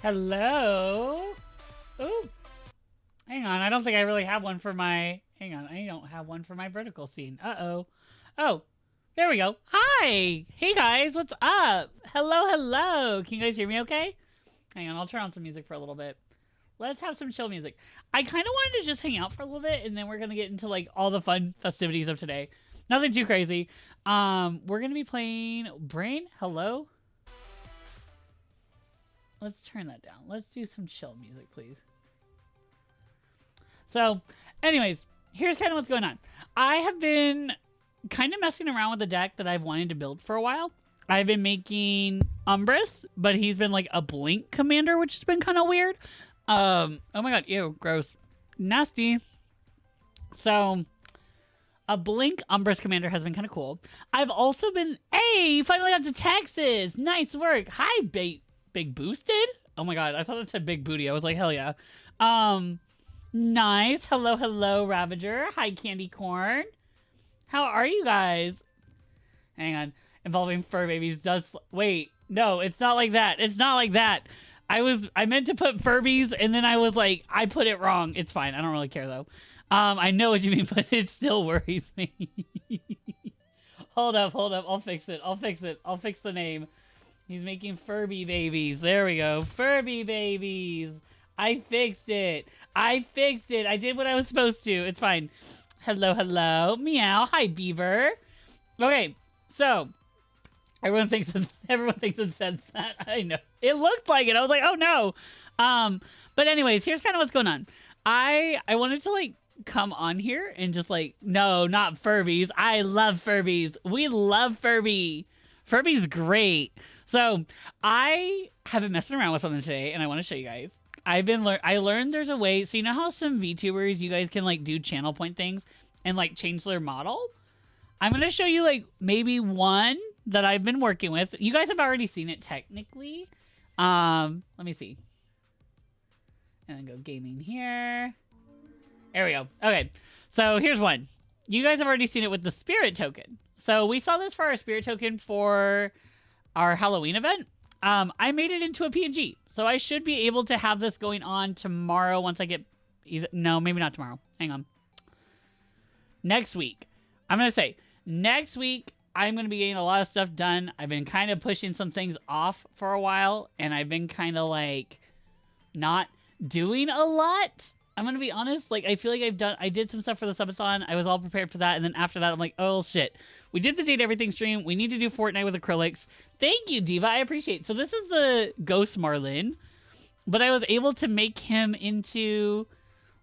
Hello? Ooh. Hang on, I don't think I really have one for my... Hang on, I don't have one for my vertical scene. Uh-oh. Oh, there we go. Hi! Hey guys, what's up? Hello, hello. Can you guys hear me okay? Hang on, I'll turn on some music for a little bit. Let's have some chill music. I kind of wanted to just hang out for a little bit, and then we're going to get into, like, all the fun festivities of today. Nothing too crazy. We're going to be playing Brain. Hello? Let's turn that down. Let's do some chill music, please. So, anyways, here's kind of what's going on. I have been kind of messing around with the deck that I've wanted to build for a while. I've been making Umbris, but he's been like a Blink commander, which has been kind of weird. Oh my god, ew, gross. Nasty. So, a Blink Umbris commander has been kind of cool. I've also been, hey, finally got to Texas. Nice work. Hi, Big Boosted? Oh my god, I thought it said Big Booty. I was like, hell yeah. Nice. Hello, hello, Ravager. Hi, Candy Corn. How are you guys? Hang on. Involving fur babies does... Wait. No, it's not like that. It's not like that. I meant to put Furbies, and then I was like, I put it wrong. It's fine. I don't really care, though. I know what you mean, but it still worries me. Hold up. I'll fix it. I'll fix the name. He's making Furby babies. There we go. Furby babies. I fixed it. I did what I was supposed to. It's fine. Hello, hello. Meow. Hi, Beaver. Okay, so everyone thinks it says that. I know. It looked like it. I was like, oh no. But anyways, here's kind of what's going on. I wanted to like come on here and just like, no, not Furbies. I love Furbies. We love Furby. Furby's great. So I have been messing around with something today, and I want to show you guys. I learned there's a way. So you know how some VTubers, you guys can like do channel point things and like change their model? I'm going to show you like maybe one that I've been working with. You guys have already seen it technically. Let me see. And then go gaming here. There we go. Okay. So here's one. You guys have already seen it with the spirit token. So we saw this for our spirit token for our Halloween event. I made it into a PNG. So I should be able to have this going on tomorrow once I get... No, maybe not tomorrow. Hang on. Next week. I'm going to say, next week, I'm going to be getting a lot of stuff done. I've been kind of pushing some things off for a while. And I've been kind of like not doing a lot. I'm going to be honest. Like, I feel like I did some stuff for the subathon. I was all prepared for that. And then after that, I'm like, oh, shit. We did the Date Everything stream. We need to do Fortnite with acrylics. Thank you, Diva. I appreciate it. So this is the Ghost Marlin. But I was able to make him into,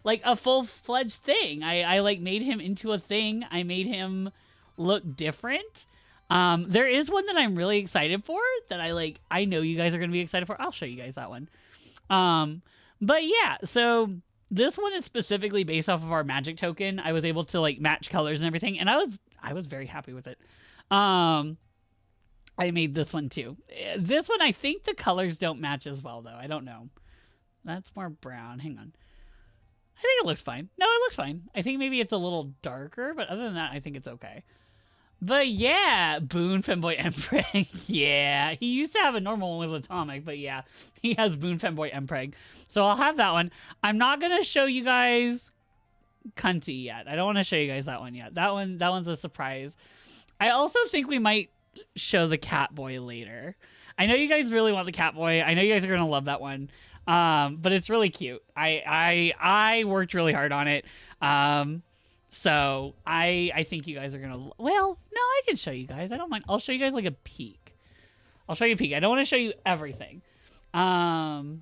like, a full-fledged thing. I like, made him into a thing. I made him look different. There is one that I'm really excited for that I know you guys are going to be excited for. I'll show you guys that one. But, yeah. So... this one is specifically based off of our magic token. I was able to like match colors and everything, and I was very happy with it. I made this one too. This one, I think the colors don't match as well though. I don't know. That's more brown. Hang on. I think it looks fine. No, it looks fine. I think maybe it's a little darker, but other than that, I think it's okay. But yeah, Boone Femboy Empreg. Yeah, he used to have a normal one with Atomic, but yeah, he has Boone Femboy Empreg. So I'll have that one. I'm not gonna show you guys Cunty yet. I don't want to show you guys that one yet. That one's a surprise. I also think we might show the Catboy later. I know you guys really want the Catboy. I know you guys are gonna love that one. But it's really cute. I worked really hard on it. So I think you guys are gonna... Well, no, I can show you guys. I don't mind. I'll show you guys like a peek. I'll show you a peek. I don't want to show you everything. No,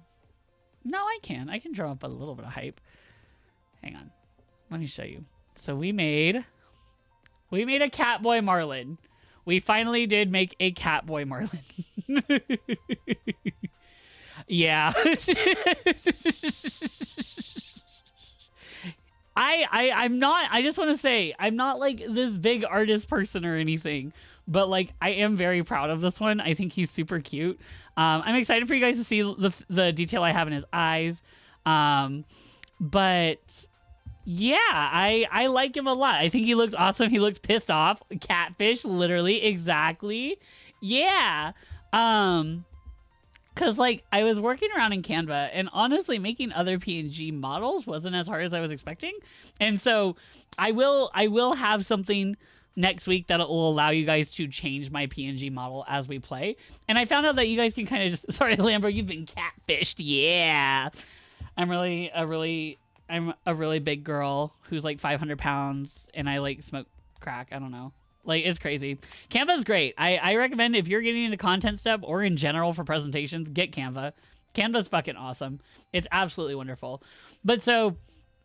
I can. I can draw up a little bit of hype. Hang on. Let me show you. So we made a Catboy Marlin. We finally did make a Catboy Marlin. Yeah. I just want to say, I'm not like this big artist person or anything, but like I am very proud of this one. I think he's super cute. I'm excited for you guys to see the detail I have in his eyes. But yeah, I like him a lot. I think he looks awesome. He looks pissed off. Catfish, literally, exactly. Yeah. Because, like, I was working around in Canva, and honestly, making other PNG models wasn't as hard as I was expecting. And so I will have something next week that will allow you guys to change my PNG model as we play. And I found out that you guys can kind of just... Sorry, Lambro, you've been catfished. Yeah. I'm a really big girl who's like 500 pounds, and I like smoke crack. I don't know. Like, it's crazy. Canva's great. I recommend if you're getting into content stuff or in general for presentations, get Canva. Canva's fucking awesome. It's absolutely wonderful. But so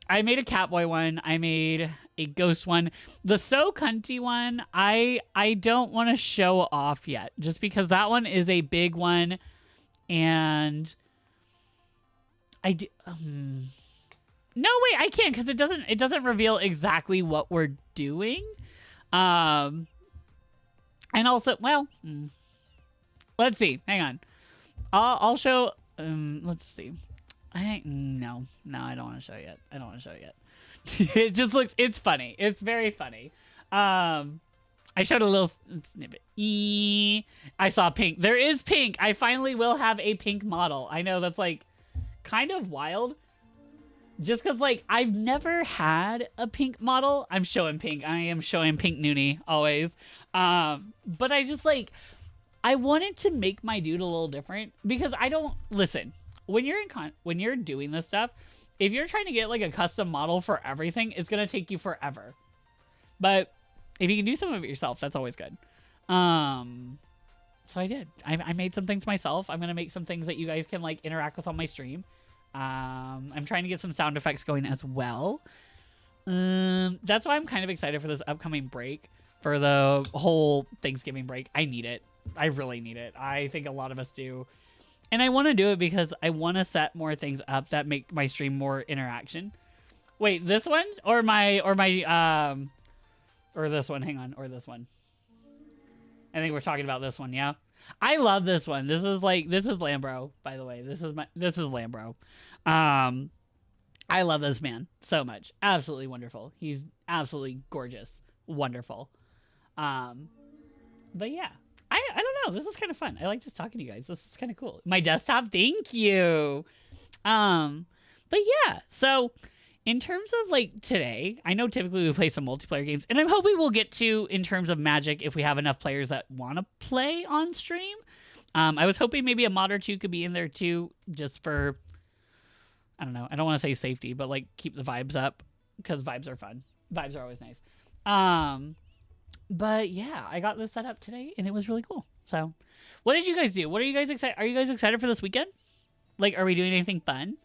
I made a Catboy one. I made a ghost one. The So Cunty one, I don't want to show off yet, just because that one is a big one, and I do. No, wait, I can't, because it doesn't reveal exactly what we're doing. And also, well, let's see. Hang on. I'll show. Let's see. No, I don't want to show yet. I don't want to show yet. It just looks. It's funny. It's very funny. I showed a little snippet. I saw pink. There is pink. I finally will have a pink model. I know that's like kind of wild. Just because, like, I've never had a pink model. I'm showing pink. I am showing pink Noonie, always. But I just, like, I wanted to make my dude a little different. Because I don't... Listen, when you're doing this stuff, if you're trying to get, like, a custom model for everything, it's going to take you forever. But if you can do some of it yourself, that's always good. So I did. I made some things myself. I'm going to make some things that you guys can, like, interact with on my stream. I'm trying to get some sound effects going as well. That's why I'm kind of excited for this upcoming break, for the whole Thanksgiving break. I need it. I really need it. I think a lot of us do. And I want to do it because I want to set more things up that make my stream more interaction. Wait, this one? Or this one. Hang on. Or this one. I think we're talking about this one, yeah? I love this one. This is Lambro, by the way. This is Lambro. I love this man so much. Absolutely wonderful. He's absolutely gorgeous. Wonderful. But yeah. I don't know. This is kind of fun. I like just talking to you guys. This is kind of cool. My desktop, thank you. But yeah, so in terms of like today, I know typically we play some multiplayer games, and I'm hoping we'll get to in terms of Magic if we have enough players that want to play on stream. I was hoping maybe a mod or two could be in there too, just for, I don't know, I don't want to say safety, but like keep the vibes up, because vibes are fun. Vibes are always nice. But yeah, I got this set up today, and it was really cool. So what did you guys do? What are you guys excited? Are you guys excited for this weekend? Like, are we doing anything fun?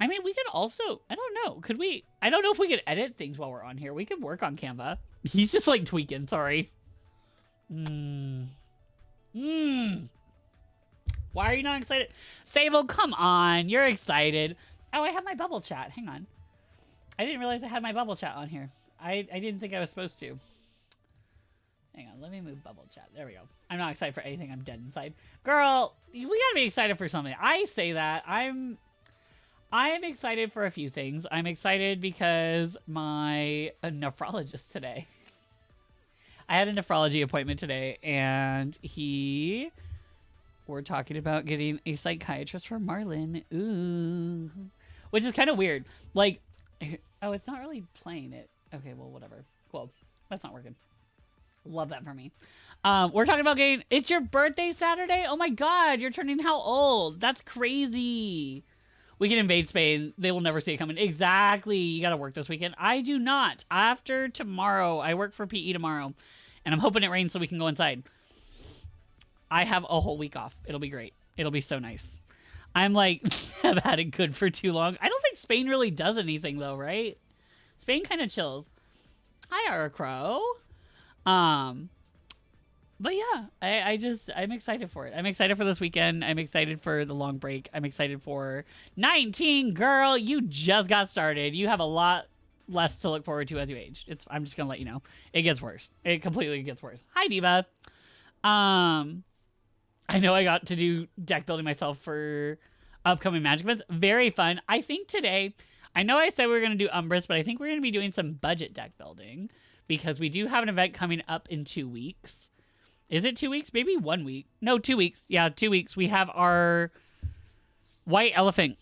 I mean, we could also, I don't know. Could we, I don't know if we could edit things while we're on here. We could work on Canva. He's just like tweaking, sorry. Why are you not excited? Sable, come on. You're excited. Oh, I have my bubble chat. Hang on. I didn't realize I had my bubble chat on here. I didn't think I was supposed to. Hang on, let me move bubble chat. There we go. I'm not excited for anything. I'm dead inside. Girl, we gotta be excited for something. I say that. I'm excited for a few things. I'm excited because my nephrologist today. I had a nephrology appointment today, and we're talking about getting a psychiatrist for Marlin. Ooh. Which is kind of weird. Like, oh, it's not really playing it. Okay, well, whatever. Well, that's not working. Love that for me. We're talking about getting... It's your birthday Saturday? Oh my god, you're turning how old? That's crazy. We can invade Spain. They will never see it coming. Exactly. You gotta work this weekend. I do not. After tomorrow, I work for PE tomorrow. And I'm hoping it rains so we can go inside. I have a whole week off. It'll be great. It'll be so nice. I'm like, I've had it good for too long. I don't think Spain really does anything though, right? Spain kind of chills. Hi, Ara Crow. But yeah, I'm excited for it. I'm excited for this weekend. I'm excited for the long break. I'm excited for 19, girl. You just got started. You have a lot less to look forward to as you age. I'm just gonna let you know. It gets worse. It completely gets worse. Hi, Diva. I know I got to do deck building myself for upcoming Magic events. Very fun. I think today, I know I said we were going to do Umbris, but I think we're going to be doing some budget deck building because we do have an event coming up in 2 weeks. Is it 2 weeks? Maybe 1 week. No, 2 weeks. Yeah, 2 weeks. We have our white elephant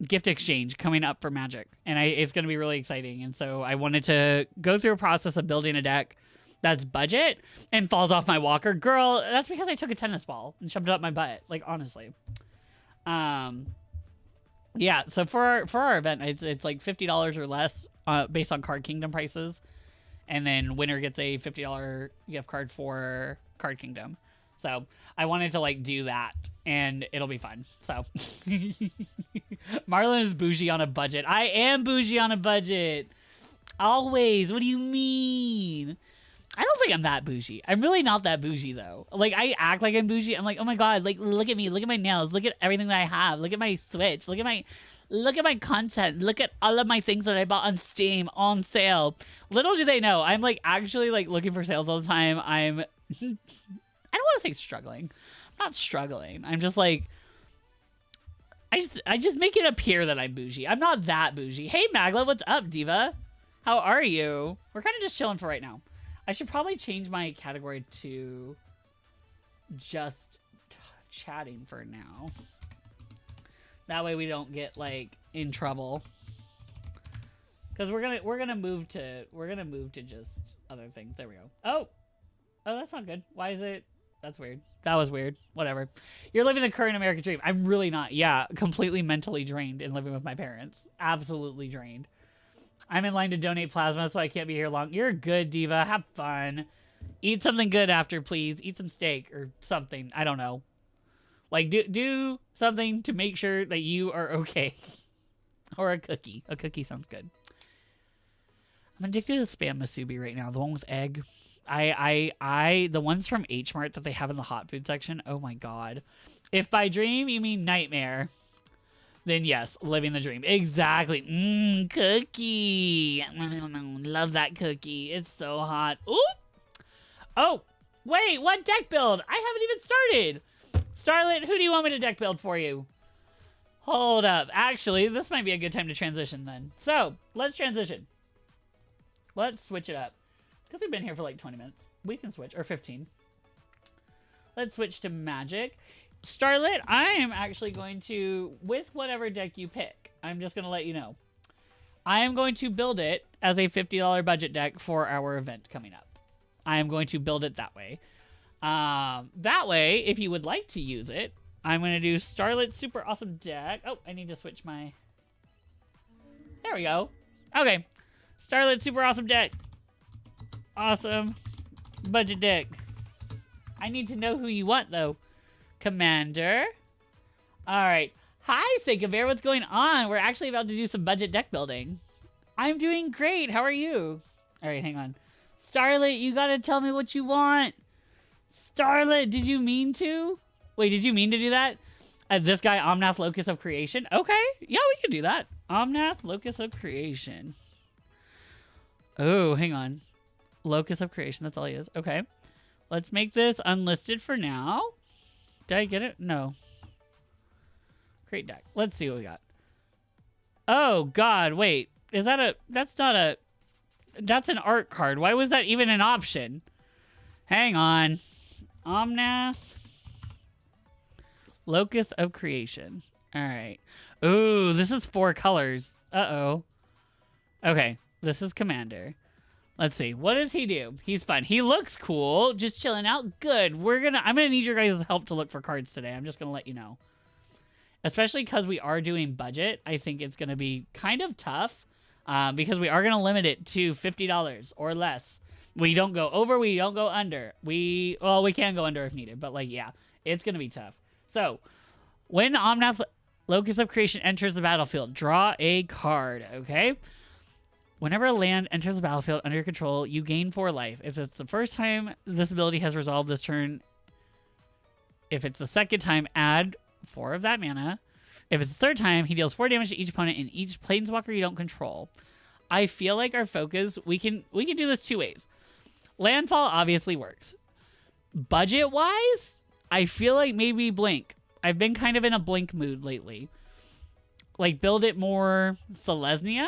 gift exchange coming up for Magic, and it's going to be really exciting. And so I wanted to go through a process of building a deck that's budget and falls off my walker. Girl, that's because I took a tennis ball and shoved it up my butt. Like, honestly. Yeah, so for our event, it's like $50 or less based on Card Kingdom prices. And then winner gets a $50 gift card for Card Kingdom. So I wanted to like do that, and it'll be fun. So Marlin is bougie on a budget. I am bougie on a budget. Always. What do you mean? I don't think I'm that bougie. I'm really not that bougie though. Like, I act like I'm bougie. I'm like, oh my god, like, look at me, look at my nails, look at everything that I have, look at my Switch, look at my content, look at all of my things that I bought on Steam on sale. Little do they know, I'm like actually like looking for sales all the time. I don't want to say struggling. I'm not struggling. I'm just like, I just make it appear that I'm bougie. I'm not that bougie. Hey Magla, what's up, Diva? How are you? We're kind of just chilling for right now. I should probably change my category to just chatting for now. That way we don't get like in trouble. Cause we're gonna move to just other things. There we go. Oh, that's not good. Why is it? That's weird. That was weird. Whatever. You're living the current American dream. I'm really not. Yeah, completely mentally drained and living with my parents. Absolutely drained. I'm in line to donate plasma, so I can't be here long. You're good, Diva. Have fun. Eat something good after, please. Eat some steak or something. I don't know. Like, do something to make sure that you are okay. Or a cookie. A cookie sounds good. I'm addicted to Spam Masubi right now. The one with egg. The ones from H Mart that they have in the hot food section. Oh my god. If by dream you mean nightmare, then yes, living the dream. Exactly. Cookie. Love that cookie. It's so hot. Ooh. Oh, wait, what deck build? I haven't even started. Starlet, who do you want me to deck build for you? Hold up. Actually, this might be a good time to transition then. So, let's transition. Let's switch it up. Because we've been here for like 20 minutes. We can switch, or 15. Let's switch to Magic. Starlet, I am actually going to, with whatever deck you pick, I'm just going to let you know. I am going to build it as a $50 budget deck for our event coming up. I am going to build it that way. That way, if you would like to use it, I'm going to do Starlet Super Awesome Deck. Oh, I need to switch my... There we go. Okay. Starlet Super Awesome Deck. Awesome. Budget deck. I need to know who you want, though. Commander. Alright. Hi, Seikabear. What's going on? We're actually about to do some budget deck building. I'm doing great. How are you? Alright, hang on. Starlet, you gotta tell me what you want. Starlet, did you mean to? Wait, did you mean to do that? This guy, Omnath Locus of Creation? Okay. Yeah, we can do that. Omnath Locus of Creation. Oh, hang on. Locus of Creation. That's all he is. Okay. Let's make this unlisted for now. Did I get it? No. Great deck. Let's see what we got. Oh, God. Wait. Is that a... That's not a... That's an art card. Why was that even an option? Hang on. Omnath. Locus of Creation. All right. Ooh, this is 4 colors. Uh-oh. Okay. This is Commander. Let's see. What does he do? He's fun. He looks cool. Just chilling out. Good. I'm gonna need your guys' help to look for cards today. I'm just gonna let you know. Especially because we are doing budget. I think it's gonna be kind of tough. Because we are gonna limit it to $50 or less. We don't go over, we don't go under. We can go under if needed, but like, yeah, it's gonna be tough. So, when Omnath Locus of Creation enters the battlefield, draw a card, okay? Whenever a land enters the battlefield under your control, you gain 4 life. If it's the first time this ability has resolved this turn, if it's the second time, add 4 of that mana. If it's the third time, he deals 4 damage to each opponent and each planeswalker you don't control. I feel like our focus, we can do this 2 ways. Landfall obviously works. Budget-wise, I feel like maybe Blink. I've been kind of in a Blink mood lately. Like, build it more Selesnya.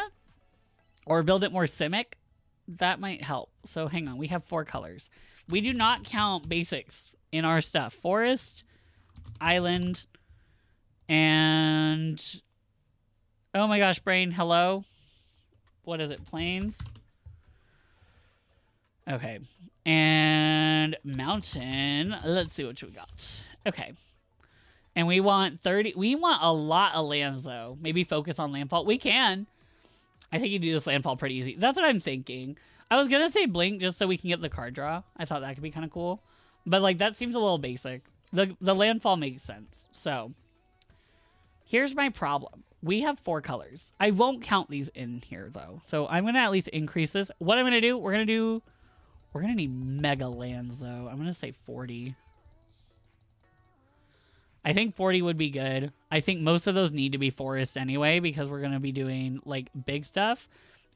Or build it more Simic. That might help. So hang on. We have 4 colors. We do not count basics in our stuff. Forest, island, and... Oh my gosh, brain, hello? What is it, plains? Okay. And mountain. Let's see what we got. Okay. And we want 30. We want a lot of lands, though. Maybe focus on landfall. We can. I think you do this landfall pretty easy. That's what I'm thinking. I was going to say blink just so we can get the card draw. I thought that could be kind of cool. But, like, that seems a little basic. The landfall makes sense. So, here's my problem. We have 4 colors. I won't count these in here, though. So, I'm going to at least increase this. What I'm going to do, we're going to need mega lands, though. I'm going to say 40. I think 40 would be good. I think most of those need to be forests anyway because we're going to be doing, like, big stuff.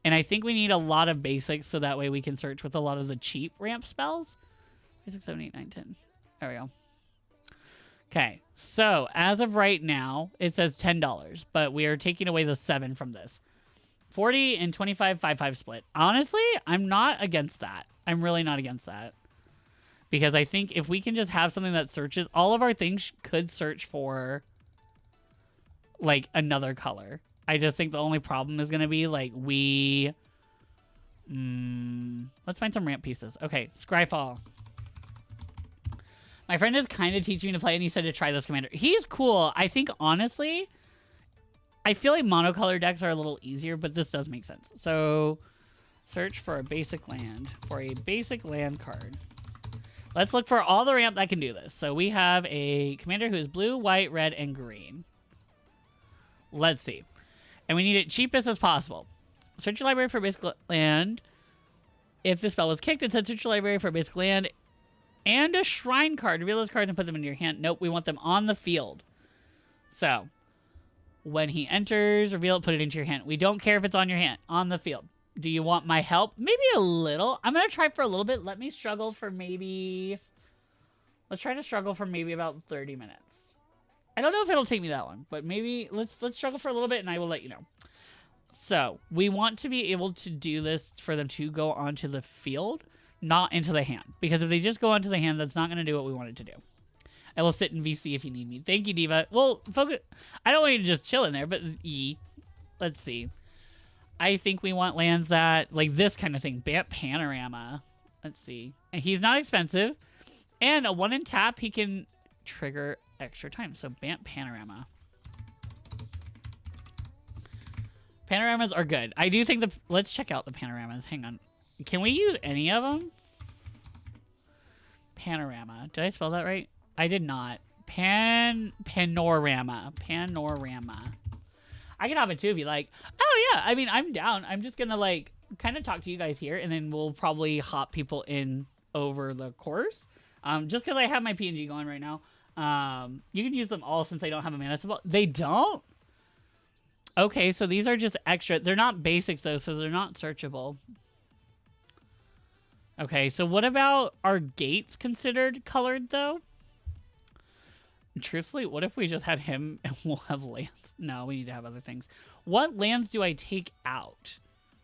And I think we need a lot of basics so that way we can search with a lot of the cheap ramp spells. 5, 6, 7, 8, 9, 10. There we go. Okay, so as of right now, it says $10, but we are taking away the 7 from this. 40 and 25, 5-5 split. Honestly, I'm not against that. I'm really not against that. Because I think if we can just have something that searches, all of our things could search for, like, another color. I just think the only problem is going to be, like, let's find some ramp pieces. Okay, Scryfall. My friend is kind of teaching me to play, and he said to try this commander. He's cool. I think, honestly, I feel like monocolor decks are a little easier, but this does make sense. So, search for a basic land. For a basic land card. Let's look for all the ramp that can do this. So, we have a commander who is blue, white, red, and green. Let's see. And we need it cheapest as possible. Search your library for basic land. If the spell was kicked, it said search your library for basic land and a shrine card. Reveal those cards and put them in your hand. Nope, we want them on the field. So, when he enters, reveal it, put it into your hand. We don't care if it's on your hand, on the field. Do you want my help? Maybe a little. I'm going to try for a little bit. Let me struggle for maybe... Let's try to struggle for maybe about 30 minutes. I don't know if it'll take me that long, but maybe let's struggle for a little bit and I will let you know. So, we want to be able to do this for them to go onto the field, not into the hand. Because if they just go onto the hand, that's not going to do what we want it to do. I will sit in VC if you need me. Thank you, Diva. Well, focus. I don't want you to just chill in there, but let's see. I think we want lands that, like this kind of thing. Bant Panorama. Let's see. And he's not expensive. And a 1 in tap, he can trigger extra time. So Bant Panorama. Panoramas are good. I do think let's check out the panoramas. Hang on. Can we use any of them? Panorama. Did I spell that right? I did not. Panorama. Panorama. I can hop it too if you like. Oh, yeah. I mean, I'm down. I'm just going to, like, kind of talk to you guys here, and then we'll probably hop people in over the course. Just because I have my PNG going right now. You can use them all since they don't have a mana symbol. They don't? Okay, so these are just extra. They're not basics, though, so they're not searchable. Okay, so what about our gates considered colored, though? Truthfully, what if we just had him and we'll have lands? No, we need to have other things. What lands do I take out?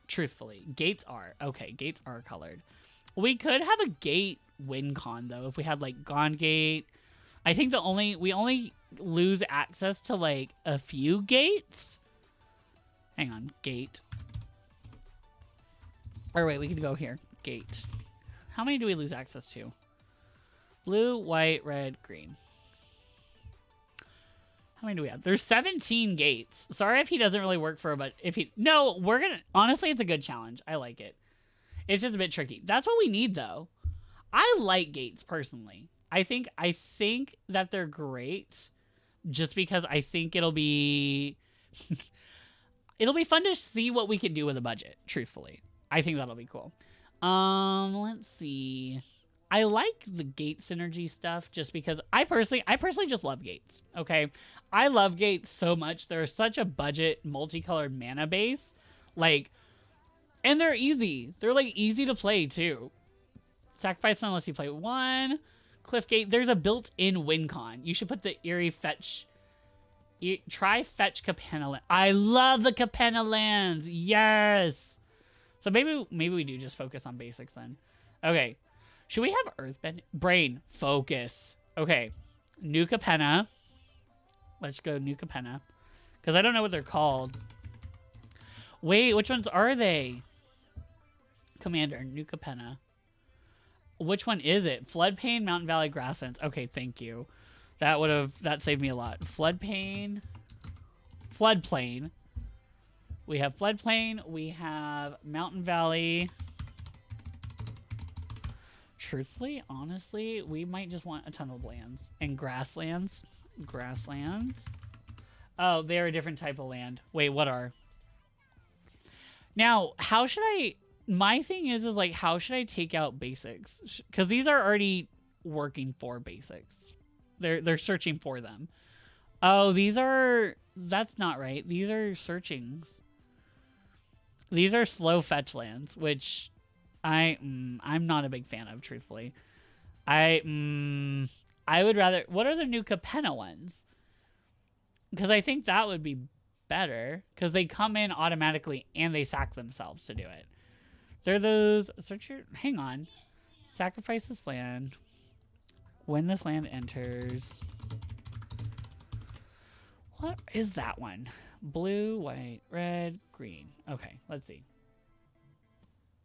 Truthfully, gates are. Okay, gates are colored. We could have a gate win con, though, if we had, like, Gone Gate. I think we only lose access to, like, a few gates. Hang on, gate. Or wait, we can go here. Gate. How many do we lose access to? Blue, white, red, green. How many do we have? There's 17 gates. Sorry if he doesn't really work for, but if he... No, we're gonna... Honestly, it's a good challenge. I like it. It's just a bit tricky. That's what we need, though. I like gates, personally. I think that they're great just because I think it'll be... it'll be fun to see what we can do with a budget, truthfully. I think that'll be cool. Let's see. I like the gate synergy stuff just because I personally just love gates. Okay. I love gates so much. They're such a budget multicolored mana base. Like, and they're easy. They're like easy to play too. Sacrifice unless you play 1. Cliff Gate. There's a built-in win con. You should put the Eerie Fetch. Try Fetch Capenna Land. I love the Capenna lands. Yes. So maybe we do just focus on basics then. Okay. Should we have earthbend? Brain, focus. Okay. Nuka Penna. Let's go Nuka Penna. Because I don't know what they're called. Wait, which ones are they? Commander, Nuka Penna. Which one is it? Floodplain, Mountain Valley, Grasslands. Okay, thank you. That saved me a lot. Floodplain. We have Floodplain. We have Mountain Valley. Truthfully, honestly, we might just want a ton of lands. And grasslands. Grasslands. Oh, they're a different type of land. Wait, what are? Now, how should I... My thing is like, how should I take out basics? Because these are already working for basics. They're searching for them. Oh, these are... That's not right. These are searchings. These are slow fetch lands, which I'm not a big fan of, truthfully. I would rather... What are the new Capenna ones? Because I think that would be better. Because they come in automatically and they sack themselves to do it. They're those... Hang on. Sacrifice this land. When this land enters... What is that one? Blue, white, red, green. Okay, let's see.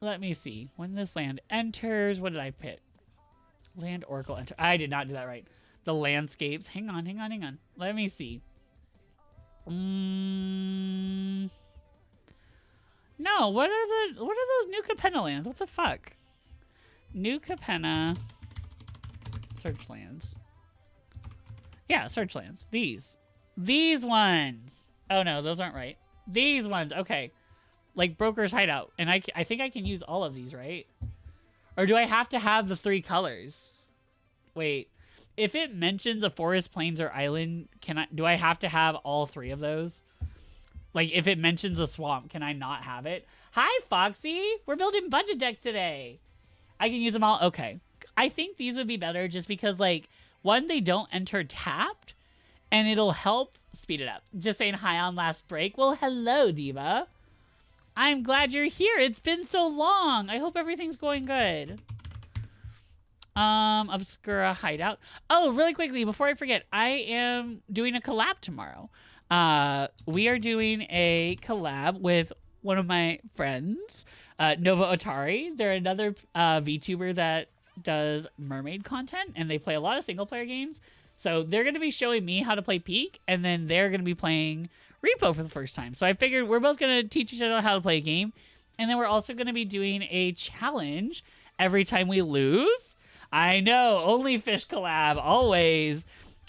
Let me see. When this land enters... What did I pick? Land Oracle enter... I did not do that right. The landscapes. Hang on. Let me see. No, what are those New Capenna lands? What the fuck? New Capenna search lands. Yeah, search lands. These ones. Oh no, those aren't right. These ones. Okay. Like Broker's Hideout. And I think I can use all of these, right? Or do I have to have the 3 colors? Wait. If it mentions a forest, plains, or island, do I have to have all 3 of those? Like, if it mentions a swamp, can I not have it? Hi, Foxy! We're building budget decks today! I can use them all? Okay. I think these would be better just because, like, one, they don't enter tapped, and it'll help speed it up. Just saying hi on last break. Well, hello, Diva. I'm glad you're here. It's been so long. I hope everything's going good. Obscura Hideout. Oh, really quickly, before I forget, I am doing a collab tomorrow. We are doing a collab with one of my friends, Nova Otari. They're another VTuber that does mermaid content, and they play a lot of single-player games. So they're going to be showing me how to play Peak, and then they're going to be playing Repo for the first time. So I figured we're both going to teach each other how to play a game, and then we're also going to be doing a challenge every time we lose. I know, only fish collab, always.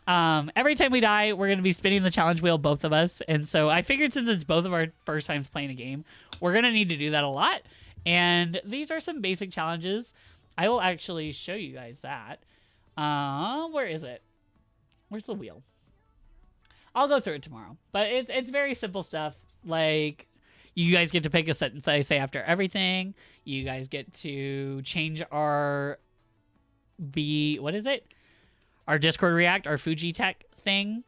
Every time we die, we're going to be spinning the challenge wheel, both of us. And so I figured since it's both of our first times playing a game, we're going to need to do that a lot. And these are some basic challenges. I will actually show you guys that. Where is it? Where's the wheel? I'll go through it tomorrow. But it's very simple stuff. Like, you guys get to pick a sentence I say after everything. You guys get to change our... what is it? Our Discord React, our Fuji Tech thing.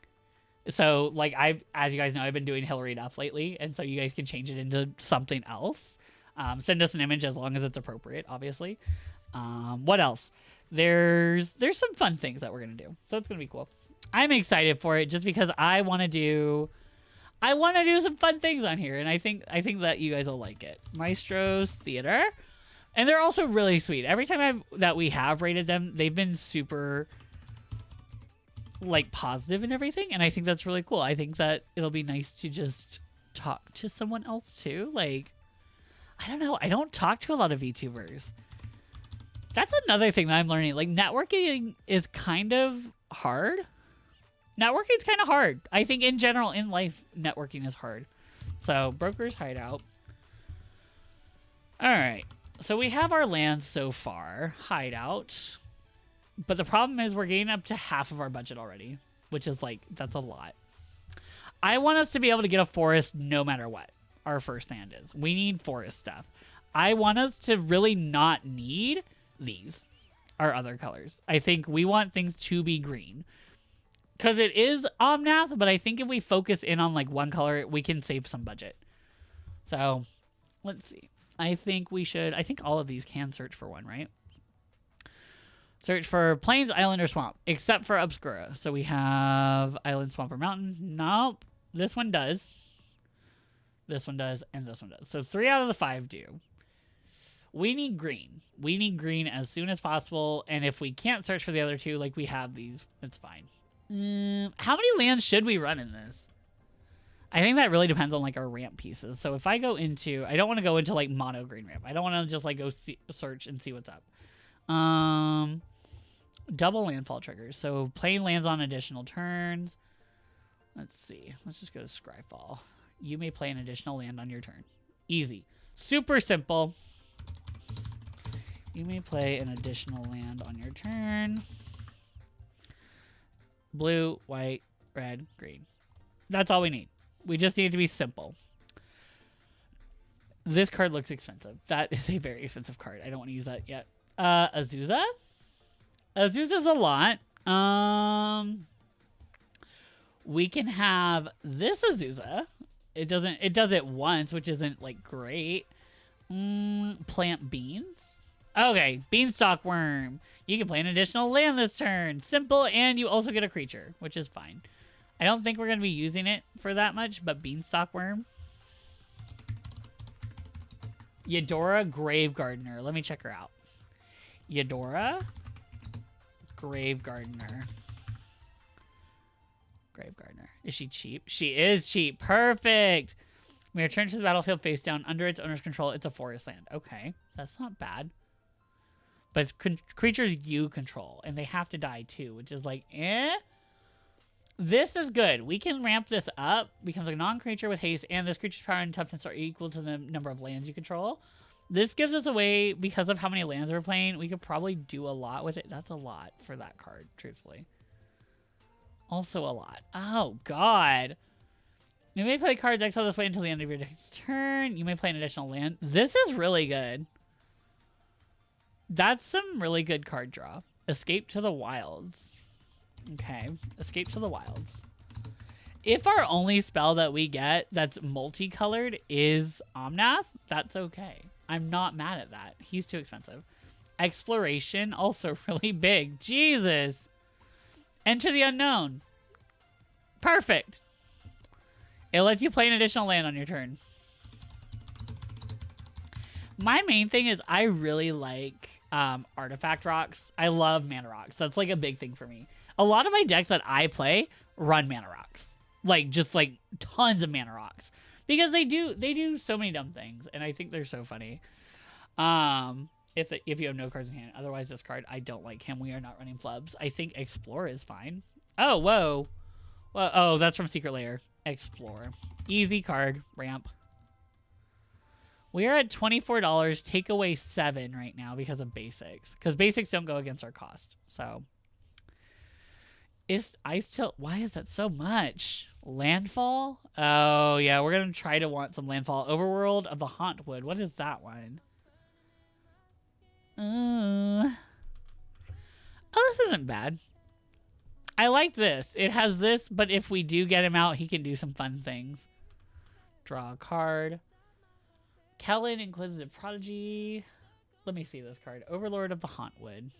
So, like, as you guys know, I've been doing Hillary Duff lately, and so you guys can change it into something else. Send us an image as long as it's appropriate, obviously. What else? There's some fun things that we're gonna do, so it's gonna be cool. I'm excited for it just because I want to do some fun things on here, and I think that you guys will like it. Maestro's Theater. And they're also really sweet. Every time that we have rated them, they've been super, like, positive and everything. And I think that's really cool. I think that it'll be nice to just talk to someone else, too. Like, I don't know. I don't talk to a lot of VTubers. That's another thing that I'm learning. Like, networking is kind of hard. Networking's kind of hard. I think, in general, in life, networking is hard. So, Broker's Hideout. All right. So we have our lands so far, Hideout, but the problem is we're getting up to half of our budget already, which is like, that's a lot. I want us to be able to get a forest no matter what our first land is. We need forest stuff. I want us to really not need these, our other colors. I think we want things to be green because it is Omnath, but I think if we focus in on like one color, we can save some budget. So let's see. I think all of these can search for one, right? Search for plains, island, or swamp, except for Obscura. So we have island, swamp, or mountain. Nope. This one does. This one does, and this one does. So 3 out of the 5 do. We need green. We need green as soon as possible. And if we can't search for the other 2, like we have these, it's fine. How many lands should we run in this? I think that really depends on like our ramp pieces. So if I go into, I don't want to go into like mono green ramp. I don't want to just like go search and see what's up. Double landfall triggers. So plain lands on additional turns. Let's see. Let's just go to Scryfall. You may play an additional land on your turn. Easy. Super simple. You may play an additional land on your turn. Blue, white, red, green. That's all we need. We just need it to be simple. This card looks expensive. That is a very expensive card. I don't want to use that yet. Azusa? Azusa's a lot. We can have this Azusa. It does it once, which isn't like great. Plant beans. Okay, beanstalk worm. You can play an additional land this turn. Simple, and you also get a creature, which is fine. I don't think we're going to be using it for that much, but beanstalk worm. Eudora Grave Gardener. Let me check her out. Eudora Grave Gardener. Grave Gardener. Is she cheap? She is cheap. Perfect. We return to the battlefield face down. Under its owner's control, it's a forest land. Okay, that's not bad. But it's creatures you control, and they have to die too, which is like, eh? This is good. We can ramp this up. Becomes a non-creature with haste, and this creature's power and toughness are equal to the number of lands you control. This gives us a way, because of how many lands we're playing, we could probably do a lot with it. That's a lot for that card, truthfully. Also a lot. Oh, God. You may play cards exile this way until the end of your next turn. You may play an additional land. This is really good. That's some really good card draw. Escape to the Wilds. Okay. Escape to the Wilds. If our only spell that we get that's multicolored is Omnath, that's okay. I'm not mad at that. He's too expensive. Exploration, also really big. Jesus. Enter the Unknown. Perfect. It lets you play an additional land on your turn. My main thing is I really like artifact rocks. I love mana rocks. That's like a big thing for me. A lot of my decks that I play run mana rocks. Like, just like tons of mana rocks. Because they do so many dumb things. And I think they're so funny. If you have no cards in hand. Otherwise, this card, I don't like him. We are not running flubs. I think Explore is fine. Oh, whoa. Well, oh, that's from Secret Lair. Explore. Easy card. Ramp. We are at $24. Take away 7 right now because of basics. Because basics don't go against our cost. So. Why is that so much? Landfall? Oh, yeah. We're going to try to want some landfall. Overworld of the Hauntwood. What is that one? Oh, this isn't bad. I like this. It has this, but if we do get him out, he can do some fun things. Draw a card. Kellen, Inquisitive Prodigy. Let me see this card. Overlord of the Hauntwood.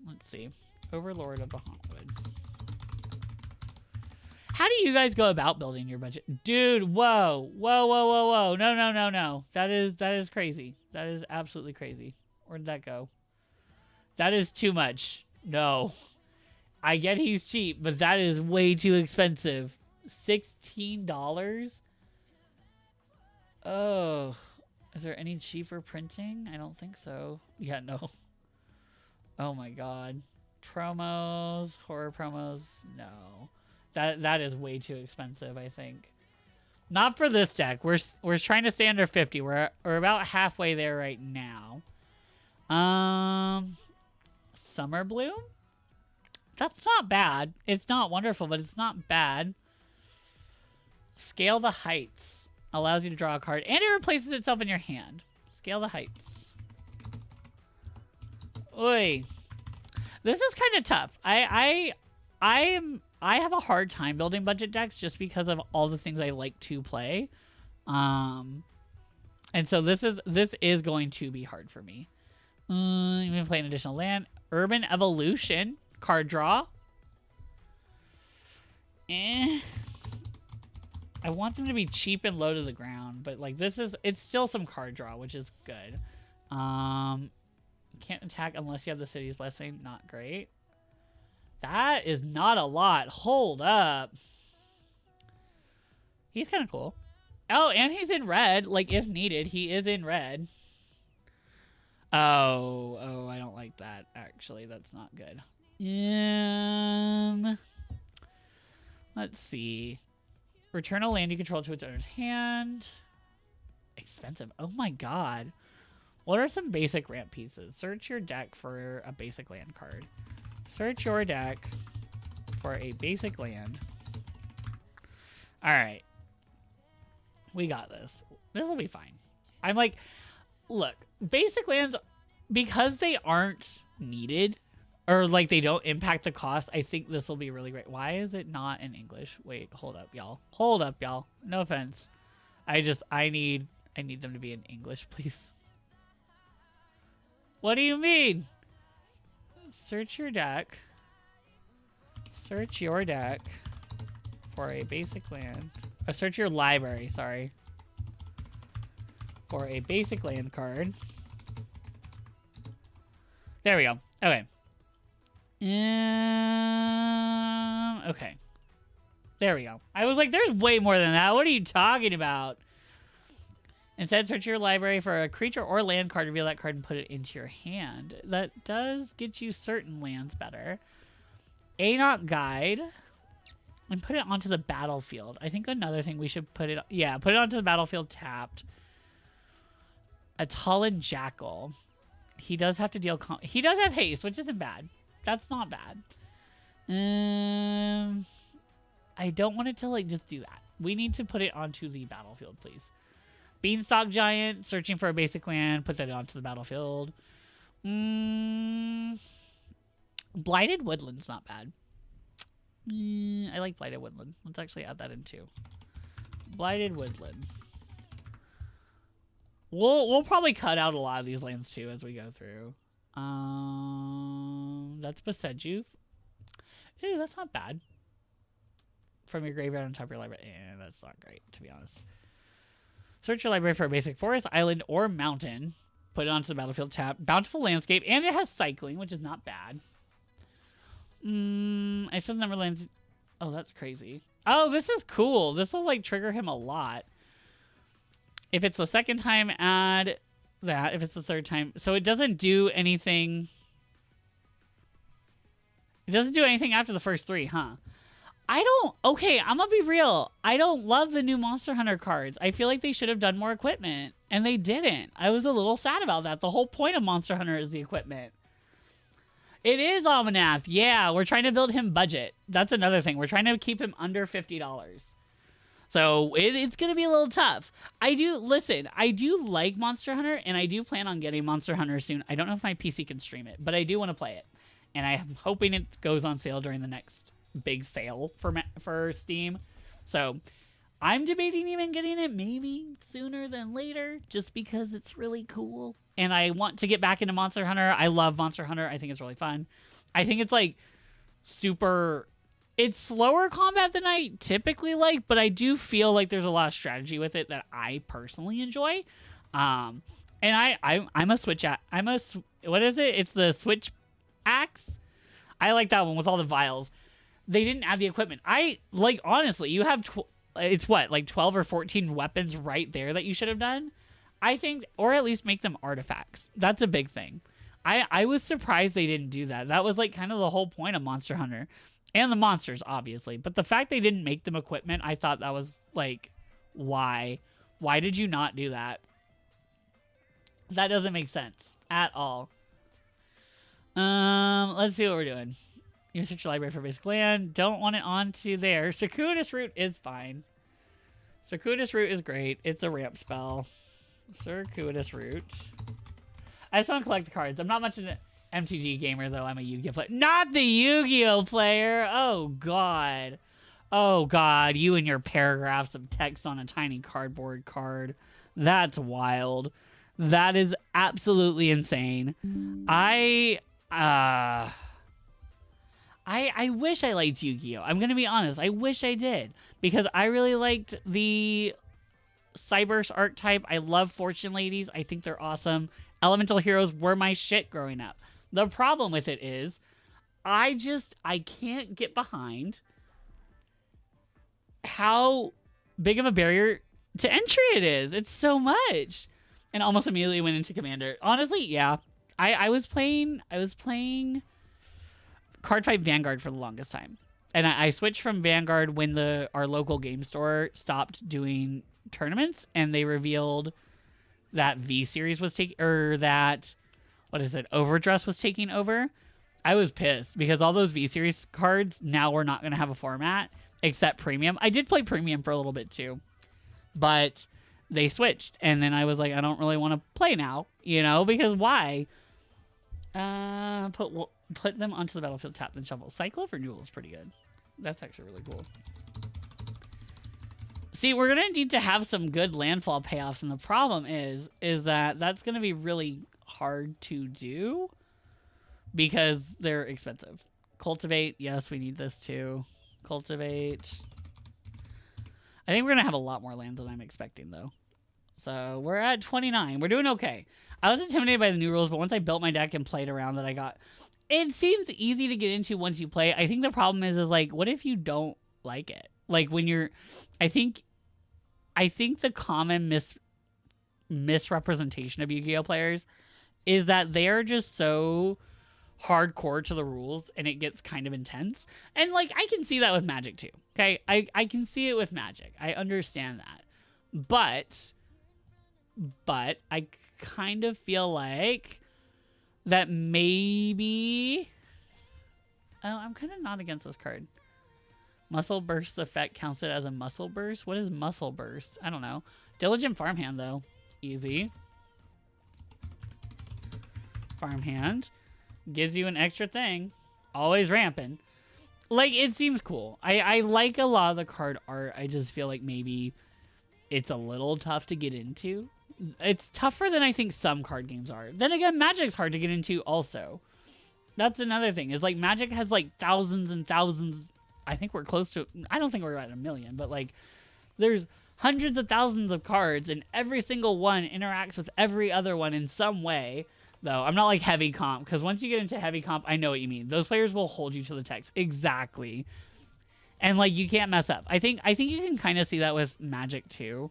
Let's see. Overlord of the Hauntwood. How do you guys go about building your budget? Dude, whoa. Whoa, whoa, whoa, whoa. No, no, no, no. That is crazy. That is absolutely crazy. Where did that go? That is too much. No. I get he's cheap, but that is way too expensive. $16? Oh. Is there any cheaper printing? I don't think so. Yeah, no. Oh my god. Promos, horror promos, no. That is way too expensive, I think. Not for this deck. We're trying to stay under 50. We're about halfway there right now. Summer Bloom? That's not bad. It's not wonderful, but it's not bad. Scale the Heights. Allows you to draw a card, and it replaces itself in your hand. Scale the Heights. Oi. This is kind of tough. I have a hard time building budget decks just because of all the things I like to play. And so this is going to be hard for me. You can play an additional land. Urban Evolution card draw. I want them to be cheap and low to the ground, but like it's still some card draw, which is good. Can't attack unless you have the city's blessing. Not great. That is not a lot. Hold up. He's kind of cool. Oh, and he's in red. Like, if needed, he is in red. Oh, I don't like that, actually. That's not good. Let's see. Return a land you control to its owner's hand. Expensive. Oh, my God. What are some basic ramp pieces? Search your deck for a basic land card. Search your deck for a basic land. All right. We got this. This will be fine. I'm like, look, basic lands, because they aren't needed or like they don't impact the cost, I think this will be really great. Why is it not in English? Wait, hold up, y'all. Hold up, y'all. No offense. I need them to be in English, please. What do you mean? Search your deck. Search your deck for a basic land. Search your library, sorry. For a basic land card. There we go. Okay. Okay. There we go. I was like, there's way more than that. What are you talking about? Instead, search your library for a creature or land card, reveal that card, and put it into your hand. That does get you certain lands better. Anok Guide. And put it onto the battlefield. I think another thing we should put it... Yeah, put it onto the battlefield tapped. A Talon Jackal. He does have to deal... He does have haste, which isn't bad. That's not bad. I don't want it to, like, just do that. We need to put it onto the battlefield, please. Beanstalk Giant. Searching for a basic land. Put that onto the battlefield. Blighted Woodland's not bad. I like Blighted Woodland. Let's actually add that in too. Blighted Woodland. We'll probably cut out a lot of these lands too as we go through. That's Beseju. Ooh, that's not bad. From your graveyard on top of your library. That's not great, to be honest. Search your library for a basic forest, island, or mountain. Put it onto the battlefield tap. Bountiful Landscape, and it has cycling, which is not bad. I still never lands. Oh, that's crazy. Oh, this is cool. This will like trigger him a lot. If it's the second time, add that. If it's the third time, so it doesn't do anything. It doesn't do anything after the first three, huh? Okay, I'm gonna be real. I don't love the new Monster Hunter cards. I feel like they should have done more equipment, and they didn't. I was a little sad about that. The whole point of Monster Hunter is the equipment. It is Almanath. Yeah, we're trying to build him budget. That's another thing. We're trying to keep him under $50. So it's going to be a little tough. I do like Monster Hunter, and I do plan on getting Monster Hunter soon. I don't know if my PC can stream it, but I do want to play it. And I'm hoping it goes on sale during the next big sale for Steam. So I'm debating even getting it maybe sooner than later, just because it's really cool. And I want to get back into Monster Hunter. I love Monster Hunter. I think it's really fun. I think it's like it's slower combat than I typically like, but I do feel like there's a lot of strategy with it that I personally enjoy. And I'm a switch. What is it? It's the switch axe. I like that one with all the vials. They didn't add the equipment. Honestly, you have it's what, like 12 or 14 weapons right there that you should have done. I think, or at least make them artifacts. That's a big thing. I was surprised they didn't do that. That was like kind of the whole point of Monster Hunter. And the monsters, obviously. But the fact they didn't make them equipment, I thought that was like, why? Why did you not do that? That doesn't make sense at all. Let's see what we're doing. You search your library for basic land. Don't want it onto there. Circuitous Route is fine. Circuitous Route is great. It's a ramp spell. Circuitous Route. I just want to collect the cards. I'm not much of an MTG gamer, though. I'm a Yu-Gi-Oh player. Not the Yu-Gi-Oh player! Oh, God. Oh, God. You and your paragraphs of text on a tiny cardboard card. That's wild. That is absolutely insane. I I wish I liked Yu-Gi-Oh! I'm gonna be honest. I wish I did, because I really liked the Cyberse archetype. I love Fortune Ladies. I think they're awesome. Elemental Heroes were my shit growing up. The problem with it is I can't get behind how big of a barrier to entry it is. It's so much. And almost immediately went into Commander. Honestly, yeah. I was playing Cardfight Vanguard for the longest time. And I switched from Vanguard when our local game store stopped doing tournaments, and they revealed that V Series was Overdress was taking over. I was pissed because all those V Series cards now we're not going to have a format except Premium. I did play Premium for a little bit too, but they switched, and then I was like, I don't really want to play now, because why? Put them onto the battlefield, tap, then shuffle. Cycle of Renewal is pretty good. That's actually really cool. See, we're going to need to have some good landfall payoffs, and the problem is that that's going to be really hard to do because they're expensive. Cultivate, yes, we need this too. Cultivate. I think we're going to have a lot more lands than I'm expecting, though. So we're at 29. We're doing okay. I was intimidated by the new rules, but once I built my deck and played around that, it seems easy to get into once you play. I think the problem is like, what if you don't like it? Like when you're, I think the common misrepresentation of Yu-Gi-Oh players is that they're just so hardcore to the rules and it gets kind of intense. And like, I can see that with Magic too. Okay. I can see it with Magic. I understand that. But I kind of feel like that maybe, I'm kind of not against this card. Muscle Burst effect counts it as a Muscle Burst? What is Muscle Burst? I don't know. Diligent Farmhand, though. Easy. Farmhand. Gives you an extra thing. Always ramping. Like, it seems cool. I like a lot of the card art. I just feel like maybe it's a little tough to get into. It's tougher than I think some card games are. Then again, Magic's hard to get into also. That's another thing. Is like Magic has like thousands and thousands. I think we're close to, I don't think we're at 1 million, but like there's hundreds of thousands of cards and every single one interacts with every other one in some way. Though I'm not like heavy comp, because once you get into heavy comp, I know what you mean. Those players will hold you to the text. Exactly. And like you can't mess up. I think you can kind of see that with Magic too.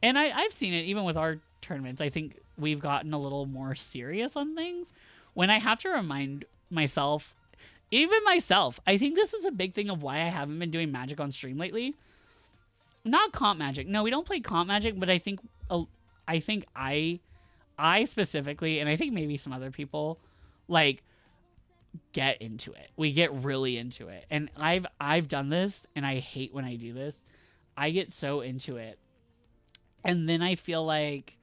And I've seen it even with our tournaments. I think we've gotten a little more serious on things when I have to remind myself, even myself, I think this is a big thing of why I haven't been doing Magic on stream lately. Not comp Magic. No, we don't play comp Magic, but I think I specifically, and I think maybe some other people, like, get into it. We get really into it. And I've done this, and I hate when I do this. I get so into it. And then I feel like,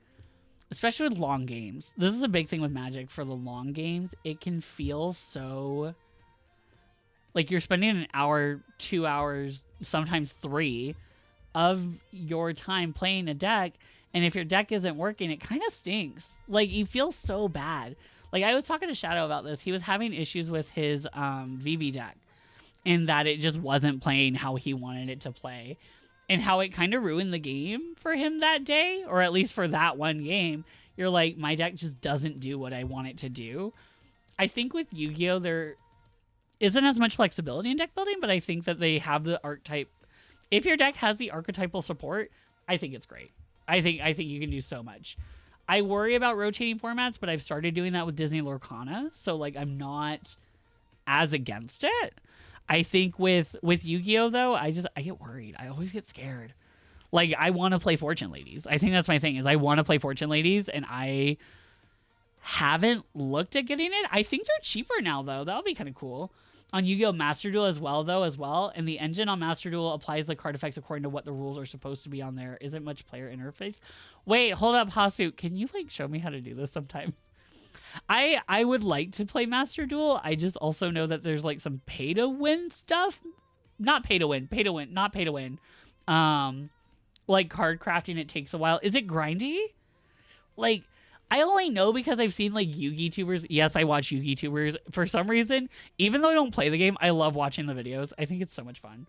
especially with long games, this is a big thing with Magic for the long games. It can feel so, like you're spending an hour, 2 hours, sometimes 3 of your time playing a deck. And if your deck isn't working, it kind of stinks. Like, you feel so bad. Like, I was talking to Shadow about this. He was having issues with his VV deck in that it just wasn't playing how he wanted it to play. And how it kind of ruined the game for him that day, or at least for that one game. You're like, my deck just doesn't do what I want it to do. I think with Yu-Gi-Oh! There isn't as much flexibility in deck building, but I think that they have the archetype. If your deck has the archetypal support, I think it's great. I think you can do so much. I worry about rotating formats, but I've started doing that with Disney Lorcana, so like I'm not as against it. I think with Yu-Gi-Oh! Though, I get worried. I always get scared. Like, I want to play Fortune Ladies. I think that's my thing, is I want to play Fortune Ladies, and I haven't looked at getting it. I think they're cheaper now, though. That'll be kind of cool. On Yu-Gi-Oh! Master Duel as well. And the engine on Master Duel applies the card effects according to what the rules are supposed to be on there. Isn't much player interface. Wait, hold up, Hasu. Can you, like, show me how to do this sometime? I would like to play Master Duel. I just also know that there's like some pay to win stuff. Not pay to win. Not pay to win. Like card crafting, it takes a while. Is it grindy? Like, I only know because I've seen like Yugi tubers. Yes, I watch Yugi tubers for some reason. Even though I don't play the game, I love watching the videos. I think it's so much fun.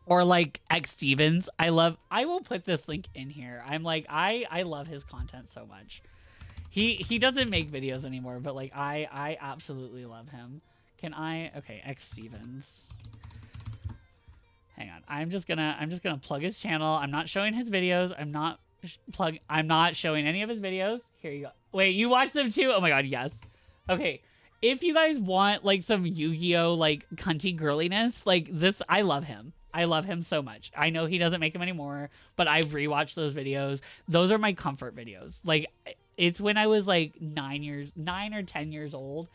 Or like X Stevens. I will put this link in here. I'm like, I love his content so much. He doesn't make videos anymore, but like I absolutely love him. Okay, X Stevens. Hang on. I'm just gonna plug his channel. I'm not showing his videos. I'm not showing any of his videos. Here you go. Wait, you watch them too? Oh my god, yes. Okay. If you guys want like some Yu-Gi-Oh like cunty girliness, like this, I love him. I love him so much. I know he doesn't make them anymore, but I've rewatched those videos. Those are my comfort videos. Like, it's when I was like 9 or 10 years old,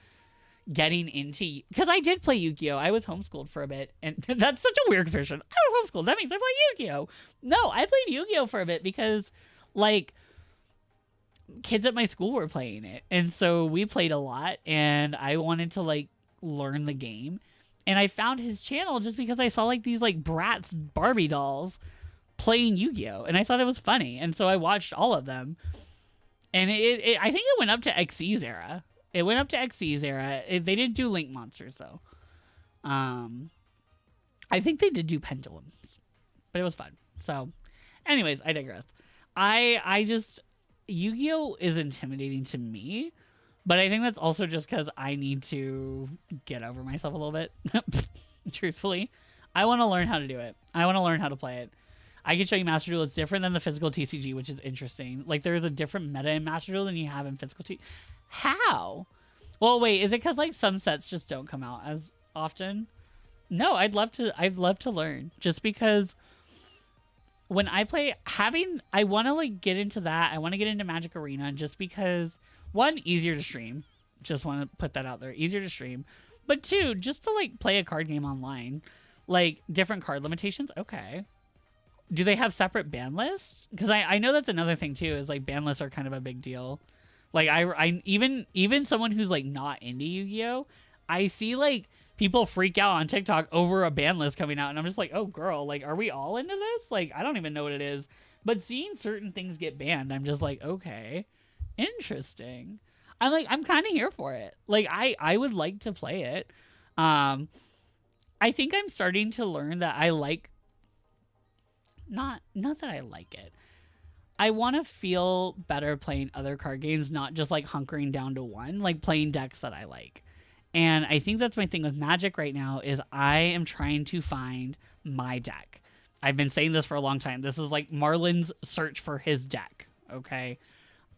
getting into, because I did play Yu-Gi-Oh. I was homeschooled for a bit, and that's such a weird version. I was homeschooled. That means I played Yu-Gi-Oh. No, I played Yu-Gi-Oh for a bit because, like, kids at my school were playing it, and so we played a lot, and I wanted to like learn the game. And I found his channel just because I saw like these like Bratz Barbie dolls playing Yu-Gi-Oh! And I thought it was funny. And so I watched all of them. And I think it went up to XC's era. It went up to XC's era. They didn't do Link Monsters though. I think they did do Pendulums. But it was fun. So anyways, I digress. I just, Yu-Gi-Oh! Is intimidating to me. But I think that's also just because I need to get over myself a little bit. Truthfully. I want to learn how to do it. I want to learn how to play it. I can show you Master Duel. It's different than the physical TCG, which is interesting. Like, there's a different meta in Master Duel than you have in physical TCG. How? Well, wait. Is it because, like, some sets just don't come out as often? No, I'd love to learn. Just because when I play, I want to, like, get into that. I want to get into Magic Arena just because... One, easier to stream. Just want to put that out there. Easier to stream. But two, just to, like, play a card game online. Like, different card limitations. Okay. Do they have separate ban lists? Because I know that's another thing, too, is, like, ban lists are kind of a big deal. Like, I even someone who's, like, not into Yu-Gi-Oh! I see, like, people freak out on TikTok over a ban list coming out. And I'm just like, oh, girl, like, are we all into this? Like, I don't even know what it is. But seeing certain things get banned, I'm just like, okay. Interesting. I'm kind of here for it. Like, I would like to play it. I think I'm starting to learn that I like, not that I like it. I want to feel better playing other card games, not just like hunkering down to one, like playing decks that I like. And I think that's my thing with Magic right now is I am trying to find my deck. I've been saying this for a long time. This is like Marlin's search for his deck. Okay.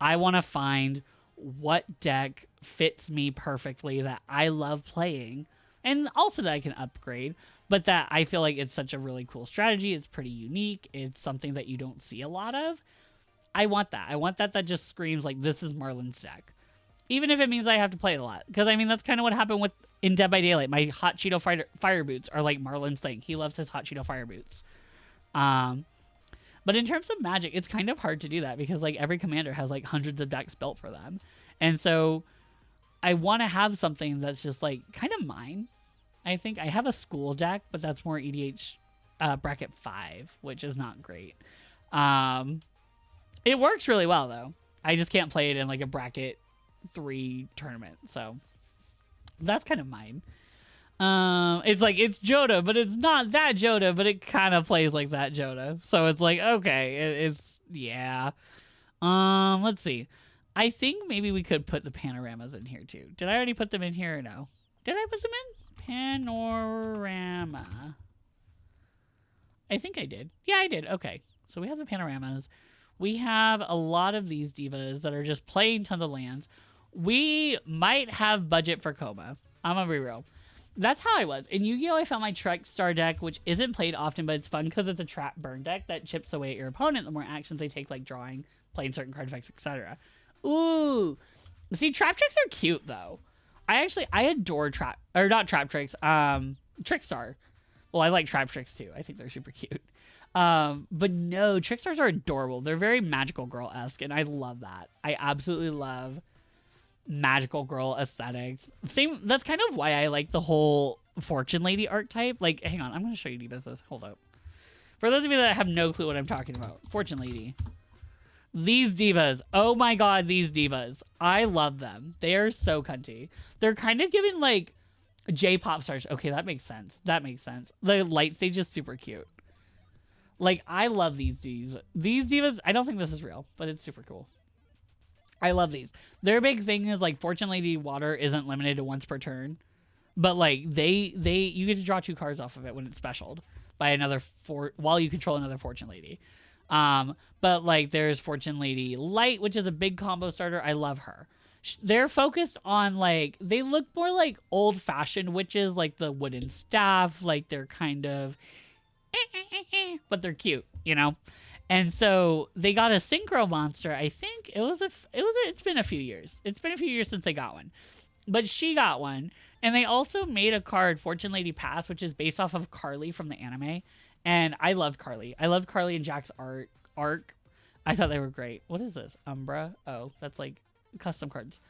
I want to find what deck fits me perfectly that I love playing and also that I can upgrade, but that I feel like it's such a really cool strategy. It's pretty unique. It's something that you don't see a lot of. I want that. I want that just screams like this is Marlin's deck. Even if it means I have to play it a lot. Because, I mean, that's kind of what happened with in Dead by Daylight. My Hot Cheeto Fire Boots are like Marlin's thing. He loves his Hot Cheeto Fire Boots. But in terms of Magic, it's kind of hard to do that because, like, every commander has, like, hundreds of decks built for them. And so I want to have something that's just, like, kind of mine. I think I have a school deck, but that's more EDH bracket 5, which is not great. It works really well, though. I just can't play it in, like, a bracket 3 tournament. So that's kind of mine. It's like, it's Joda, but it's not that Joda, but it kind of plays like that Joda. So it's like, okay, it's, yeah. Let's see. I think maybe we could put the panoramas in here too. Did I already put them in here or no? Did I put them in? Panorama. I think I did. Yeah, I did. Okay. So we have the panoramas. We have a lot of these divas that are just playing tons of lands. We might have budget for Coma. I'm gonna be real. That's how I was. In Yu-Gi-Oh! I found my Trek Star deck, which isn't played often, but it's fun because it's a trap burn deck that chips away at your opponent the more actions they take, like drawing, playing certain card effects, etc. Ooh. See, Trap Tricks are cute, though. I adore Trickstar. Well, I like Trap Tricks, too. I think they're super cute. But no, Trickstars are adorable. They're very Magical Girl-esque, and I love that. I absolutely love Magical Girl aesthetics. That's kind of why I like the whole Fortune Lady archetype. Like, hang on, I'm going to show you Divas this. Hold up. For those of you that have no clue what I'm talking about, Fortune Lady. These divas. Oh my god, these divas. I love them. They are so cunty. They're kind of giving like J-pop stars. Okay, that makes sense. That makes sense. The light stage is super cute. Like, I love these divas. These divas, I don't think this is real, but it's super cool. I love these. Their big thing is like Fortune Lady water isn't limited to once per turn. But like you get to draw 2 cards off of it when it's specialed by another while you control another Fortune Lady. But like there's Fortune Lady Light, which is a big combo starter. I love her. They're focused on like, they look more like old fashioned witches, like the wooden staff, like they're kind of but they're cute, you know? And so they got a synchro monster. I think it's been a few years. It's been a few years since they got one. But she got one. And they also made a card, Fortune Lady Pass, which is based off of Carly from the anime. And I loved Carly. I loved Carly and Jack's arc. I thought they were great. What is this? Umbra? Oh, that's like custom cards.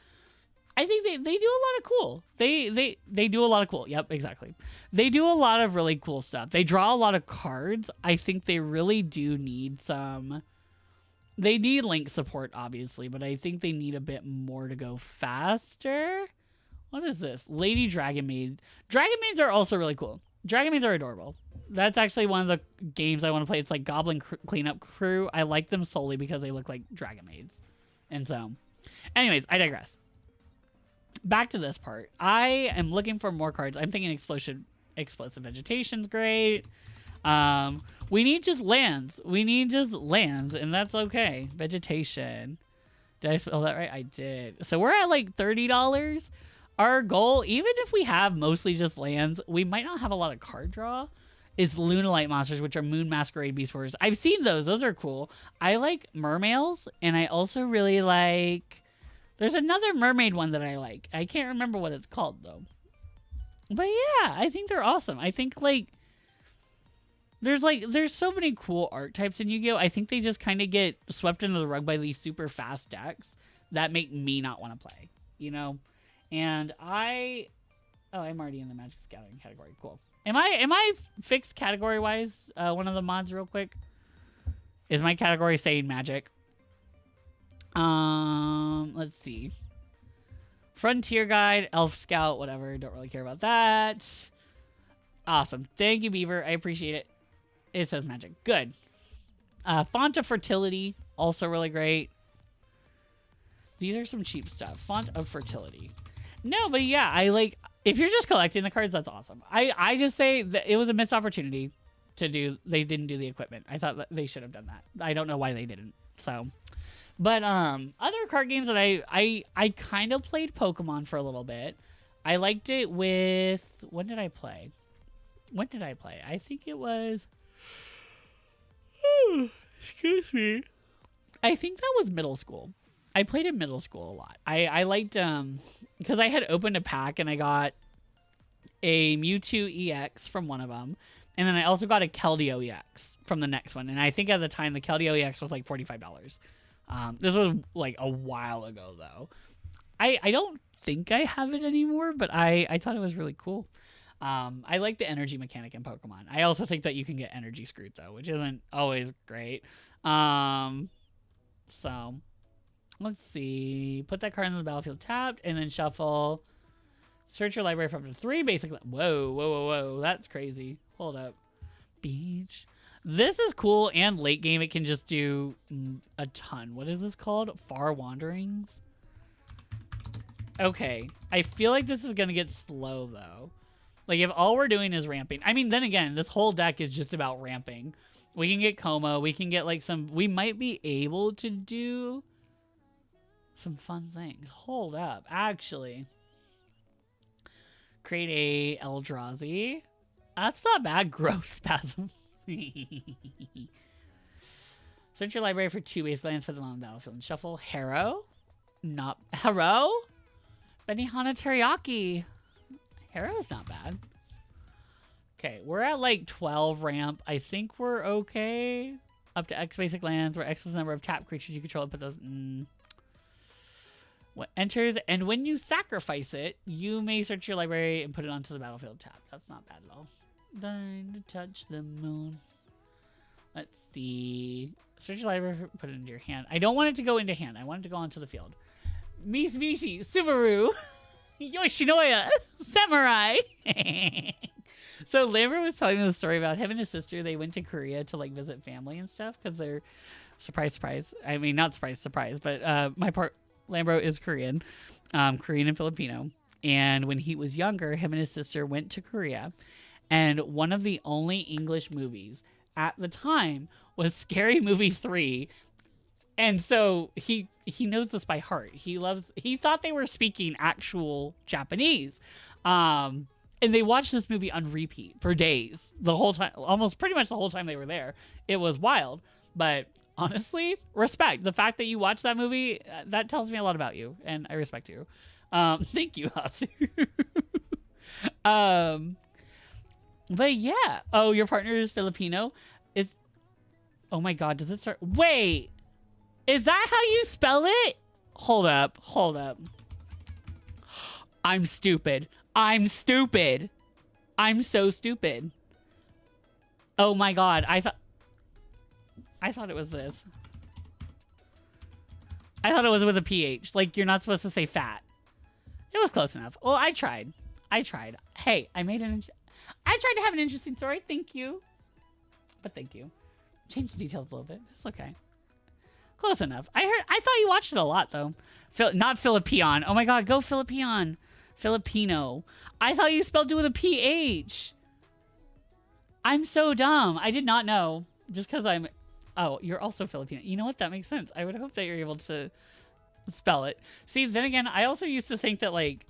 I think they do a lot of cool. They do a lot of cool. Yep, exactly. They do a lot of really cool stuff. They draw a lot of cards. I think they really do need some. They need link support, obviously, but I think they need a bit more to go faster. What is this? Lady Dragon Maid. Dragon Maids are also really cool. Dragon Maids are adorable. That's actually one of the games I want to play. It's like Goblin Cleanup Crew. I like them solely because they look like Dragon Maids. And so, anyways, I digress. Back to this part. I am looking for more cards. I'm thinking Explosive Vegetation's great. We need just lands. We need just lands, and that's okay. Vegetation. Did I spell that right? I did. So we're at like $30. Our goal, even if we have mostly just lands, we might not have a lot of card draw, is Lunalite monsters, which are Moon Masquerade Beast Warriors. I've seen those. Those are cool. I like mermaids, and I also really like... There's another mermaid one that I like. I can't remember what it's called, though. But yeah, I think they're awesome. I think, like... There's so many cool archetypes in Yu-Gi-Oh! I think they just kind of get swept under the rug by these super fast decks that make me not want to play, you know? And I'm already in the Magic the Gathering category. Cool. Am I fixed category-wise? One of the mods real quick. Is my category saying Magic? Let's see. Frontier Guide, Elf Scout, whatever. Don't really care about that. Awesome. Thank you, Beaver. I appreciate it. It says Magic. Good. Font of Fertility, also really great. These are some cheap stuff. Font of Fertility. No, but yeah, I like... If you're just collecting the cards, that's awesome. I just say that it was a missed opportunity to do... They didn't do the equipment. I thought that they should have done that. I don't know why they didn't. So... But other card games that I kind of played Pokemon for a little bit. I liked it with... When did I play? I think it was... Excuse me. I think that was middle school. I played in middle school a lot. I liked... Because I had opened a pack and I got a Mewtwo EX from one of them. And then I also got a Keldeo EX from the next one. And I think at the time, the Keldeo EX was like $45. This was like a while ago, though. I don't think I have it anymore, but I thought it was really cool. I like the energy mechanic in Pokemon. I also think that you can get energy screwed, though, which isn't always great. So, let's see. Put that card in the battlefield tapped, and then shuffle. Search your library for up to 3 basic... Whoa. That's crazy. Hold up. Beach... This is cool, and late game it can just do a ton. What is this called? Far Wanderings? Okay. I feel like this is going to get slow, though. Like, if all we're doing is ramping... I mean, then again, this whole deck is just about ramping. We can get Como. We can get, like, some... We might be able to do some fun things. Hold up. Actually. Create a Eldrazi. That's not bad. Growth Spasm. Search your library for 2 base lands, put them on the battlefield, and shuffle. Harrow? Not Harrow? Benihana Teriyaki. Harrow's not bad. Okay, we're at like 12 ramp. I think we're okay. Up to X basic lands, where X is the number of tapped creatures you control. Put those. What enters, and when you sacrifice it, you may search your library and put it onto the battlefield tap. That's not bad at all. Dying to touch the moon. Let's see. Search your library, put it into your hand. I don't want it to go into hand. I want it to go onto the field. Mitsubishi, Subaru, Yoshinoya, Samurai. So Lambert was telling me the story about him and his sister. They went to Korea to like visit family and stuff because they're surprise. I mean, not surprise, but Lambert is Korean, Korean and Filipino. And when he was younger, him and his sister went to Korea, and one of the only English movies at the time was Scary Movie 3. And so he knows this by heart. He thought they were speaking actual Japanese. And they watched this movie on repeat for days, the whole time, almost pretty much the whole time they were there. It was wild. But honestly, respect. The fact that you watched that movie, that tells me a lot about you, and I respect you. Thank you, Hasu. But yeah. Oh, your partner is Filipino? Oh my god, does it start? Wait! Is that how you spell it? Hold up. I'm stupid. I'm so stupid. Oh my god, I thought it was this. I thought it was with a PH. Like, you're not supposed to say fat. It was close enough. Well, I tried. Hey, I tried to have an interesting story. Thank you. But thank you. Change the details a little bit. It's okay. Close enough. I thought you watched it a lot, though. Not Filipion. Oh my god, go Filipion. Filipino. I thought you spelled it with a PH. I'm so dumb. I did not know. Just because I'm... Oh, you're also Filipino. You know what? That makes sense. I would hope that you're able to spell it. See, then again, I also used to think that, like,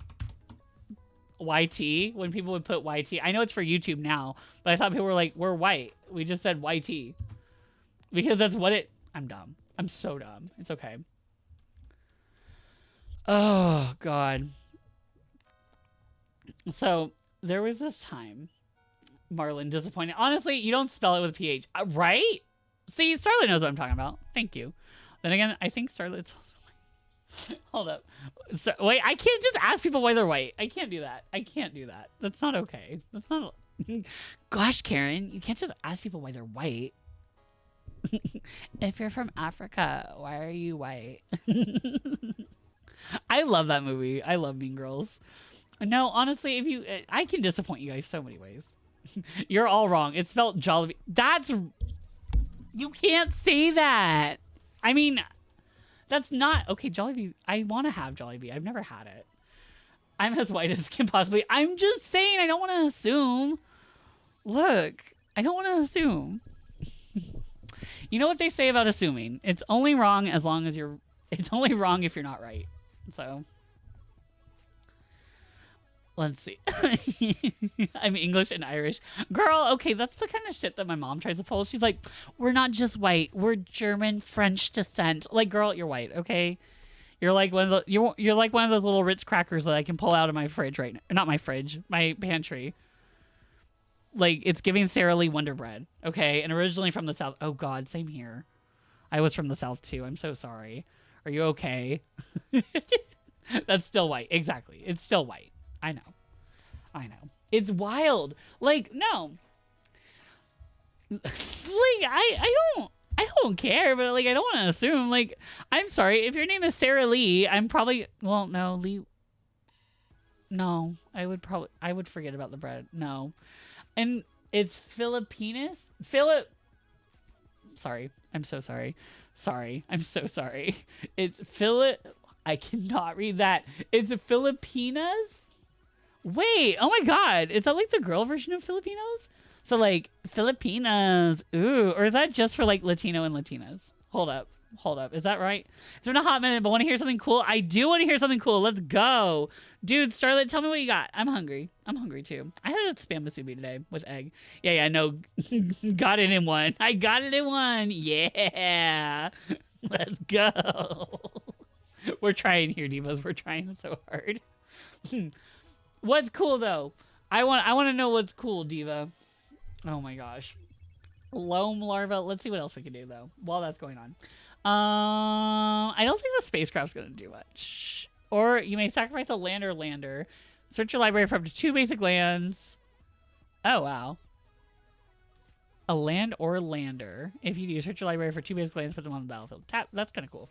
YT, when people would put YT, I know it's for YouTube now, but I thought people were like, we're white. We just said YT. Because that's what it... I'm dumb. I'm so dumb. It's okay. Oh, God. So, there was this time, Marlin, disappointed. Honestly, you don't spell it with PH, right? See, Starlet knows what I'm talking about. Thank you. Then again, I think Starlet's also white. Hold up. So, wait, I can't just ask people why they're white. I can't do that. That's not okay. That's not... Gosh, Karen, you can't just ask people why they're white. If you're from Africa, why are you white? I love that movie. I love Mean Girls. No, honestly, I can disappoint you guys so many ways. You're all wrong. It's spelled Jollibee. You can't say that. I mean, that's not... Okay, Jollibee. I want to have Jollibee. I've never had it. I'm as white as can possibly... I'm just saying, I don't want to assume. Look, I don't want to assume. You know what they say about assuming? It's only wrong as long as you're... It's only wrong if you're not right. So... Let's see. I'm English and Irish. Girl, okay, that's the kind of shit that my mom tries to pull. She's like, we're not just white. We're German, French descent. Like, girl, you're white, okay? You're like one of the, you're like one of those little Ritz crackers that I can pull out of my fridge right now. Not my fridge, my pantry. Like, it's giving Sara Lee Wonder Bread, okay? And originally from the South. Oh, God, same here. I was from the South, too. I'm so sorry. Are you okay? That's still white. Exactly. It's still white. I know. It's wild. Like, no. Like, I don't care, but like, I don't want to assume. Like, I'm sorry. If your name is Sara Lee, I'm probably, well, no, Lee. No, I would forget about the bread. No. And it's Filipinas? Sorry. I'm so sorry. I'm so sorry. It's I cannot read that. It's Filipinas? Wait, oh my god. Is that like the girl version of Filipinos? So like Filipinas. Ooh, or is that just for like Latino and Latinas? Hold up. Is that right? It's been a hot minute, but want to hear something cool? I do want to hear something cool. Let's go. Dude, Starlet, tell me what you got. I'm hungry. I'm hungry too. I had a spam musubi today with egg. Yeah, no. Got it in one. I got it in one. Yeah. Let's go. We're trying here, Divas. We're trying so hard. What's cool though? I want to know what's cool, Diva. Oh my gosh. Loam larva. Let's see what else we can do though while that's going on. I don't think the spacecraft's gonna do much. Or you may sacrifice a land or lander. Search your library for up to 2 basic lands. Oh wow. a land or lander. If you do, search your library for 2 basic lands, put them on the battlefield. Tap. That's kind of cool.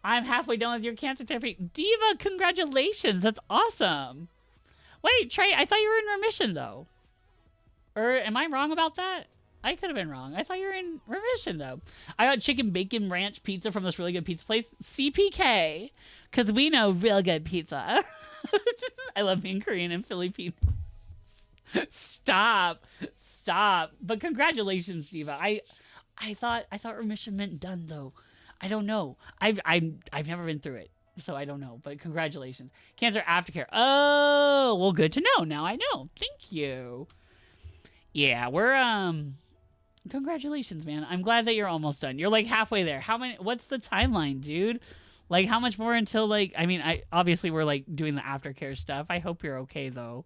I'm halfway done with your cancer therapy. Diva, congratulations. That's awesome. Wait, Trey, I thought you were in remission, though. Or am I wrong about that? I could have been wrong. I thought you were in remission, though. I got chicken bacon ranch pizza from this really good pizza place. CPK. Because we know real good pizza. I love being Korean and Filipino. Stop. But congratulations, Diva. I thought remission meant done, though. I don't know. I've never been through it, so I don't know. But congratulations. Cancer aftercare. Oh, well, good to know. Now I know. Thank you. Yeah, we're congratulations, man. I'm glad that you're almost done. You're like halfway there. What's the timeline, dude? Like, how much more until, like, I mean, obviously we're like doing the aftercare stuff. I hope you're okay though.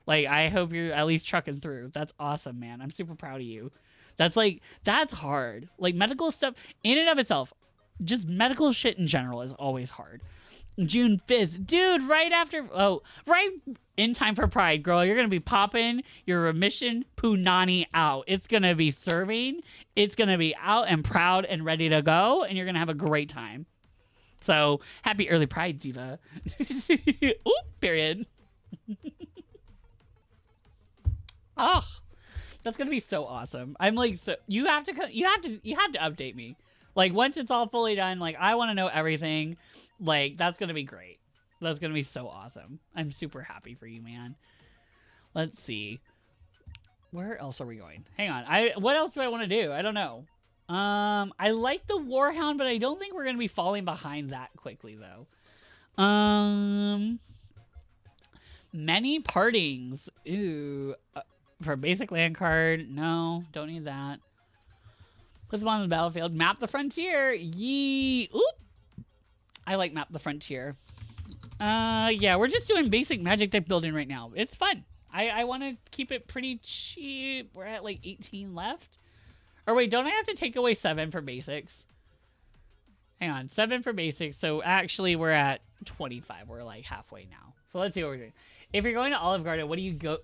Like, I hope you're at least trucking through. That's awesome, man. I'm super proud of you. That's hard. Like, medical stuff in and of itself, just medical shit in general is always hard. June 5th. Dude, right in time for Pride, girl. You're going to be popping your remission punani out. It's going to be serving. It's going to be out and proud and ready to go, and you're going to have a great time. So, happy early Pride, Diva. Ooh, period. Oh, that's going to be so awesome. I'm like, so you have to update me. Like, once it's all fully done, like, I want to know everything. Like, that's going to be great. That's going to be so awesome. I'm super happy for you, man. Let's see. Where else are we going? Hang on. What else do I want to do? I don't know. I like the Warhound, but I don't think we're going to be falling behind that quickly, though. Many partings. Ooh. For a basic land card. No, don't need that. Put them on the battlefield. Map the frontier. Yee. Oop. I like Map the Frontier. Yeah, we're just doing basic magic deck building right now. It's fun. I want to keep it pretty cheap. We're at like 18 left. Or wait, don't I have to take away 7 for basics? Hang on, 7 for basics. So actually we're at 25. We're like halfway now. So let's see what we're doing. If you're going to Olive Garden, what do you get?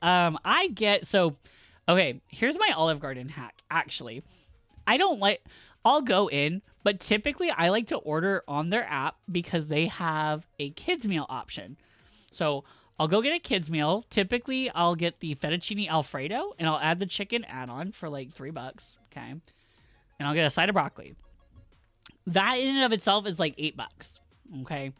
I get, so, okay, here's my Olive Garden hack, actually. I'll go in, but typically I like to order on their app because they have a kids meal option. So I'll go get a kids meal. Typically I'll get the fettuccine Alfredo and I'll add the chicken add-on for like $3. Okay. And I'll get a side of broccoli. That in and of itself is like $8. Okay.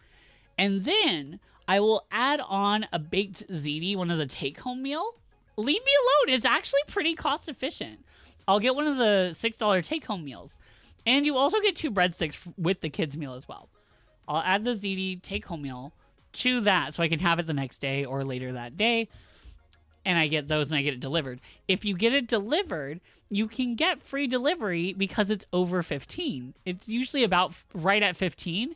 And then I will add on a baked ziti, one of the take-home meal. Leave me alone. It's actually pretty cost efficient. I'll get one of the $6 take-home meals. And you also get 2 breadsticks with the kids' meal as well. I'll add the ziti take-home meal to that so I can have it the next day or later that day. And I get those and I get it delivered. If you get it delivered, you can get free delivery because it's over 15. It's usually about right at 15.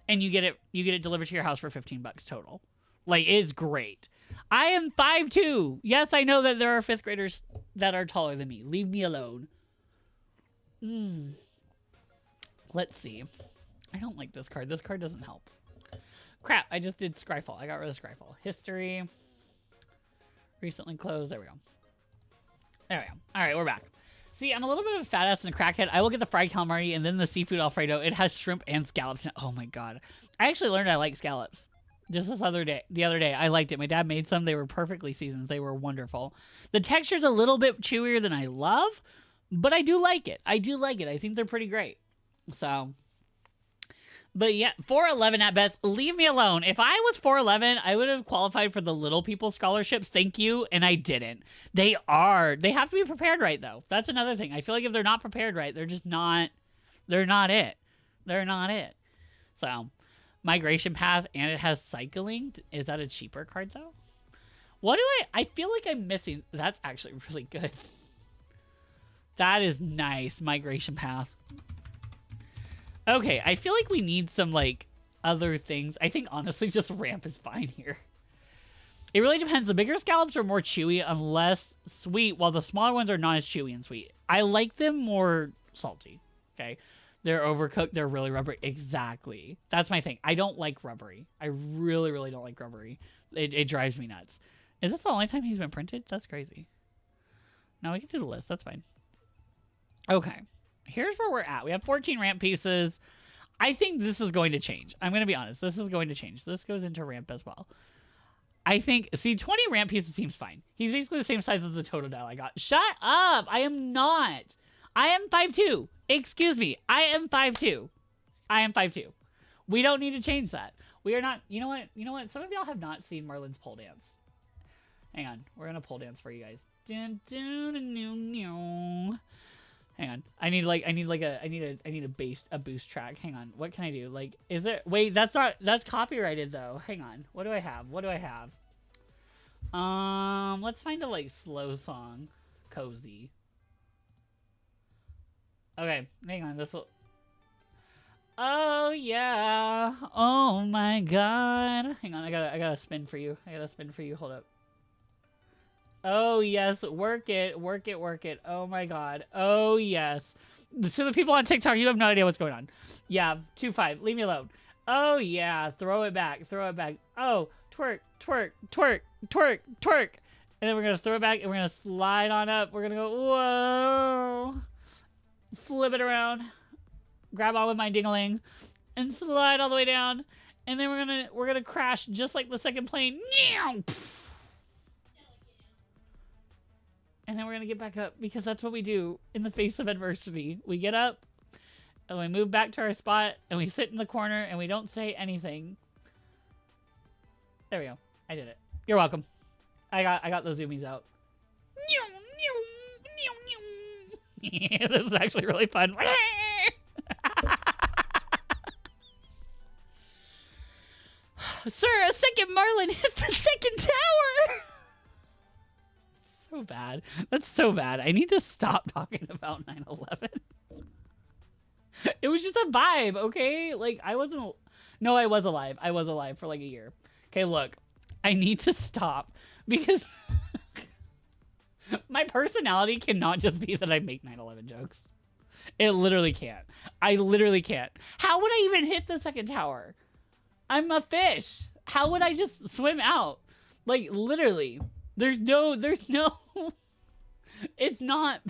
And you get it delivered to your house for $15 total. Like, it's great. I am 5'2". Yes, I know that there are 5th graders that are taller than me. Leave me alone. Let's see. I don't like this card. This card doesn't help. Crap, I just did Scryfall. I got rid of Scryfall. History. Recently closed. There we go. There we go. All right, we're back. See, I'm a little bit of a fat ass and a crackhead. I will get the fried calamari and then the seafood Alfredo. It has shrimp and scallops in it. Oh my god. I actually learned I like scallops. Just the other day. I liked it. My dad made some. They were perfectly seasoned. They were wonderful. The texture's a little bit chewier than I love, but I do like it. I think they're pretty great. So, but yeah, 4'11" at best. Leave me alone. If I was 4'11", I would have qualified for the Little People scholarships. Thank you, and I didn't. They have to be prepared right, though. That's another thing. I feel like if they're not prepared right, they're just not. They're not it. They're not it. So, Migration Path, and it has cycling. Is that a cheaper card, though? I feel like I'm missing. That's actually really good. That is nice. Migration Path. Okay, I feel like we need some, like, other things. I think, honestly, just ramp is fine here. It really depends. The bigger scallops are more chewy and less sweet, while the smaller ones are not as chewy and sweet. I like them more salty, okay? They're overcooked. They're really rubbery. Exactly. That's my thing. I don't like rubbery. I really, really don't like rubbery. It drives me nuts. Is this the only time he's been printed? That's crazy. No, we can do the list. That's fine. Okay. Here's where we're at. We have 14 ramp pieces. I think this is going to change. I'm going to be honest. This is going to change. This goes into ramp as well. I think, see, 20 ramp pieces seems fine. He's basically the same size as the Totodile I got. Shut up. I am not. I am 5'2". Excuse me. I am 5'2". I am 5'2". We don't need to change that. We are not, you know what? You know what? Some of y'all have not seen Marlin's pole dance. Hang on. We're going to pole dance for you guys. Dun, dun, dun, dun, dun. Hang on. I need a boost track. Hang on. What can I do? Like, is it, wait, that's copyrighted though. Hang on. What do I have? Let's find a like slow song. Cozy. Okay, hang on. This will, oh yeah. Oh my god. Hang on, I gotta spin for you. Hold up. Oh yes, work it. Oh my god. Oh yes. To the people on TikTok, you have no idea what's going on. Yeah, 2-5. Leave me alone. Oh yeah, throw it back. Oh, twerk. And then we're gonna throw it back and we're gonna slide on up. We're gonna go, whoa. Flip it around. Grab on with my ding-a-ling. And slide all the way down. And then we're gonna crash just like the second plane. And then we're gonna get back up because that's what we do in the face of adversity. We get up and we move back to our spot and we sit in the corner and we don't say anything. There we go. I did it. You're welcome. I got the zoomies out. This is actually really fun. Sir, a second Marlin hit the second tower. So bad. That's so bad. I need to stop talking about 9/11. It was just a vibe, okay? Like, I wasn't... No, I was alive. I was alive for like a year. Okay, look. I need to stop because my personality cannot just be that I make 9/11 jokes. It literally can't. I literally can't. How would I even hit the second tower? I'm a fish. How would I just swim out? Like, literally. There's no, it's not,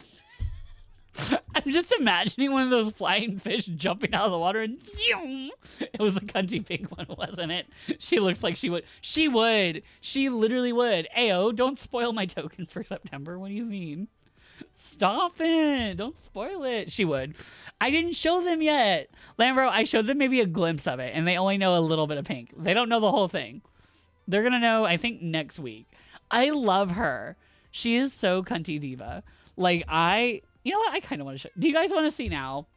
I'm just imagining one of those flying fish jumping out of the water and zoom. It was the cunty pink one, wasn't it? She looks like she would. She would. She literally would. Ayo, don't spoil my token for September. What do you mean? Stop it. Don't spoil it. She would. I didn't show them yet. Lambro, I showed them maybe a glimpse of it, and they only know a little bit of pink. They don't know the whole thing. They're going to know, I think, next week. I love her. She is so cunty diva. Like, you know what? I kind of want to show. Do you guys want to see now?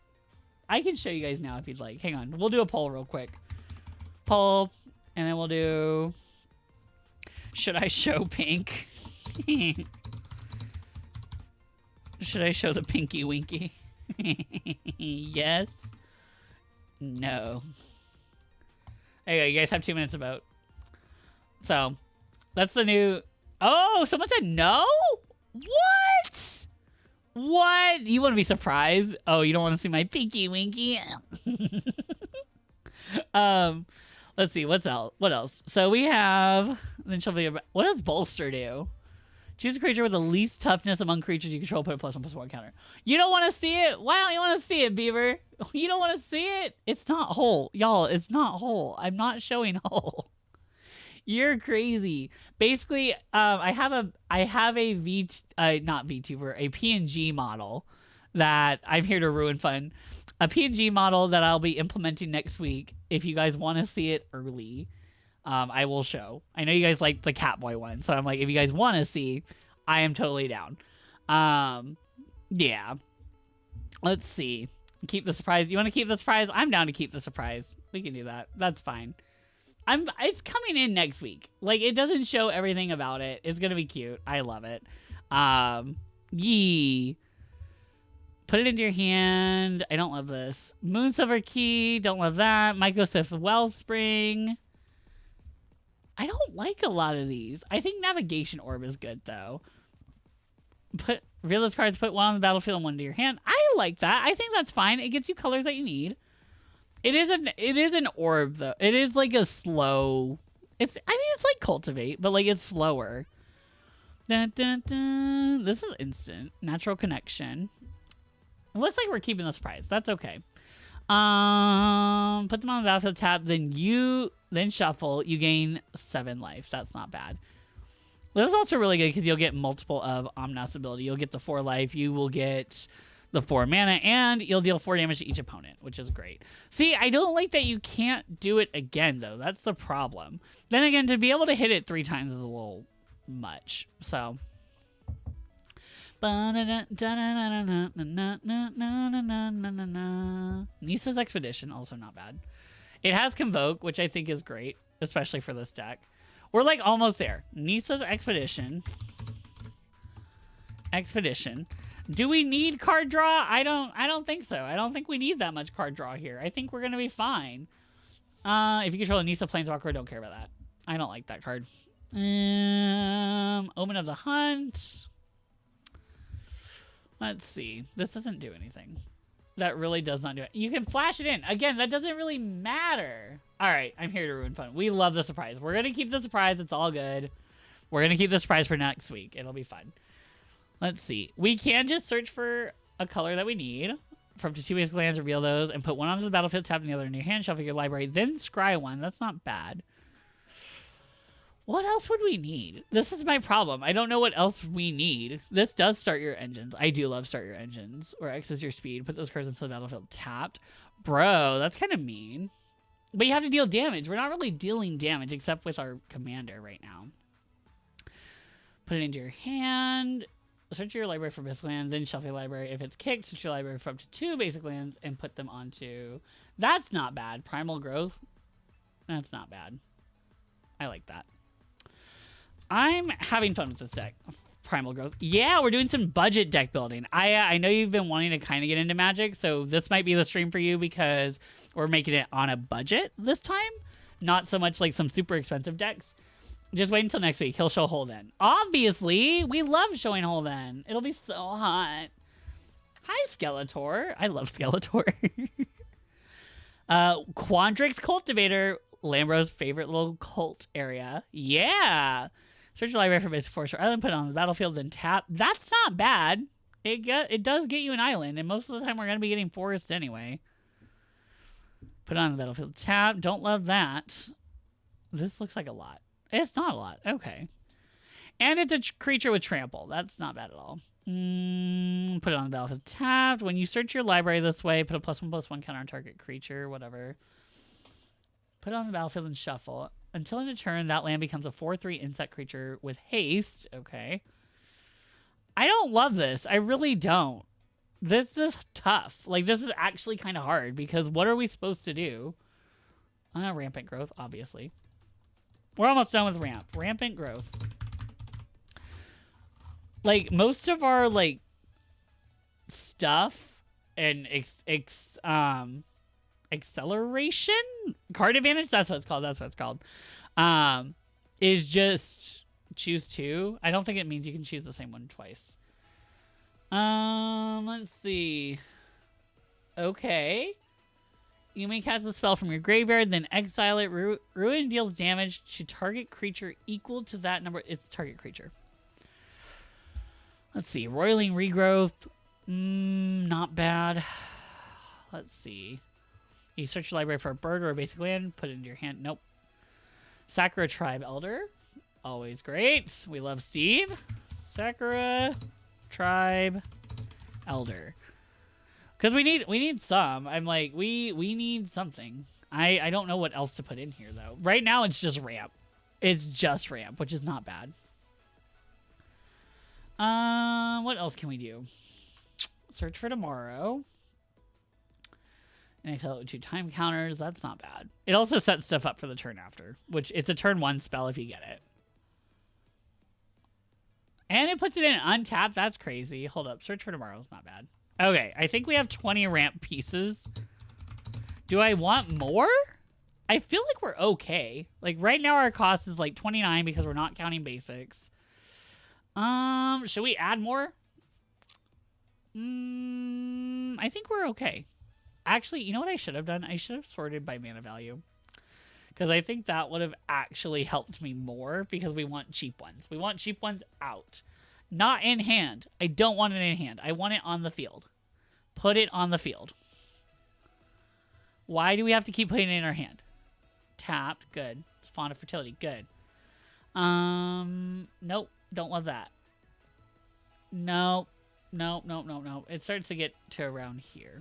I can show you guys now if you'd like. Hang on. We'll do a poll real quick. Poll. And then we'll do... Should I show pink? Should I show the pinky winky? Yes. No. There you go. You guys have 2 minutes to vote. So, that's the new... Oh, someone said no? What? What? You want to be surprised? Oh, you don't want to see my pinky winky? Let's see. What else? So we have... Then she'll be... What does bolster do? Choose a creature with the least toughness among creatures you control. Put a +1/+1 counter. You don't want to see it? Why don't you want to see it, Beaver? You don't want to see it? It's not whole. Y'all, it's not whole. I'm not showing whole. You're crazy. Basically, I have a not VTuber, a PNG model that I'm here to ruin fun. A PNG model that I'll be implementing next week. If you guys want to see it early, I will show. I know you guys like the Catboy one, so I'm like, if you guys want to see, I am totally down. Yeah. Let's see. Keep the surprise. You want to keep the surprise? I'm down to keep the surprise. We can do that. That's fine. It's coming in next week. Like, it doesn't show everything about it. It's gonna be cute. I love it. Yee. Put it into your hand. I don't love this. Moonsilver Key. Don't love that. Mycosif Wellspring. I don't like a lot of these. I think Navigation Orb is good, though. Reveal those cards, put one on the battlefield and one into your hand. I like that. I think that's fine. It gets you colors that you need. It is an orb, though. It is like a slow... I mean, it's like Cultivate, but like it's slower. Dun, dun, dun. This is instant. Natural connection. It looks like we're keeping the surprise. That's okay. Put them on the battlefield tab, then shuffle. You gain 7 life. That's not bad. This is also really good because you'll get multiple of Omnath's ability. You'll get the 4 life. You will get the 4 mana, and you'll deal 4 damage to each opponent, which is great. See, I don't like that you can't do it again, though. That's the problem. Then again, to be able to hit it 3 times is a little much. So... Nisa's Expedition, also not bad. It has Convoke, which I think is great, especially for this deck. We're like almost there. Nisa's Expedition. Do we need card draw? I don't think so. I don't think we need that much card draw here. I think we're gonna be fine. If you control a Nisa Planeswalker, I don't care about that. I don't like that card. Omen of the Hunt. Let's see. This doesn't do anything. That really does not do it. You can flash it in. Again, that doesn't really matter. All right, I'm here to ruin fun. We love the surprise. We're going to keep the surprise. It's all good. We're going to keep the surprise for next week. It'll be fun. Let's see. We can just search for a color that we need. From to 2 basic lands, reveal those, and put one onto the battlefield, tap the other in your hand, shuffle your library, then scry one. That's not bad. What else would we need? This is my problem. I don't know what else we need. This does start your engines. I do love start your engines. Or X is your speed. Put those cards into the battlefield tapped. Bro, that's kind of mean. But you have to deal damage. We're not really dealing damage except with our commander right now. Put it into your hand. Search your library for basic lands. Then shuffle your library. If it's kicked, search your library for up to 2 basic lands and put them onto... That's not bad. Primal Growth. That's not bad. I like that. I'm having fun with this deck. Primal Growth. Yeah, we're doing some budget deck building. I know you've been wanting to kind of get into Magic, so this might be the stream for you because we're making it on a budget this time. Not so much like some super expensive decks. Just wait until next week. He'll show Holden. Obviously, we love showing Holden. It'll be so hot. Hi, Skeletor. I love Skeletor. Quandrix Cultivator. Lambro's favorite little cult area. Yeah. Search your library for basic forest or island, put it on the battlefield, then tap. That's not bad. It does get you an island, and most of the time we're going to be getting forest anyway. Put it on the battlefield, tap. Don't love that. This looks like a lot. It's not a lot. Okay. And it's a creature with trample. That's not bad at all. Put it on the battlefield, tapped. When you search your library this way, put a +1/+1 counter on target creature, whatever. Put it on the battlefield and shuffle. Until end of turn, that land becomes a 4/3 insect creature with haste. Okay. I don't love this. I really don't. This is tough. Like, this is actually kind of hard because what are we supposed to do? Rampant Growth, obviously. We're almost done with ramp. Rampant Growth. Like, most of our, like, stuff and acceleration card advantage, that's what it's called, is just choose 2. I don't think it means you can choose the same one twice. Let's see. Okay, you may cast a spell from your graveyard, then exile it. Ruin deals damage to target creature equal to that number. It's target creature. Let's see. Roiling Regrowth, not bad. Let's see. You search your library for a bird or a basic land, put it into your hand. Nope. Sakura Tribe Elder. Always great. We love Steve. Sakura Tribe Elder. Because we need some. I'm like, we need something. I don't know what else to put in here, though. Right now, it's just ramp. It's just ramp, which is not bad. What else can we do? Search for tomorrow. And exile it with 2 time counters. That's not bad. It also sets stuff up for the turn after, which it's a turn 1 spell if you get it. And it puts it in untapped. That's crazy. Hold up. Search for tomorrow is not bad. Okay, I think we have 20 ramp pieces. Do I want more? I feel like we're okay. Like, right now our cost is like 29 because we're not counting basics. Should we add more? I think we're okay. Actually, you know what I should have done? I should have sorted by mana value. Because I think that would have actually helped me more because we want cheap ones. We want cheap ones out. Not in hand. I don't want it in hand. I want it on the field. Put it on the field. Why do we have to keep putting it in our hand? Tapped. Good. Font of fertility. Good. Nope. Don't love that. Nope. Nope. Nope. Nope. Nope. It starts to get to around here.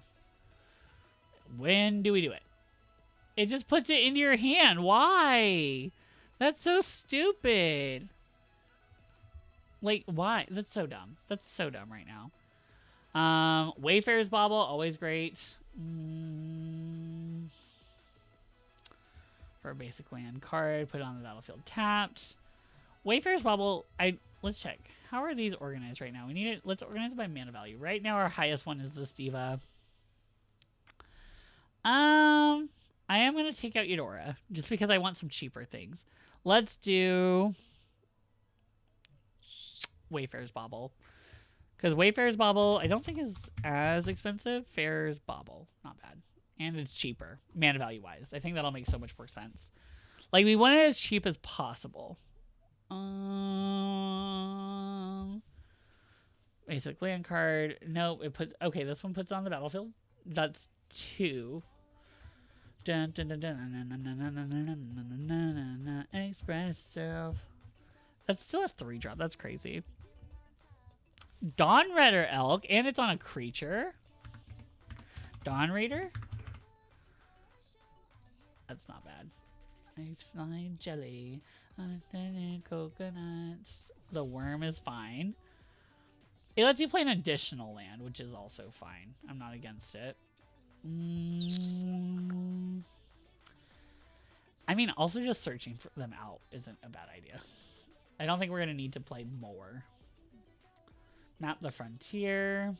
When do we do it? It just puts it into your hand. Why? That's so stupid. Like, why? That's so dumb. That's so dumb right now. Wayfarer's Bauble, always great. For a basic land card, put it on the battlefield tapped. Wayfarer's Bauble, let's check. How are these organized right now? We need it. Let's organize it by mana value. Right now, our highest one is this diva. I am going to take out Eudora, just because I want some cheaper things. Let's do Wayfarer's Bauble. Because Wayfarer's Bauble, I don't think is as expensive. Farer's Bauble, not bad. And it's cheaper, mana value-wise. I think that'll make so much more sense. Like, we want it as cheap as possible. Basic land card. No, okay, this one puts it on the battlefield. That's 2. Dun, dun, dun, dun, express yourself. That's still a 3-drop. That's crazy. Dawn Raider Elk, and it's on a creature. Dawn Raider. That's not bad. Ice flying jelly, coconuts. The worm is fine. It lets you play an additional land, which is also fine. I'm not against it. I mean, also just searching for them out isn't a bad idea. I don't think we're going to need to play more. Map the frontier.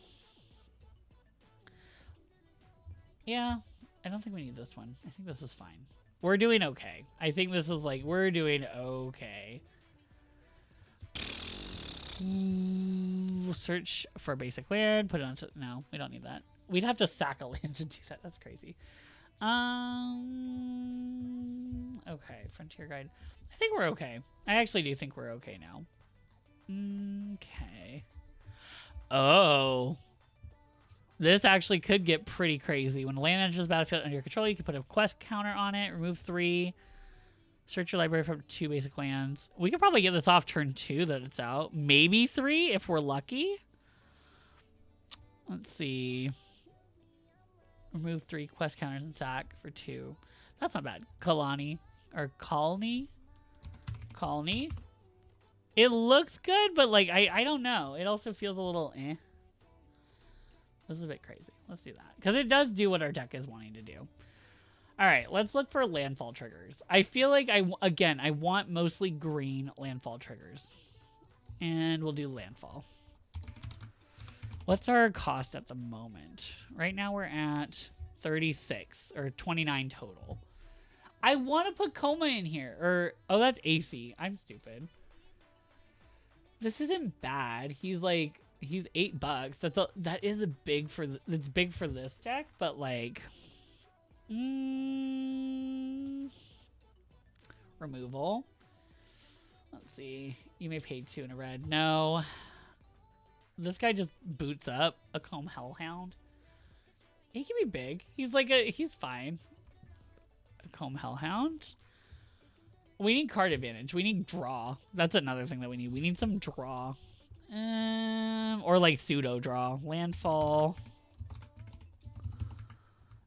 Yeah, I don't think we need this one. I think this is fine. We're doing okay. I think this is like, we're doing okay. Search for basic land. Put it on to, no, we don't need that. We'd have to sack a land to do that. That's crazy. Okay, Frontier Guide. I think we're okay. I actually do think we're okay now. Okay. Oh. This actually could get pretty crazy. When land enters the battlefield under your control, you can put a quest counter on it, remove 3, search your library for 2 basic lands. We could probably get this off turn 2 that it's out. Maybe 3 if we're lucky. Let's see. Remove 3 quest counters and sack for 2. That's not bad. Kalani. Or Colony. Colony. It looks good, but like, I don't know. It also feels a little eh. This is a bit crazy. Let's do that. Because it does do what our deck is wanting to do. Alright, let's look for landfall triggers. I feel like, I want mostly green landfall triggers. And we'll do landfall. What's our cost at the moment? Right now we're at 36, or 29 total. I want to put Coma in here. Or, oh, that's AC. I'm stupid. This isn't bad. He's like, he's $8. That is big for this deck, but like, removal. Let's see. You may pay 2 in a red. No. This guy just boots up a Comb Hellhound. He can be big. He's like he's fine. A Comb Hellhound. We need card advantage. We need draw. That's another thing that we need. We need some draw. Or like pseudo draw. Landfall.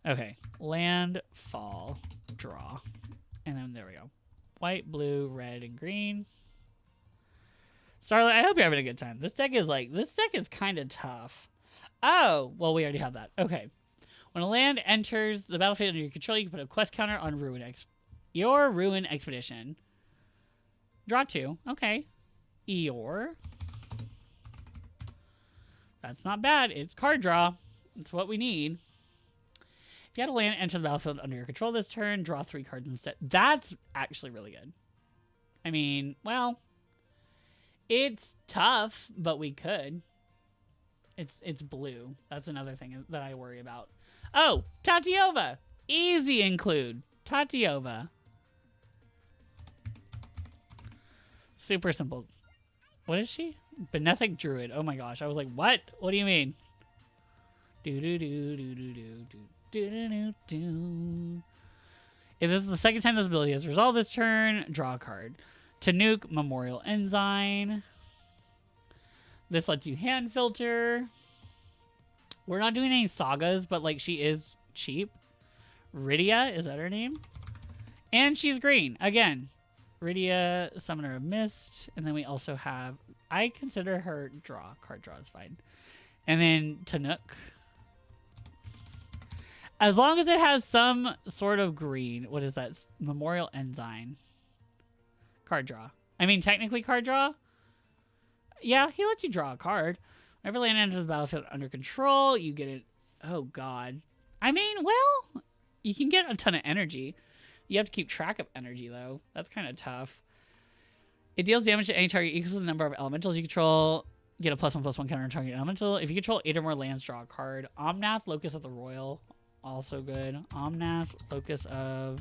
Okay. Landfall. Draw. And then there we go. White, blue, red, and green. Starlight, I hope you're having a good time. This deck is kind of tough. Oh, well, we already have that. Okay. When a land enters the battlefield under your control, you can put a quest counter on your Ruin Expedition. Draw 2. Okay. Eeyore. That's not bad. It's card draw. It's what we need. If you had a land enter the battlefield under your control this turn, draw 3 cards instead. That's actually really good. I mean, well, it's tough, but we could. It's blue. That's another thing that I worry about. Oh, Tatiova. Easy include. Tatiova. Super simple. What is she? Benefic Druid. Oh my gosh. I was like, what? What do you mean? Do do do do do do do do do do. If this is the second time this ability has resolved this turn, draw a card. Tanuke Memorial Ensign. This lets you hand filter. We're not doing any sagas, but like she is cheap. Rydia, is that her name? And she's green. Again, Rydia, Summoner of Mist. And then we also have, I consider her draw. Card draw is fine. And then Tanuke. As long as it has some sort of green. What is that? Memorial Ensign. Card draw. I mean, technically card draw. Yeah, he lets you draw a card. Whenever land enters the battlefield under control, you get it. Oh, God. I mean, well, you can get a ton of energy. You have to keep track of energy, though. That's kind of tough. It deals damage to any target equal to the number of elementals you control. Get a +1/+1 counter on target elemental. If you control 8 or more lands, draw a card. Omnath, Locus of the Royal. Also good. Omnath, Locus of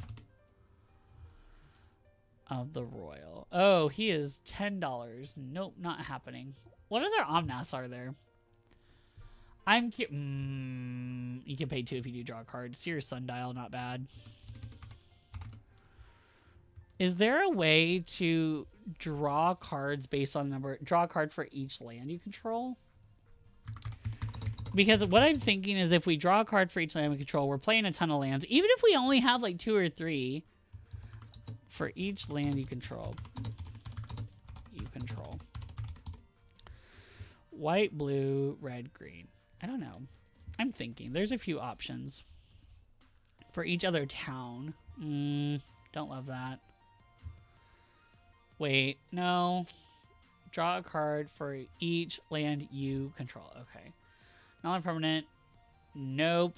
the Royal. Oh, he is $10. Nope, not happening. What other Omnaths are there? You can pay 2 if you do draw a card. Seer's Sundial, not bad. Is there a way to draw cards based on number? Draw a card for each land you control? Because what I'm thinking is if we draw a card for each land we control, we're playing a ton of lands. Even if we only have like 2 or 3 for each land you control. White, blue, red, green. I don't know. I'm thinking. There's a few options. For each other town. Don't love that. Wait, no. Draw a card for each land you control. Okay. Non-permanent. Nope.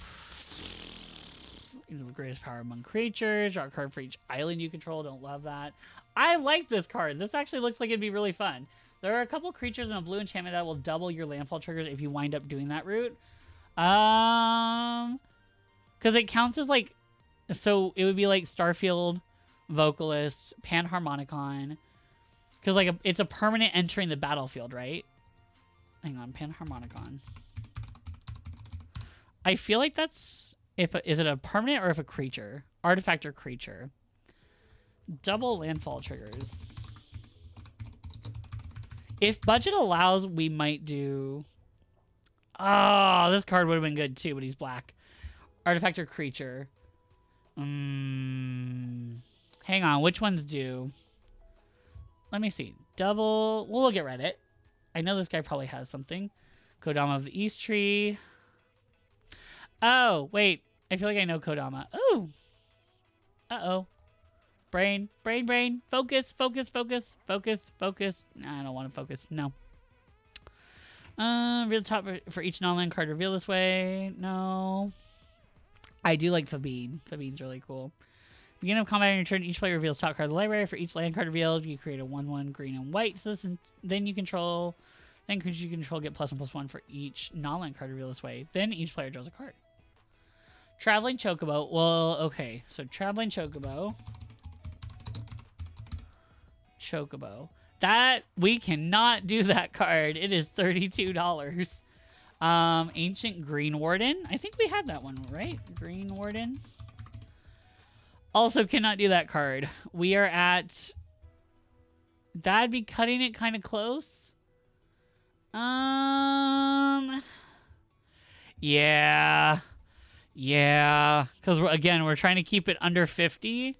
The greatest power among creatures. Draw a card for each island you control. Don't love that. I like this card. This actually looks like it'd be really fun. There are a couple creatures in a blue enchantment that will double your landfall triggers if you wind up doing that route. Because it counts as like, so it would be like Starfield, Vocalist, Panharmonicon. Because like it's a permanent entering the battlefield, right? Hang on, Panharmonicon. I feel like that's is it a permanent or if a creature? Artifact or creature. Double landfall triggers. If budget allows, we might do... Oh, this card would have been good too, but he's black. Artifact or creature. Hang on, which ones do? Let me see. Double... We'll look at Reddit. I know this guy probably has something. Kodama of the East Tree. Oh, wait. I feel like I know Kodama. Ooh. Uh-oh. Brain. Focus. Nah, I don't want to focus. No. Reveal the top for each non-land card reveal this way. No. I do like Fabine. Fabine's really cool. Beginning of combat on your turn, each player reveals top card of the library. For each land card revealed, you create a 1/1 green and white. So this is, then you control... Then creatures you control get +1/+1 for each non-land card revealed this way. Then each player draws a card. Traveling Chocobo. Well, okay. So Traveling Chocobo. That, we cannot do that card. It is $32. Ancient Green Warden. I think we had that one, right? Green Warden. Also cannot do that card. We are at... That'd be cutting it kind of close. Yeah. Because, again, we're trying to keep it under 50.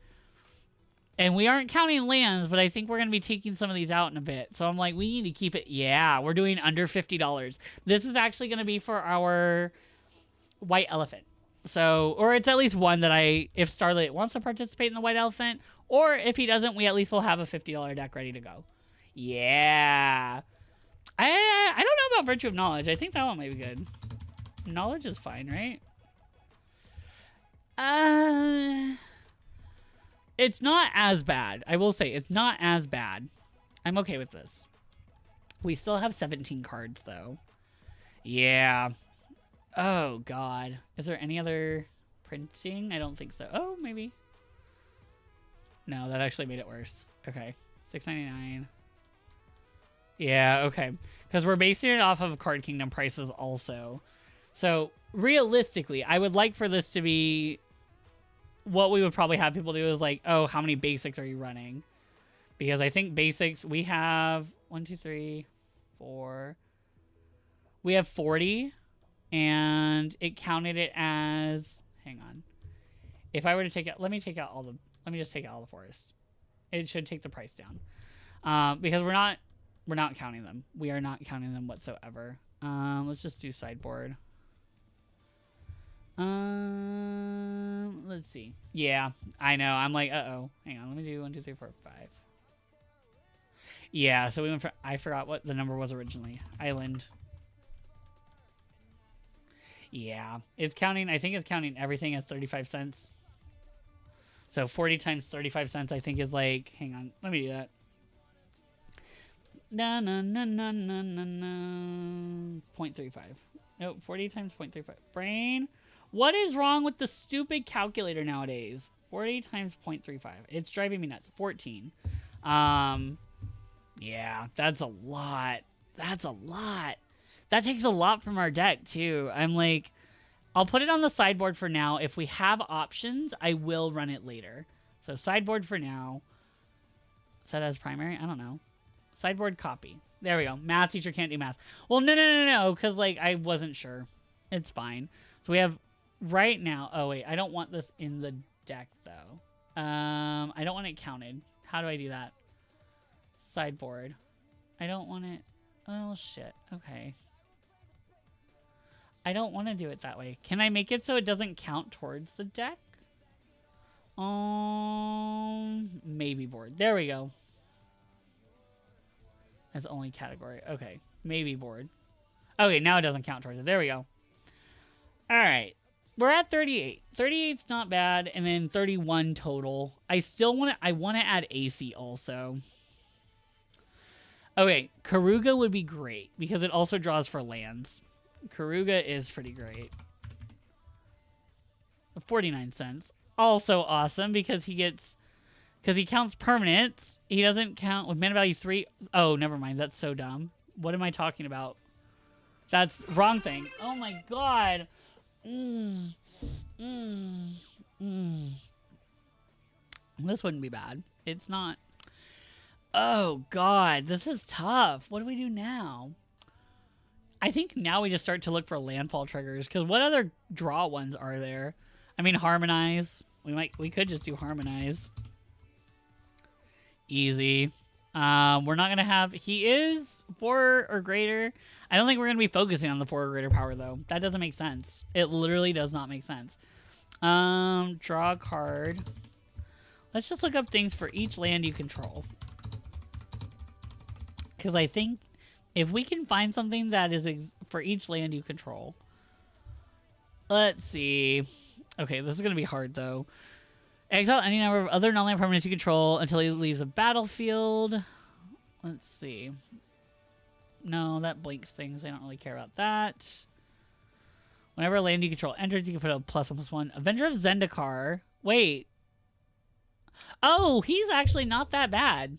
And we aren't counting lands, but I think we're going to be taking some of these out in a bit. So I'm like, we need to keep it. Yeah, we're doing under $50. This is actually going to be for our White Elephant. So, or it's at least one that if Starlight wants to participate in the White Elephant, or if he doesn't, we at least will have a $50 deck ready to go. Yeah. I don't know about Virtue of Knowledge. I think that one might be good. Knowledge is fine, right? It's not as bad. I will say it's not as bad. I'm okay with this. We still have 17 cards, though. Yeah. Oh, God. Is there any other printing? I don't think so. Oh, maybe. No, that actually made it worse. Okay. $6.99. Yeah, okay. Because we're basing it off of Card Kingdom prices also. So, realistically, I would like for this to be... What we would probably have people do is like, oh, how many basics are you running? Because I think basics, we have 1, 2, 3, 4. We have 40. And it counted it as... Hang on. If I were to take out... Let me just take out all the forest. It should take the price down. Because we're not counting them. We are not counting them whatsoever. Let's just do sideboard. Let's see. Yeah, I know. I'm like, uh-oh. Hang on. Let me do 1, 2, 3, 4, 5. Yeah, so we went for... I forgot what the number was originally. Island. Yeah. It's counting... I think it's counting everything as 35 cents. So 40 times 35 cents, I think, is like... Hang on. Let me do that. No. 0.35. Nope, 40 times 0.35. Brain... What is wrong with the stupid calculator nowadays? 40 times 0.35. It's driving me nuts. 14. Yeah, that's a lot. That's a lot. That takes a lot from our deck, too. I'm like, I'll put it on the sideboard for now. If we have options, I will run it later. So sideboard for now. Set as primary? I don't know. Sideboard copy. There we go. Math teacher can't do math. Well, no. Because, like, I wasn't sure. It's fine. So we have... Right now, oh wait, I don't want this in the deck though. I don't want it counted. How do I do that? Sideboard. I don't want it. Oh shit. Okay. I don't want to do it that way. Can I make it so it doesn't count towards the deck? Maybe board. There we go. That's only category. Okay. Maybe board. Okay, now it doesn't count towards it. There we go. All right. We're at 38. 38's not bad, and then 31 total. I still want to... I want to add AC also. Okay, Karuga would be great, because it also draws for lands. Karuga is pretty great. 49 cents. Also awesome, because he gets... Because he counts permanents. He doesn't count with mana value 3. Oh, never mind. That's so dumb. What am I talking about? That's wrong thing. Oh my god. This wouldn't be bad. It's not. Oh god, this is tough. What do we do now? I think now we just start to look for landfall triggers, because what other draw ones are there? I mean, harmonize. We could just do harmonize. Easy. We're not gonna have... He is 4 or greater. I don't think we're gonna be focusing on the 4 or greater power though. That doesn't make sense. It literally does not make sense. Draw a card. Let's just look up things for each land you control. Because I think if we can find something that is for each land you control. Let's see. Okay, this is gonna be hard though. Exile any number of other non-land permanents you control until he leaves the battlefield. Let's see. No, that blinks things. I don't really care about that. Whenever a land you control enters, you can put a +1/+1. Avenger of Zendikar. Wait. Oh, he's actually not that bad.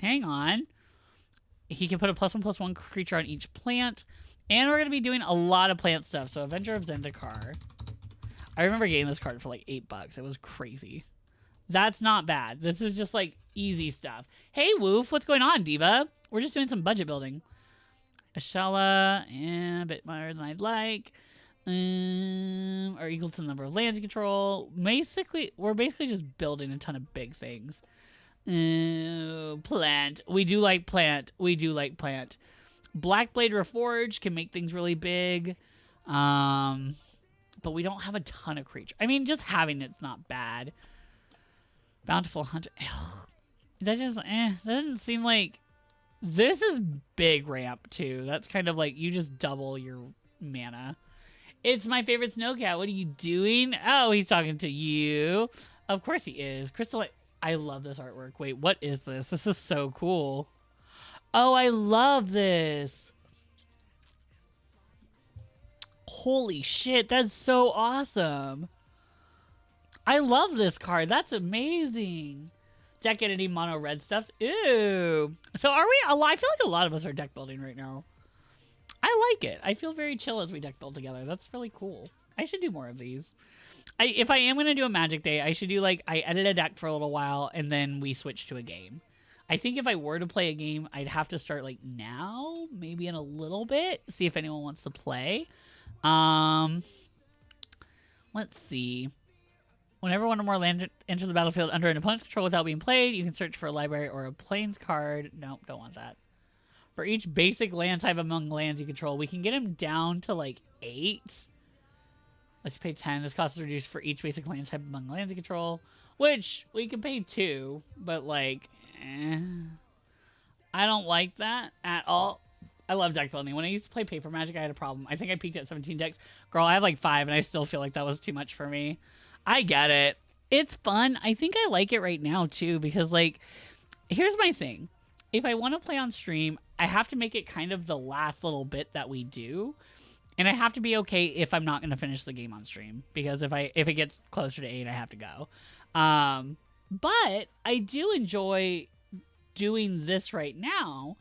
Hang on. He can put a +1/+1 creature on each plant. And we're going to be doing a lot of plant stuff. So Avenger of Zendikar. I remember getting this card for like $8. It was crazy. That's not bad. This is just like easy stuff. Hey, Woof. What's going on, Diva? We're just doing some budget building. Ashala, a bit more than I'd like. Are equal to the number of lands you control. Basically, we're basically just building a ton of big things. Plant. We do like plant. We do like plant. Blackblade Reforged can make things really big. But we don't have a ton of creatures. I mean, just having it's not bad. Bountiful Hunter. Ugh. That just, that doesn't seem like... This is big ramp, too. That's kind of like, you just double your mana. It's my favorite Snowcat. What are you doing? Oh, he's talking to you. Of course he is. Crystal, I love this artwork. Wait, what is this? This is so cool. Oh, I love this. Holy shit, that's so awesome. I love this card. That's amazing. Deck entity mono red stuffs. Ooh. So are we? I feel like a lot of us are deck building right now. I like it. I feel very chill as we deck build together. That's really cool. I should do more of these. If I am going to do a magic day, I should do like, I edit a deck for a little while and then we switch to a game. I think if I were to play a game, I'd have to start like now, maybe in a little bit, see if anyone wants to play. Let's see. Whenever one or more lands enter the battlefield under an opponent's control without being played, you can search for a library or a plains card. Nope, don't want that. For each basic land type among lands you control, we can get him down to like 8. Let's pay 10. This cost is reduced for each basic land type among lands you control, which we can pay 2, but like, I don't like that at all. I love deck building. When I used to play Paper Magic, I had a problem. I think I peaked at 17 decks. Girl, I have like 5, and I still feel like that was too much for me. I get it. It's fun. I think I like it right now, too, because, like, here's my thing. If I want to play on stream, I have to make it kind of the last little bit that we do. And I have to be okay if I'm not going to finish the game on stream. Because if it gets closer to 8, I have to go. But I do enjoy doing this right now.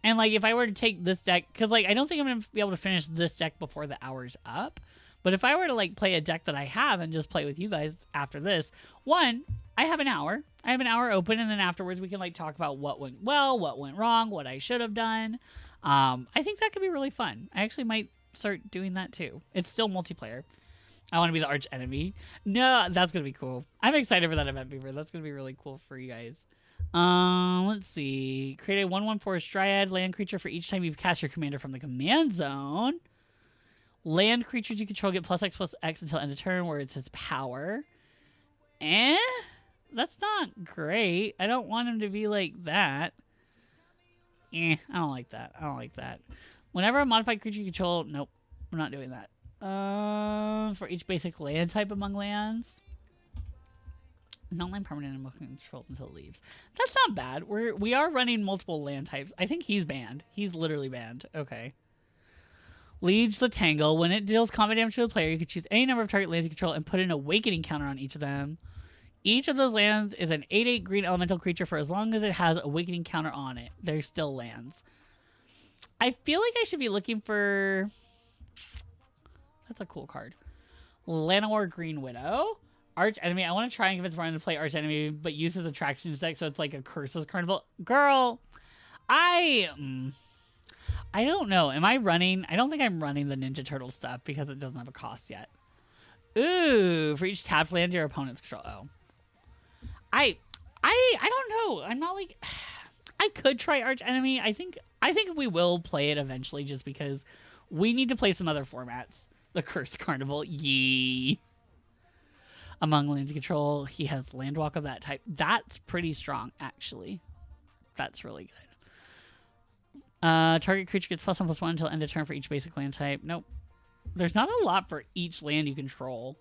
And, like, if I were to take this deck... Because, like, I don't think I'm going to be able to finish this deck before the hour's up. But if I were to, like, play a deck that I have and just play with you guys after this... One, I have an hour. I have an hour open, and then afterwards we can, like, talk about what went well, what went wrong, what I should have done. I think that could be really fun. I actually might start doing that, too. It's still multiplayer. I want to be the arch enemy. No, that's going to be cool. I'm excited for that event, Beaver. That's going to be really cool for you guys. Let's see. Create a 1/1 forest dryad land creature for each time you cast your commander from the command zone. Land creatures you control get +X/+X until end of turn, where it's his power. That's not great. I don't want him to be like that. I don't like that. I don't like that. Whenever a modified creature you control... Nope. We're not doing that. For each basic land type among lands... Non-land permanent and controlled until it leaves. That's not bad. We are running multiple land types. I think he's banned. He's literally banned. Okay. Liege the Tangle. When it deals combat damage to a player, you can choose any number of target lands you control and put an awakening counter on each of them. Each of those lands is an 8/8 green elemental creature for as long as it has awakening counter on it. They're still lands. I feel like I should be looking for... That's a cool card. Llanowar Green Widow. Arch Enemy. I want to try and convince Marlin to play Arch Enemy, but use his attractions deck, so it's like a Curses Carnival. Girl, I don't know. Am I running? I don't think I'm running the Ninja Turtle stuff because it doesn't have a cost yet. Ooh, for each tapped land your opponent's control. Oh. I don't know. I'm not like... I could try Arch Enemy. I think we will play it eventually just because we need to play some other formats. The Curse Carnival. Yee. Among lands you control, he has Landwalk of that type. That's pretty strong, actually. That's really good. Target creature gets +1/+1 until end of turn for each basic land type. Nope. There's not a lot for each land you control.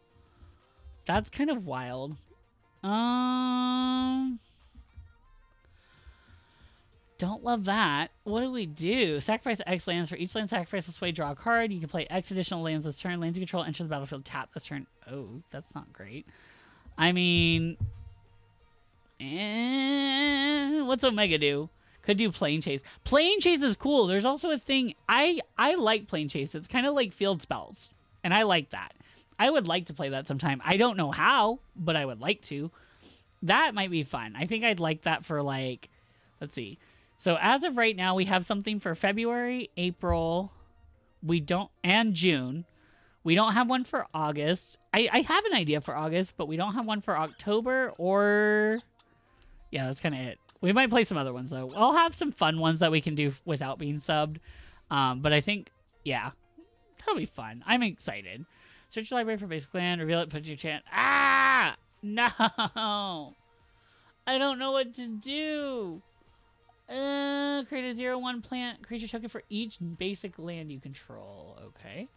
That's kind of wild. Don't love that. What do we do? Sacrifice X lands. For each land sacrifice this way, draw a card. You can play X additional lands this turn. Lands you control enter the battlefield tap this turn. Oh, that's not great. I mean... what's Omega do? Could do Plane Chase. Plane Chase is cool. There's also a thing... I like Plane Chase. It's kind of like field spells. And I like that. I would like to play that sometime. I don't know how, but I would like to. That might be fun. I think I'd like that for like... Let's see. So as of right now, we have something for February, April, and June. We don't have one for August. I have an idea for August, but we don't have one for October or... Yeah, that's kind of it. We might play some other ones, though. I'll have some fun ones that we can do without being subbed. But I think, yeah, that'll be fun. I'm excited. Search your library for basic land, reveal it, put your chant. Ah! No! I don't know what to do. Create a 0/1 plant creature token for each basic land you control. Okay.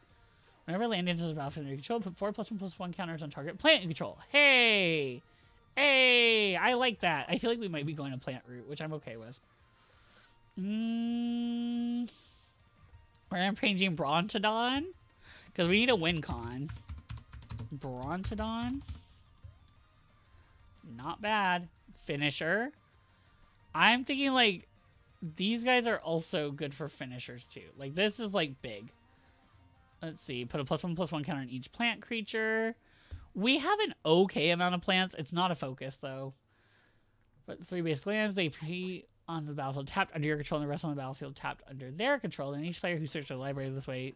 Whenever land enters the battlefield you control, put 4+1/+1 counters on target plant you control. Hey! Hey! I like that. I feel like we might be going a plant route, which I'm okay with. We're rampaging Brontodon. Because we need a win con. Brontodon. Not bad. finisher. I'm thinking like these guys are also good for finishers too. Like this is like big. Let's see. Put a +1/+1 counter on each plant creature. We have an okay amount of plants. It's not a focus though. But 3 basic lands. They pre on the battlefield tapped under your control, and the rest on the battlefield tapped under their control. And each player who searches their library this way,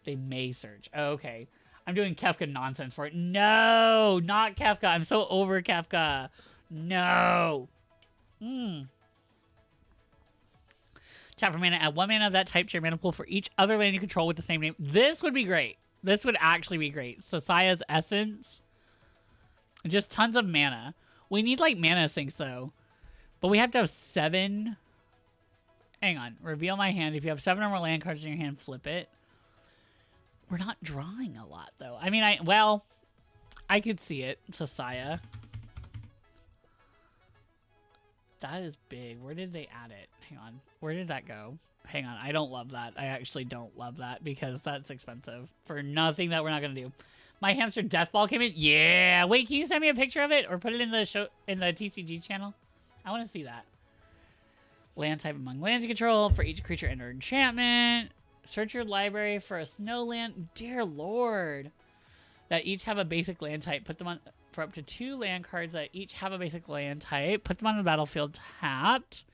they may search. Oh, okay. I'm doing Kefka nonsense for it. No, not Kefka. I'm so over Kefka. No. Tap for mana. Add 1 mana of that type to your mana pool for each other land you control with the same name. This would be great. This would actually be great. Sasaya's Essence. Just tons of mana. We need like mana sinks though. But we have to have 7. Hang on. Reveal my hand. If you have 7 or more land cards in your hand, flip it. We're not drawing a lot though. I mean, I could see it. Sasaya. That is big. Where did they add it? Hang on. Where did that go? Hang on. I don't love that. I actually don't love that because that's expensive for nothing that we're not going to do. My hamster death ball came in. Yeah. Wait, can you send me a picture of it or put it in the show in the TCG channel? I want to see that. Land type among lands you control for each creature under enchantment. Search your library for a snow land. Dear Lord. That each have a basic land type. Put them on for up to 2 land cards that each have a basic land type. Put them on the battlefield tapped.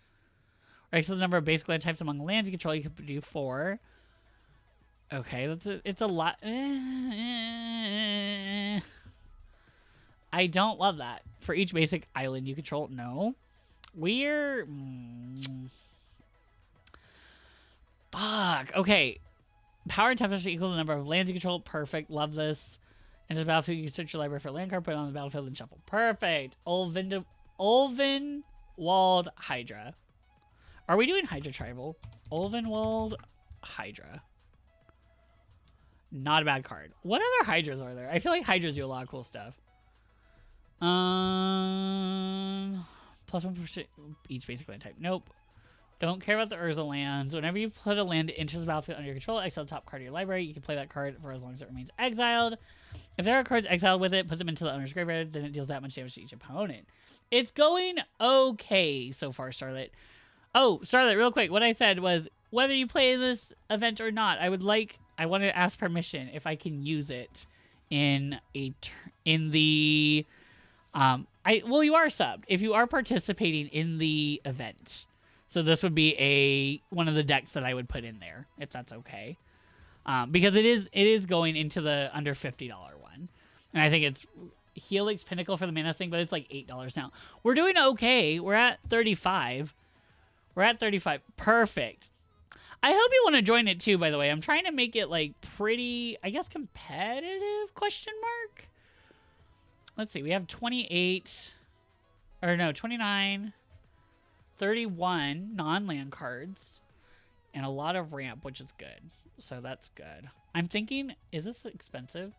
Or the number of basic land types among lands you control. You could do 4. Okay, it's a lot. I don't love that. For each basic island you control. No. We're... Fuck. Okay. Power and toughness are equal to the number of lands you control. Perfect. Love this. And the battlefield, you can search your library for a land card, put it on the battlefield, and shuffle. Perfect. Ulvenwald Hydra. Are we doing Hydra Tribal? Ulvenwald Hydra. Not a bad card. What other Hydras are there? I feel like Hydras do a lot of cool stuff. +1 for each basic land type. Nope. Don't care about the Urza lands. Whenever you put a land into the battlefield under your control, exile the top card of your library. You can play that card for as long as it remains exiled. If there are cards exiled with it, put them into the owner's graveyard. Then it deals that much damage to each opponent. It's going okay so far, Starlet. Oh, Starlet, real quick. What I said was, whether you play this event or not, I want to ask permission if I can use it in the... well, you are subbed. If you are participating in the event... So this would be one of the decks that I would put in there, if that's okay. Because it is going into the under $50 one. And I think it's Helix Pinnacle for the mana thing, but it's like $8 now. We're doing okay. We're at 35. We're at 35. Perfect. I hope you want to join it too, by the way. I'm trying to make it like pretty, I guess, competitive, question mark? Let's see. We have 29, 31 non-land cards, and a lot of ramp, which is good. So that's good. I'm thinking, is this expensive?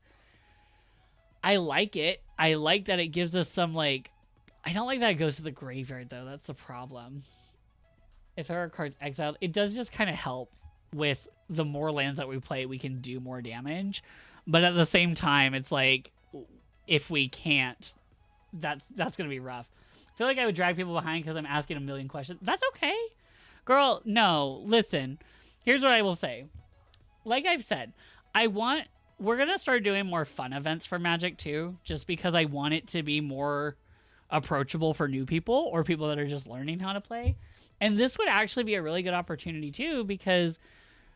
I like it. I like that it gives us some, like... I don't like that it goes to the graveyard, though. That's the problem. If there are cards exiled, it does just kind of help with the more lands that we play, we can do more damage. But at the same time, it's like, if we can't, that's going to be rough. I feel like I would drag people behind because I'm asking a million questions. That's okay. Girl, no. Listen, here's what I will say. Like I've said, we're going to start doing more fun events for Magic too, just because I want it to be more approachable for new people or people that are just learning how to play. And this would actually be a really good opportunity too, because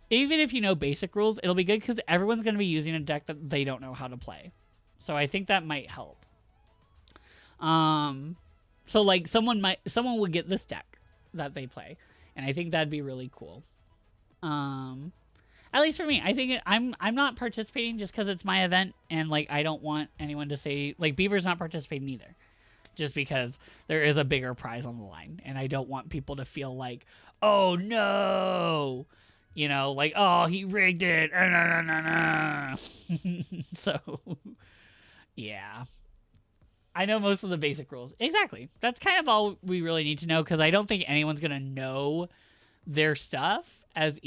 even if you know basic rules, it'll be good because everyone's going to be using a deck that they don't know how to play. So I think that might help. So like someone would get this deck that they play, and I think that'd be really cool. At least for me, I think I'm not participating just because it's my event, and like I don't want anyone to say like Beaver's not participating either, just because there is a bigger prize on the line, and I don't want people to feel like, oh no, you know, like, oh, he rigged it. So yeah. I know most of the basic rules. Exactly. That's kind of all we really need to know, because I don't think anyone's going to know their stuff as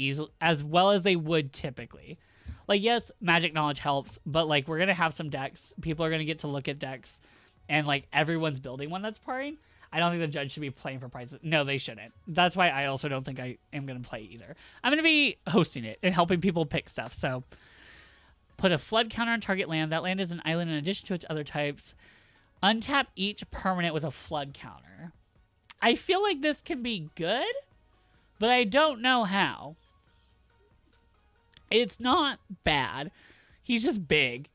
well as they would typically. Like, yes, Magic knowledge helps, but like we're going to have some decks. People are going to get to look at decks and like everyone's building one that's parring, I don't think the judge should be playing for prizes. No, they shouldn't. That's why I also don't think I am going to play either. I'm going to be hosting it and helping people pick stuff. So put a flood counter on target land. That land is an island in addition to its other types. Untap each permanent with a flood counter. I feel like this can be good, but I don't know how. It's not bad. He's just big.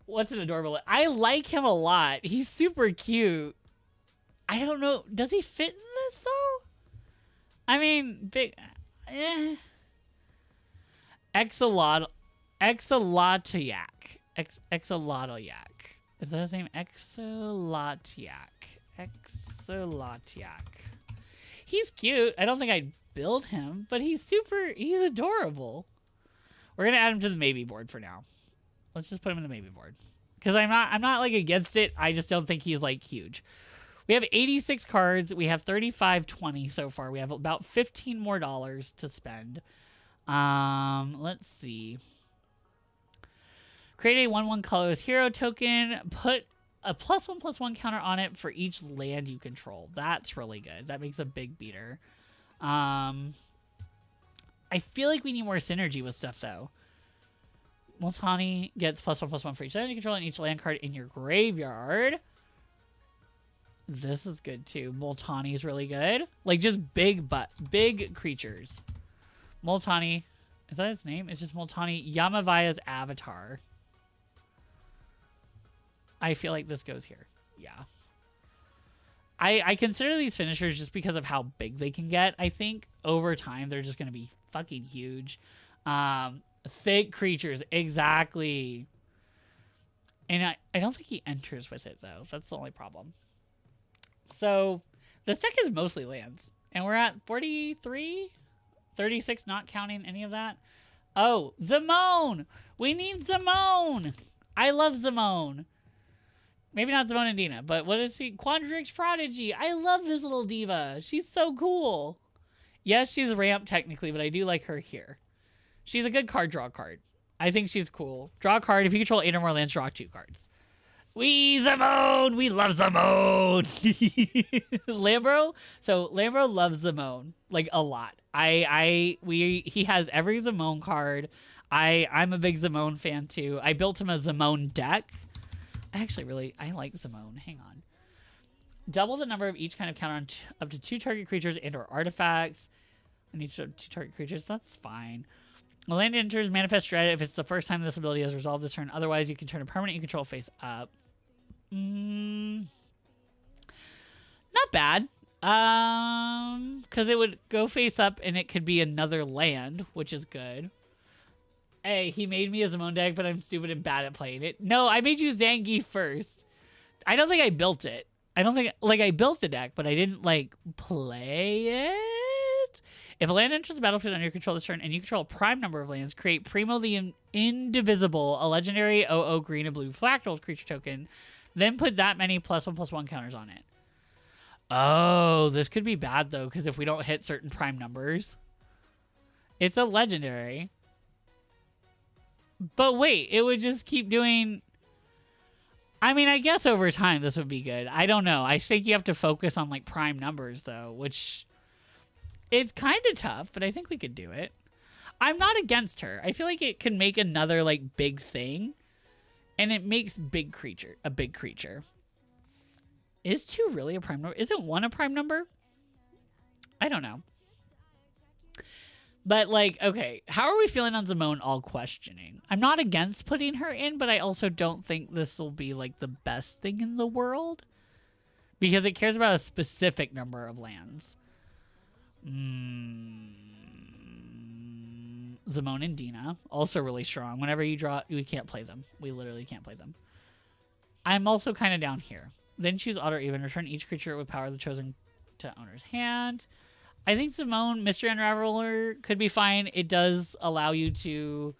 What's an adorable... I like him a lot. He's super cute. I don't know. Does he fit in this, though? I mean, big... Exolotl... Exolotyak. Exolotyak. Is that his name? Exolotyak. Exolotyak. He's cute. I don't think I'd build him, but he's adorable. We're going to add him to the maybe board for now. Let's just put him in the maybe board. Because I'm not like against it. I just don't think he's like huge. We have 86 cards. We have 35.20 so far. We have about $15 more to spend. Let's see. Create a 1/1 colorless hero token. Put a +1/+1 counter on it for each land you control. That's really good. That makes a big beater. I feel like we need more synergy with stuff though. Multani gets +1/+1 for each land you control and each land card in your graveyard. This is good too. Multani's really good. Like just big creatures. Multani, is that its name? It's just Multani. Yamavaya's avatar. I feel like this goes here. Yeah. I consider these finishers just because of how big they can get. I think over time they're just going to be fucking huge. Thick creatures, exactly. And I don't think he enters with it though. That's the only problem. So the deck is mostly lands. And we're at 43? 36, not counting any of that. Oh, Zimone! We need Zimone! I love Zimone. Maybe not Zimone and Dina, but what is she? Quandrix Prodigy. I love this little diva. She's so cool. Yes, she's ramp technically, but I do like her here. She's a good card draw card. I think she's cool. Draw a card. If you control 8 or more lands, draw 2 cards. We Zimone! We love Zimone! Lambro? So Lambro loves Zimone. Like a lot. He has every Zimone card. I'm a big Zimone fan too. I built him a Zimone deck. I like Zimone. Hang on. Double the number of each kind of counter on up to 2 target creatures and or artifacts. I need 2 target creatures. That's fine. The land enters manifest dread if it's the first time this ability has resolved this turn. Otherwise, you can turn a permanent you control face up. Not bad. Because it would go face up and it could be another land, which is good. Hey, he made me a Zimone deck, but I'm stupid and bad at playing it. No, I made you Zangi first. I don't think I built it. I don't think... Like, I built the deck, but I didn't, like, play it. If a land enters the battlefield under your control this turn and you control a prime number of lands, create Primo the Indivisible, a legendary 0/0 green and blue fractal creature token, then put that many +1/+1 counters on it. Oh, this could be bad, though, because if we don't hit certain prime numbers. It's a legendary. But wait, it would just keep doing... I mean, I guess over time this would be good. I don't know. I think you have to focus on, like, prime numbers, though, which... It's kind of tough, but I think we could do it. I'm not against her. I feel like it can make another, like, big thing. And it makes a big creature. Is 2 really a prime number? Isn't 1 a prime number? I don't know. But, like, okay, how are we feeling on Zimone? All questioning. I'm not against putting her in, but I also don't think this will be, like, the best thing in the world. Because it cares about a specific number of lands. Zimone and Dina, also really strong. Whenever you draw, we can't play them. We literally can't play them. I'm also kind of down here. Then choose odd or even. Return each creature with power of the chosen to owner's hand. I think Zimone, Mystery Unraveler could be fine. It does allow you to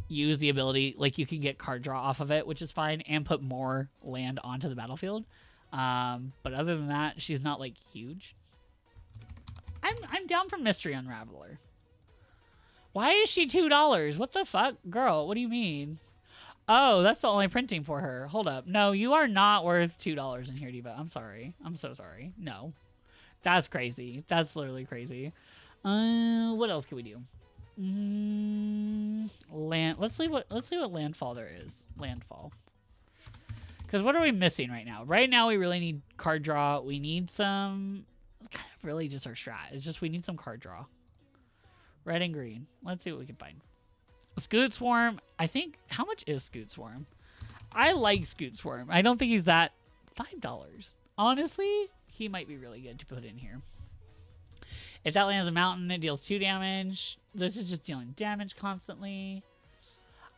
use the ability, like you can get card draw off of it, which is fine, and put more land onto the battlefield. But other than that, she's not like huge. I'm down for Mystery Unraveler. Why is she $2? What the fuck? Girl, what do you mean? Oh, that's the only printing for her. Hold up. No, you are not worth $2 in here, Diva. I'm sorry. I'm so sorry. No. That's crazy. That's literally crazy. What else can we do? Land. Let's see what landfall there is. Landfall. Because what are we missing right now? Right now, we really need card draw. We need some... It's kind of really just our strat. It's just we need some card draw. Red and green. Let's see what we can find. Scoot Swarm. I think... How much is Scoot Swarm? I like Scoot Swarm. I don't think he's that... $5. Honestly, he might be really good to put in here. If that lands a mountain, it deals 2 damage. This is just dealing damage constantly.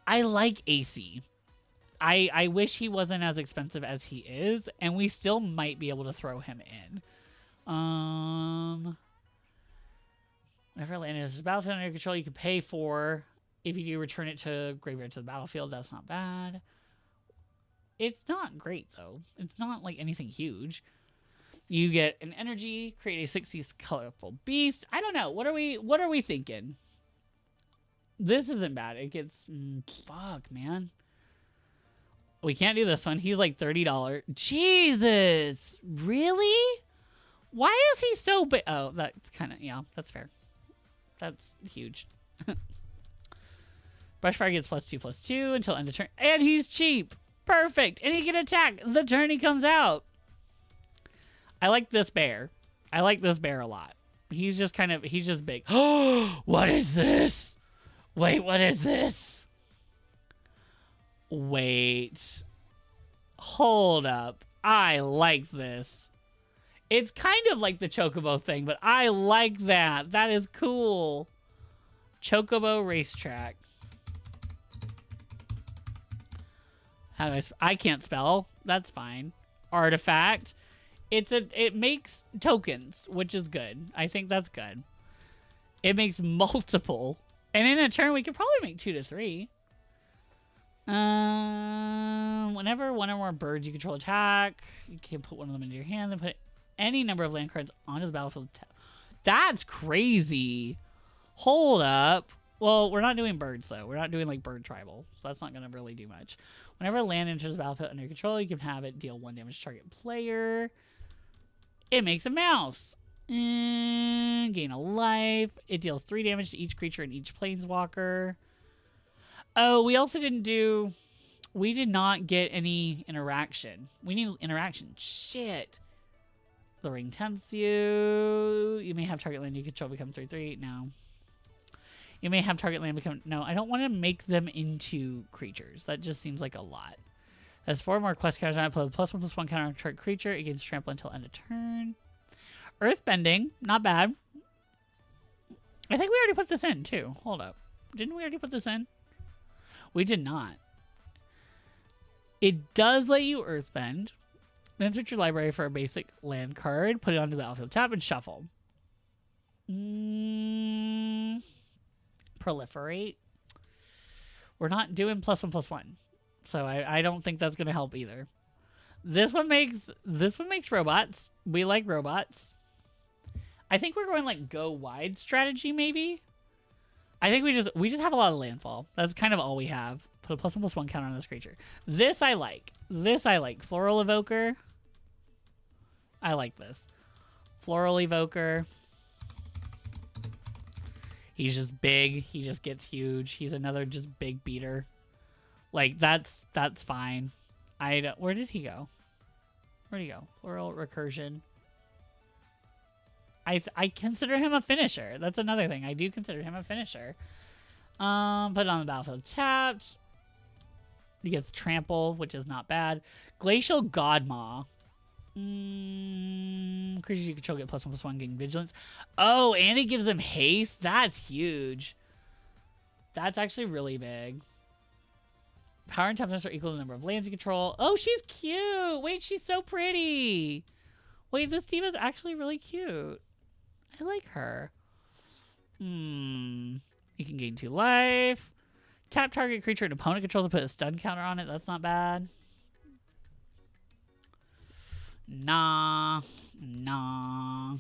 I like AC. I wish he wasn't as expensive as he is, and we still might be able to throw him in. Whenever land is a battlefield under your control, you can pay for. If you do return it to graveyard to the battlefield, that's not bad. It's not great though. It's not like anything huge. You get an energy, create a 60s colorful beast. I don't know. What are we thinking? This isn't bad. It gets fuck, man. We can't do this one. He's like $30. Jesus. Really? Why is he so big? Oh, that's kind of, yeah, that's fair. That's huge. Brushfire gets +2/+2 until end of turn. And he's cheap. Perfect. And he can attack the turn he comes out. I like this bear. I like this bear a lot. He's just kind of, he's just big. Oh, what is this? Wait, what is this? Wait. Hold up. I like this. It's kind of like the Chocobo thing, but I like that. That is cool. Chocobo Racetrack. How do I can't spell. That's fine. Artifact. It makes tokens, which is good. I think that's good. It makes multiple. And in a turn, we could probably make 2 to 3. Whenever one or more birds you control attack, you can put one of them into your hand and put any number of land cards onto the battlefield. That's crazy. Hold up. Well, we're not doing birds, though. We're not doing, like, bird tribal, so that's not going to really do much. Whenever land enters the battlefield under your control, you can have it deal 1 damage to target player. It makes a mouse. And gain a life. It deals 3 damage to each creature and each planeswalker. Oh, we also didn't do... We did not get any interaction. We need interaction. Shit. The ring tempts you. You may have target land you control become 3/3. No. You may have target land become... No, I don't want to make them into creatures. That just seems like a lot. That's 4 more quest counters. I put a +1/+1 counter on target creature against trample until end of turn. Earthbending. Not bad. I think we already put this in, too. Hold up. Didn't we already put this in? We did not. It does let you earthbend. Then search your library for a basic land card. Put it onto the battlefield tab and shuffle. Proliferate. We're not doing +1/+1. So I don't think that's going to help either. This one makes robots. We like robots. I think we're going like go wide strategy maybe. I think we just have a lot of landfall. That's kind of all we have. Put a +1/+1 counter on this creature. This I like. This I like. Floral Evoker. I like this. Floral Evoker. He's just big. He just gets huge. He's another just big beater. Like that's fine. Where did he go? Where'd he go? Floral Recursion. I consider him a finisher. That's another thing. I do consider him a finisher. Put it on the battlefield tapped. He gets trample, which is not bad. Glacial Godmaw. Creatures you control get +1/+1 gain vigilance. Oh, and it gives them haste. That's huge. That's actually really big. Power and toughness are equal to the number of lands you control. Oh, she's cute. Wait, she's so pretty. Wait, this team is actually really cute. I like her. You can gain 2 life. Tap target creature and opponent controls and put a stun counter on it. That's not bad. Nah. I'm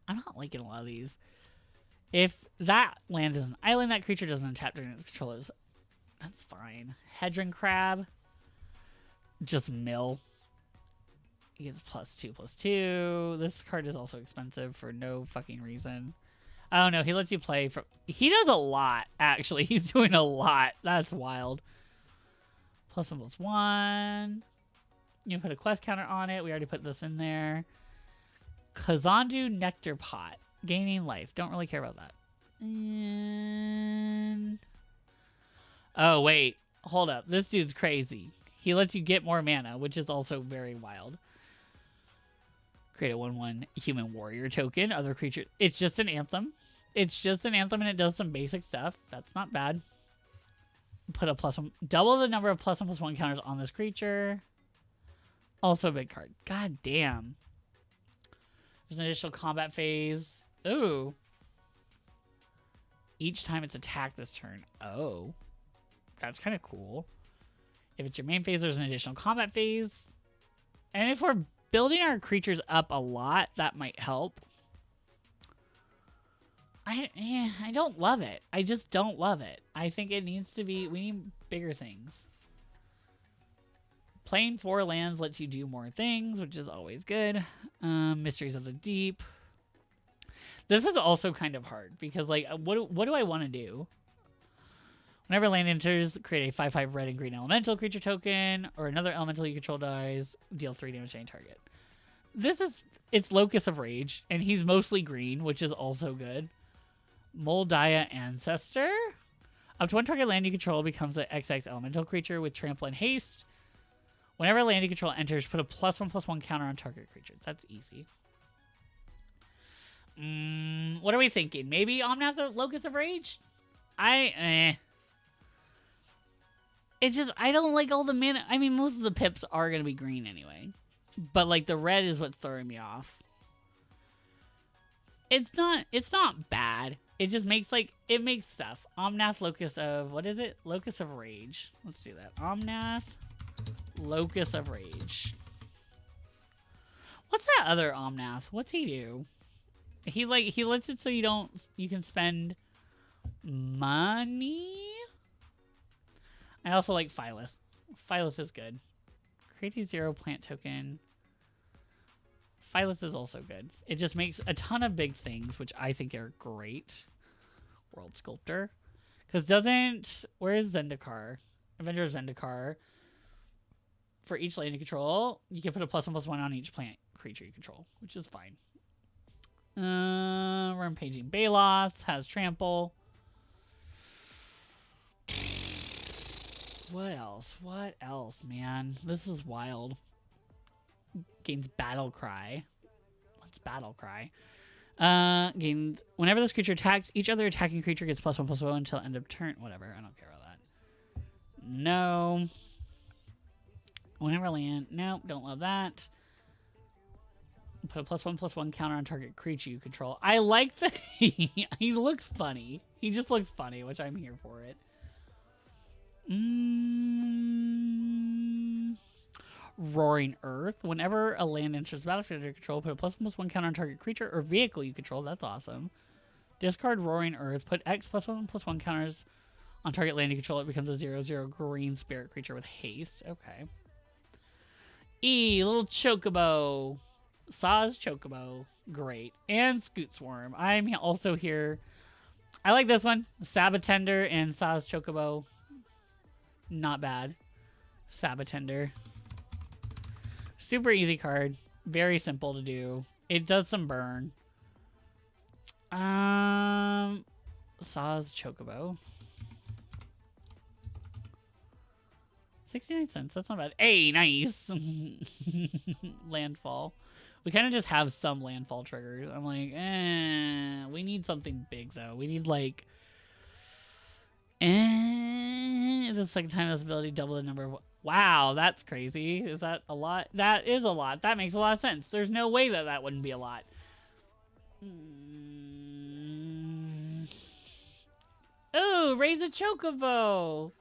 not liking a lot of these. If that land is an island, that creature doesn't tap during its controller's That's fine. Hedron Crab. Just mill. He gets +2/+2. This card is also expensive for no fucking reason. I don't know. He lets you play from... He does a lot, actually. He's doing a lot. That's wild. +1/+1. You can put a quest counter on it. We already put this in there. Kazandu Nectar Pot. Gaining life. Don't really care about that. And... Oh, wait. Hold up. This dude's crazy. He lets you get more mana, which is also very wild. Create a 1/1 human warrior token. Other creature. It's just an anthem. It's just an anthem and it does some basic stuff. That's not bad. Put a +1. Double the number of +1/+1 counters on this creature. Also a big card. God damn. There's an additional combat phase. Ooh. Each time it's attacked this turn. Oh. That's kind of cool. If it's your main phase, there's an additional combat phase. And if we're building our creatures up a lot, that might help. I don't love it. I just don't love it. I think it needs to be... We need bigger things. Playing 4 lands lets you do more things, which is always good. Mysteries of the Deep. This is also kind of hard because, like, what do I want to do? Whenever land enters, create a 5/5 red and green elemental creature token, or another elemental you control dies, deal 3 damage to any target. It's Locus of Rage, and he's mostly green, which is also good. Moldiah Ancestor. Up to 1 target land you control becomes an XX elemental creature with trample and haste. Whenever land you control enters, put a +1/+1 counter on target creature. That's easy. What are we thinking? Maybe Omnath of Locus of Rage? It's just, I don't like all the mana. I mean, most of the pips are going to be green anyway. But, like, the red is what's throwing me off. It's not bad. It just makes, like, it makes stuff. Omnath Locus of, what is it? Locus of Rage. Let's do that. Omnath Locus of Rage. What's that other Omnath? What's he do? He lets it so you can spend money? I also like Phyllis. Phyllis is good. Create a 0 plant token. Phyllis is also good. It just makes a ton of big things, which I think are great. World Sculptor. Because where is Zendikar? Avenger of Zendikar. For each land you control, you can put a +1/+1 on each plant creature you control, which is fine. Rampaging Balos has trample. What else? What else, man? This is wild. Gains Battle Cry. What's Battle Cry? Gains whenever this creature attacks, each other attacking creature gets +1/+1 until end of turn. Whatever. I don't care about that. No. Whenever land. Nope. Don't love that. Put a +1/+1 counter on target creature you control. I like that. He looks funny. He just looks funny, which I'm here for it. Roaring Earth. Whenever a land enters the battlefield under control, put a +1/+1 counter on target creature or vehicle you control. That's awesome. Discard Roaring Earth. Put X +1/+1 counters on target land you control. It becomes a 0/0 green spirit creature with haste. Okay. Little Chocobo. Saw's Chocobo. Great. And Scoot Swarm. I'm also here. I like this one. Sabatender and Saw's Chocobo. Not bad. Sabatender. Super easy card. Very simple to do. It does some burn. Saw's Chocobo. 69 cents. That's not bad. Hey, nice. Landfall. We kind of just have some landfall triggers. I'm like, we need something big, though. We need, like... Is the second time this ability double the number of... Wow, that's crazy. Is that a lot? That is a lot. That makes a lot of sense. There's no way that that wouldn't be a lot. Ooh, raise a chocobo.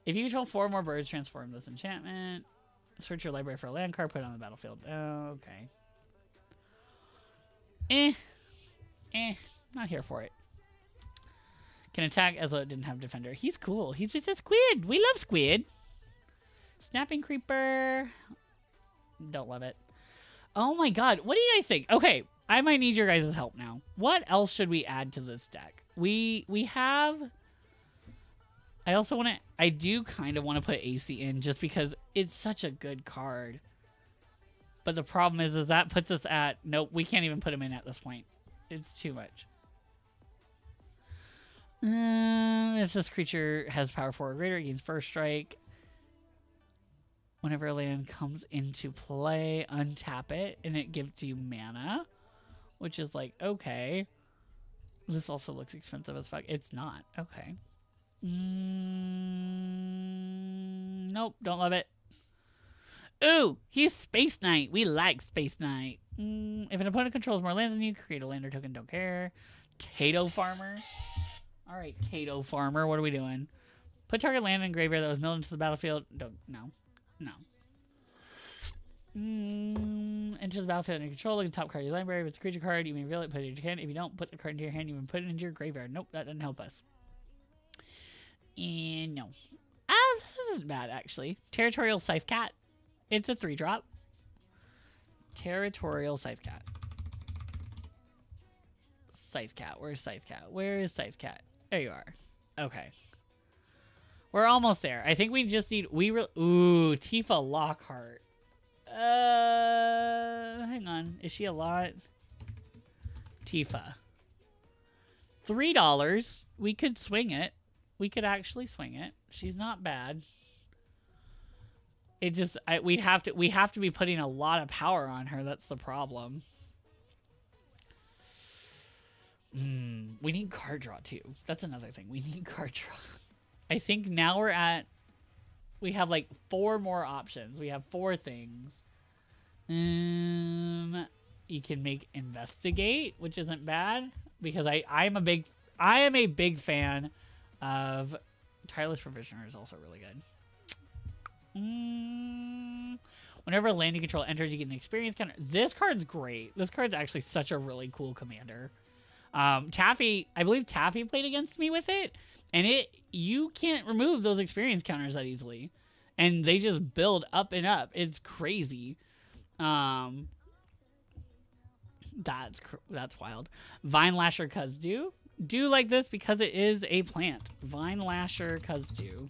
If you control 4 more birds, transform this enchantment. Search your library for a land card, put it on the battlefield. Oh, okay. Not here for it. Can attack as though it didn't have defender. He's cool. He's just a squid. We love squid. Snapping creeper. Don't love it. Oh my god. What do you guys think? Okay, I might need your guys' help now. What else should we add to this deck? We have... I do kind of want to put AC in just because it's such a good card. But the problem is that puts us at... Nope, we can't even put him in at this point. It's too much. If this creature has power 4 or greater, it gains first strike. Whenever a land comes into play, untap it, and it gives you mana. Which is like, okay. This also looks expensive as fuck. It's not. Okay. Nope, don't love it. Ooh, he's Space Knight. We like Space Knight. If an opponent controls more lands than you, create a lander token. Don't care. Tato Farmer. All right, Tato Farmer. What are we doing? Put target land in graveyard that was milled into the battlefield. No. Enter the battlefield under control. Look at the top card of your library. If it's a creature card, you may reveal it, put it in your hand. If you don't, put the card into your hand. You can put it into your graveyard. Nope, that doesn't help us. And no. This isn't bad, actually. Territorial Scythe Cat. It's a 3-drop. Territorial Scythe Cat. Scythe Cat. Where's Scythe Cat? Where is Scythe Cat? There you are. Okay. We're almost there. I think we just need... Ooh, Tifa Lockhart. Hang on. Is she a lot? Tifa. $3. We could swing it. We could actually swing it. She's not bad. It just... we have to be putting a lot of power on her. That's the problem. We need card draw, too. That's another thing. We need card draw. I think now we're at... We have, like, 4 more options. We have 4 things. You can make Investigate, which isn't bad. Because I am a big fan of... Tireless Provisioner is also really good. Whenever a land you control enters, you get an experience counter. This card's great. This card's actually such a really cool commander. Taffy, I believe Taffy played against me with it, and you can't remove those experience counters that easily, and they just build up and up. It's crazy. That's wild. Vine Lasher Kazdu. Do like this because it is a plant. Vine Lasher Kazdu.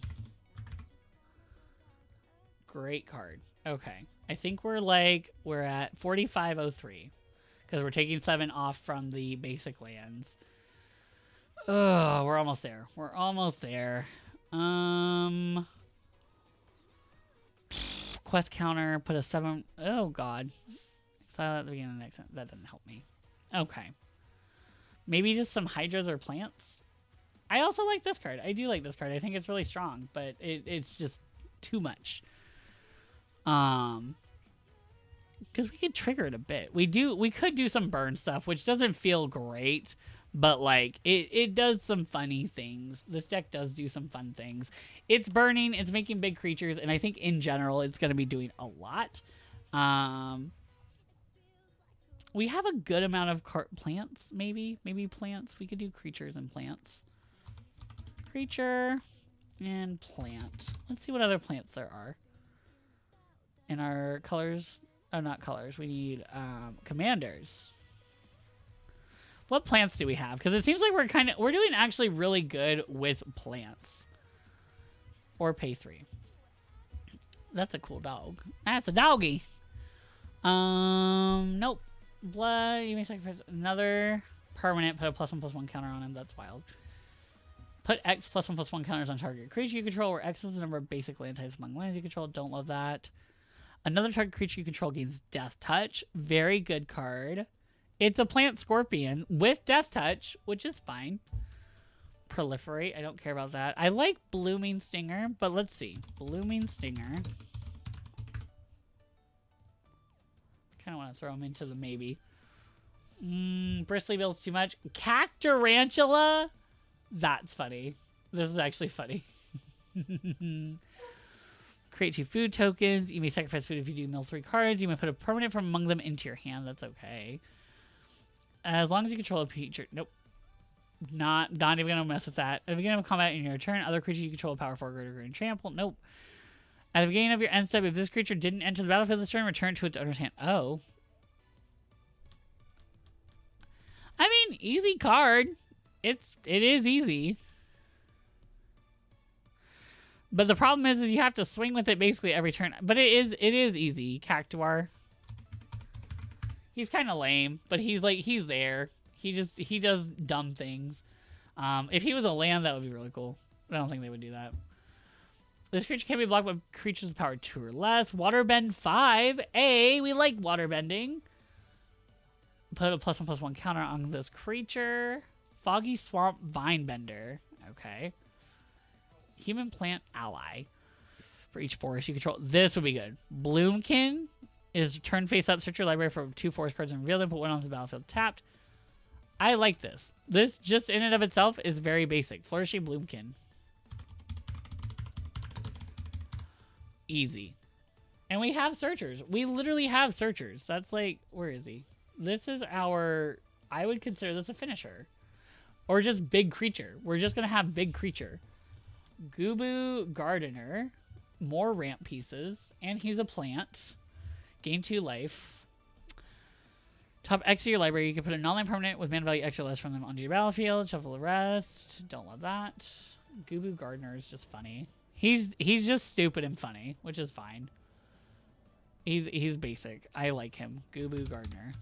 Great card. Okay. I think we're at 4503. Because we're taking 7 off from the basic lands. Oh, we're almost there. We're almost there. Quest counter, put a 7. Oh, God. Exile at the beginning of the next one. That doesn't help me. Okay. Maybe just some Hydras or plants. I also like this card. I do like this card. I think it's really strong, but it's just too much. Because we could trigger it a bit. We could do some burn stuff, which doesn't feel great, but like it does some funny things. This deck does do some fun things. It's burning, it's making big creatures, and I think in general it's going to be doing a lot. We have a good amount of plants, maybe plants. We could do creatures and plants. Creature and plant. Let's see what other plants there are in our colors. Oh, not colors. We need commanders. What plants do we have? Because it seems like we're doing actually really good with plants. Or pay 3. That's a cool dog. That's a doggy. Nope. Blood. You may sacrifice another permanent. Put a +1/+1 counter on him. That's wild. Put X +1/+1 counters on target creature you control, where X is the number of basic land types among lands you control. Don't love that. Another target creature you control gains Death Touch. Very good card. It's a plant scorpion with Death Touch, which is fine. Proliferate. I don't care about that. I like Blooming Stinger, but let's see. Blooming Stinger. Kind of want to throw him into the maybe. Bristly builds too much. Cactarantula? That's funny. This is actually funny. Create 2 food tokens. You may sacrifice food if you do mill 3 cards. You may put a permanent from among them into your hand. That's okay. As long as you control a creature. Nope. Not even gonna mess with that. At the beginning of combat in your turn, other creatures you control power 4 greater and trample. Nope. At the beginning of your end step, if this creature didn't enter the battlefield this turn, return it to its owner's hand. Oh. I mean, easy card. It is easy. But the problem is you have to swing with it basically every turn. But it is easy. Cactuar. He's kind of lame, but he's there. He does dumb things. If he was a land, that would be really cool. I don't think they would do that. This creature can be blocked by creatures with power 2 or less. Waterbend 5. We like waterbending. Put a +1/+1 counter on this creature. Foggy Swamp Vinebender. Okay. Human Plant Ally. For each forest you control. This would be good. Bloomkin is turn face up. Search your library for 2 forest cards and reveal them. Put one on the battlefield tapped. I like this. This just in and of itself is very basic. Flourishing Bloomkin. Easy. And we have searchers. We literally have searchers. That's like, where is he? This is our, I would consider this a finisher. Or just big creature. We're just going to have big creature. Gubu Gardener. More ramp pieces. And he's a plant. Gain 2 life. Top X of your library. You can put a non-land permanent with mana value extra less from them onto your battlefield. Shuffle the rest. Don't love that. Gubu Gardener is just funny. He's just stupid and funny, which is fine. He's basic. I like him. Gubu Gardener.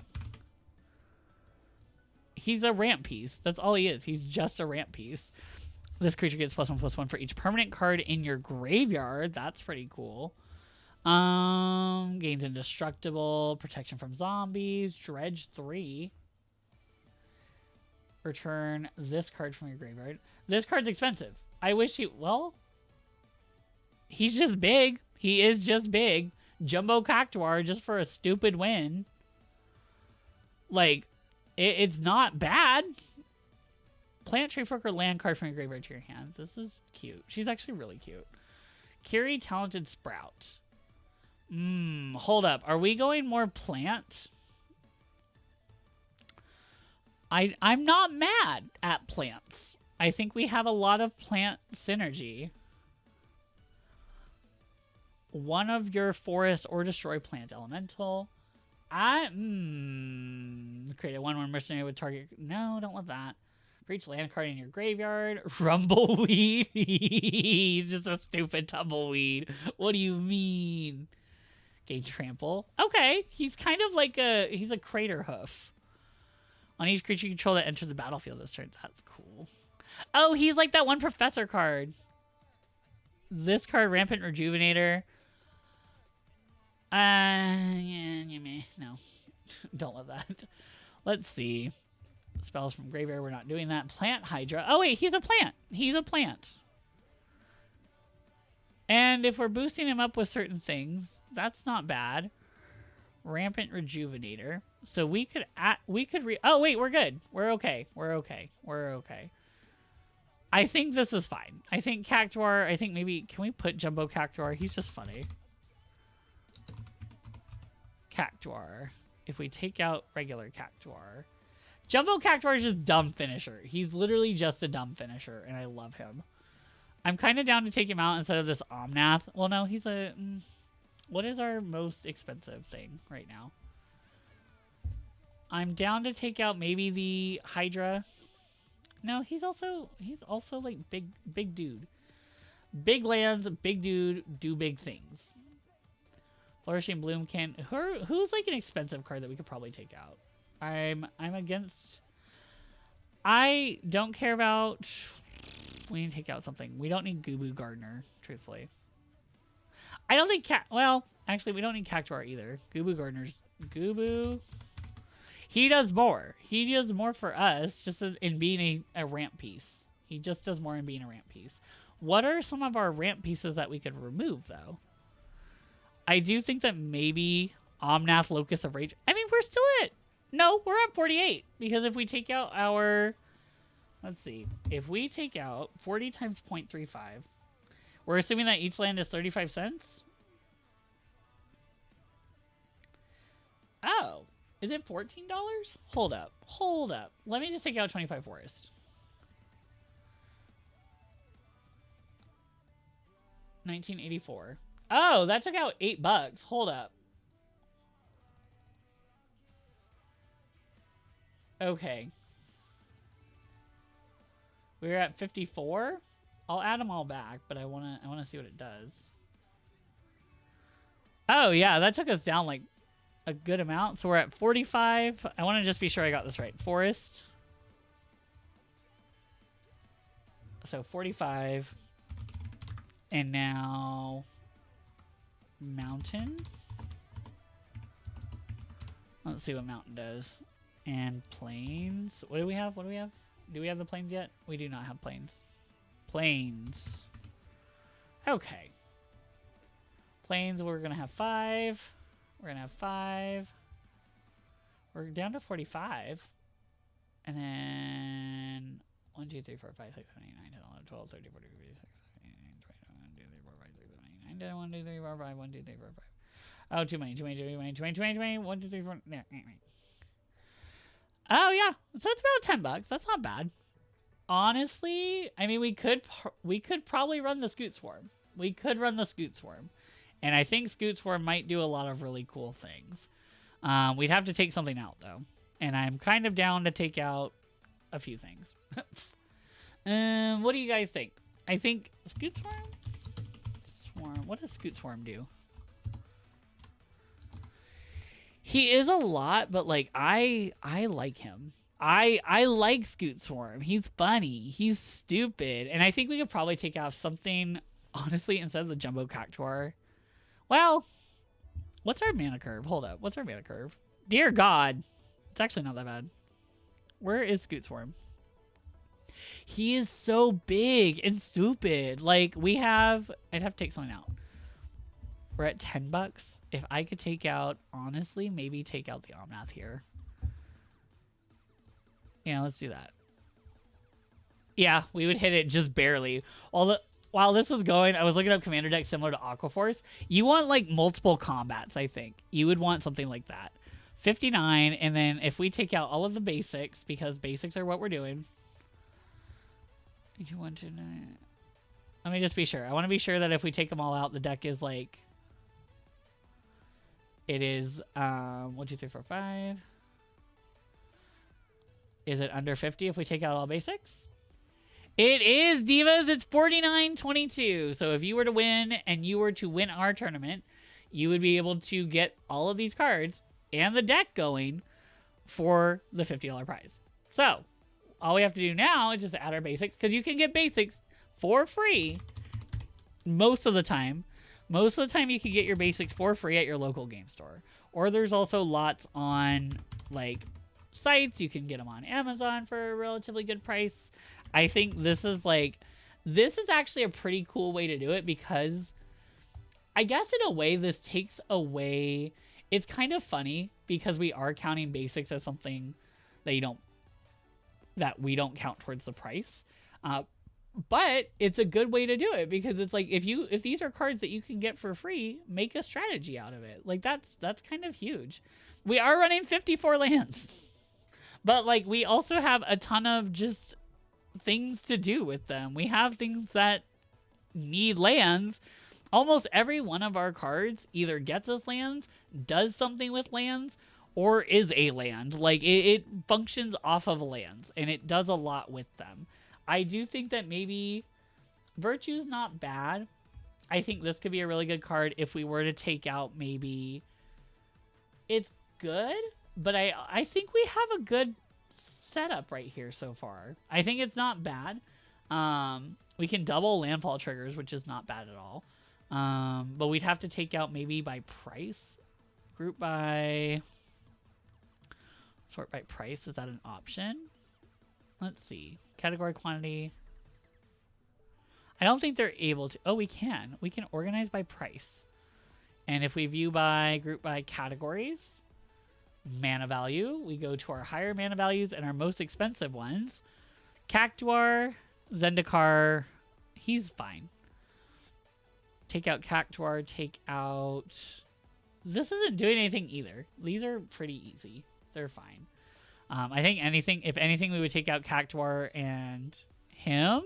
He's a ramp piece. That's all he is. He's just a ramp piece. This creature gets +1/+1 for each permanent card in your graveyard. That's pretty cool. Gains indestructible, protection from zombies, dredge 3. Return this card from your graveyard. This card's expensive. I wish he, well, he's just big. He is just big. Jumbo Cactuar just for a stupid win. Like, it's not bad. Plant, tree fork, or land card from your graveyard to your hand. This is cute. She's actually really cute. Curie Talented Sprout. Hold up. Are we going more plant? I'm not mad at plants. I think we have a lot of plant synergy. One of your forest or destroy plant elemental. Create a 1/1 mercenary with target. No, don't want that. For each land card in your graveyard. Rumbleweed. He's just a stupid tumbleweed. What do you mean? Gain trample. Okay, he's kind of like he's a crater hoof. On each creature you control that enters the battlefield this turn. That's cool. Oh, he's like that one professor card. This card, Rampant Rejuvenator. No. Don't love that. Let's see. Spells from graveyard, we're not doing that. Plant Hydra. Oh wait, he's a plant. He's a plant. And if we're boosting him up with certain things, that's not bad. Rampant Rejuvenator. So we could oh wait, we're good. We're okay. We're okay. We're okay. I think this is fine. I think Cactuar, I think maybe, can we put Jumbo Cactuar? He's just funny. Cactuar. If we take out regular Cactuar. Jumbo Cactuar is just dumb finisher. He's literally just a dumb finisher, and I love him. I'm kind of down to take him out instead of this Omnath. Well, no, he's a... what is our most expensive thing right now? I'm down to take out maybe the Hydra. No, he's also like big dude. Big lands, big dude, do big things. Flourishing Bloom can... Who's like an expensive card that we could probably take out? I'm against... I don't care about... We need to take out something. We don't need Gubu Gardener, truthfully. I don't think well, actually, we don't need Cactuar either. Gubu Gardener's... Gubu... He does more. He does more for us just in being a ramp piece. He just does more in being a ramp piece. What are some of our ramp pieces that we could remove, though? I do think that maybe Omnath, Locust of Rage... I mean, we're still at... No, we're at 48. Because if we take out our... Let's see. If we take out 40 times 0.35, we're assuming that each land is 35 cents? Oh. Is it $14? Hold up. Hold up. Let me just take out 25 Forest. 1984. Oh, that took out $8. Hold up. Okay. We're at 54. I'll add them all back, but I wanna see what it does. Oh yeah, that took us down like a good amount. So we're at 45. I want to just be sure I got this right. Forest. So 45. And now mountain. Let's see what mountain does. And plains. What do we have? What do we have? Do we have the plains yet? We do not have plains. Plains. Okay. Plains, we're going to have 5. We're going to have 5. We're down to 45. And then 1, 2, 3, 4, 5, 6, 7, 8, 9, 10, 11, 12, 13, 14, 15, 16, 17, 18, 19, 20, 21, 2, 3, 4, 5, 6, 7, 8, 9, 10, 1, 2, 3, 4, 5. Oh, too many. 1, 2, 3, 4. Oh, yeah. So it's about $10. That's not bad. Honestly, I mean, we could probably run the Scoot Swarm. We could run the Scoot Swarm. And I think Scoot Swarm might do a lot of really cool things. We'd have to take something out, though. And I'm kind of down to take out a few things. What do you guys think? I think Scoot Swarm? Swarm. What does Scoot Swarm do? He is a lot, but like I like him. I like Scoot Swarm. He's funny. He's stupid. And I think we could probably take out something, honestly, instead of the Jumbo Cactuar. Well, what's our mana curve? Hold up. What's our mana curve? Dear God. It's actually not that bad. Where is Scoot Swarm? He is so big and stupid. Like, I'd have to take something out. We're at $10. If I could take out, honestly, maybe take out the Omnath here. Yeah, let's do that. Yeah, we would hit it just barely. While this was going, I was looking up commander decks similar to Aquaforce. You want, like, multiple combats, I think. You would want something like that. 59, and then if we take out all of the basics, because basics are what we're doing. You want to... Let me just be sure. I want to be sure that if we take them all out, the deck is, like... It is 1, 2, 3, 4, 5. Is it under 50 if we take out all basics? It is, Divas. It's 49-22. So if you were to win and you were to win our tournament, you would be able to get all of these cards and the deck going for the $50 prize. So all we have to do now is just add our basics, because you can get basics for free most of the time. Most of the time you can get your basics for free at your local game store. Or there's also lots on, like, sites. You can get them on Amazon for a relatively good price. I think this is actually a pretty cool way to do it, because I guess in a way this takes away... It's kind of funny because we are counting basics as something that we don't count towards the price. But it's a good way to do it, because it's like, if these are cards that you can get for free, make a strategy out of it. Like, that's kind of huge. We are running 54 lands, but like, we also have a ton of just things to do with them. We have things that need lands. Almost every one of our cards either gets us lands, does something with lands, or is a land. Like, it functions off of lands, and it does a lot with them. I do think that maybe Virtue's not bad. I think this could be a really good card if we were to take out maybe... It's good, but I think we have a good setup right here so far. I think it's not bad. We can double landfall triggers, which is not bad at all. But we'd have to take out maybe by price. Group by... Sort by price. Is that an option? Let's see. Category quantity. I don't think they're able to. Oh, we can. We can organize by price. And if we view by group by categories, mana value, we go to our higher mana values and our most expensive ones. Cactuar, Zendikar, he's fine. Take out Cactuar, take out... This isn't doing anything either. These are pretty easy. They're fine. I think if anything, we would take out Cactuar and him.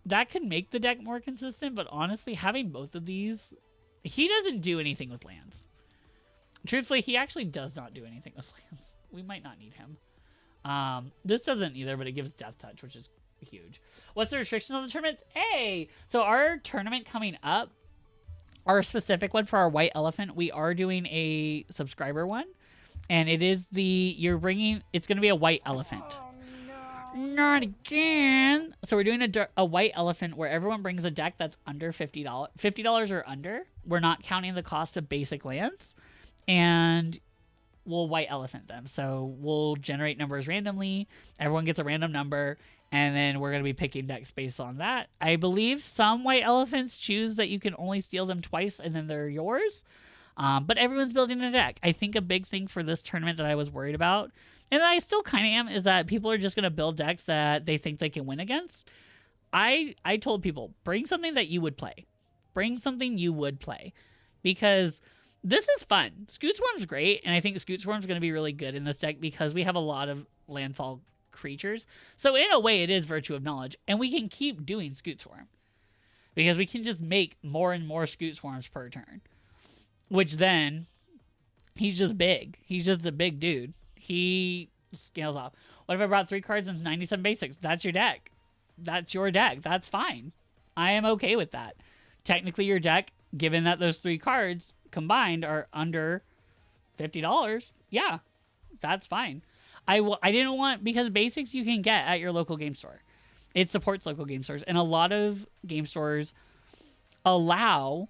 that could make the deck more consistent, but honestly, having both of these, he doesn't do anything with lands. Truthfully, he actually does not do anything with lands. We might not need him. This doesn't either, but it gives Death Touch, which is huge. What's the restrictions on the tournaments? Hey! So our tournament coming up, our specific one for our White Elephant, we are doing a subscriber one. And it is it's going to be a White Elephant. Oh, no. Not again! So we're doing a White Elephant where everyone brings a deck that's under $50. $50 or under. We're not counting the cost of basic lands. And we'll White Elephant them. So we'll generate numbers randomly. Everyone gets a random number. And then we're going to be picking decks based on that. I believe some White Elephants choose that you can only steal them twice and then they're yours. But everyone's building a deck. I think a big thing for this tournament that I was worried about, and I still kind of am, is that people are just going to build decks that they think they can win against. I told people, bring something that you would play. Bring something you would play. Because this is fun. Scoot Swarm's great, and I think Scoot Swarm's going to be really good in this deck because we have a lot of landfall creatures. So in a way, it is Virtue of Knowledge, and we can keep doing Scoot Swarm. Because we can just make more and more Scoot Swarms per turn. Which then, he's just big. He's just a big dude. He scales off. What if I brought 3 cards and 97 basics? That's your deck. That's your deck. That's fine. I am okay with that. Technically, your deck, given that those 3 cards combined are under $50, yeah, that's fine. I didn't want, because basics you can get at your local game store. It supports local game stores. And a lot of game stores allow...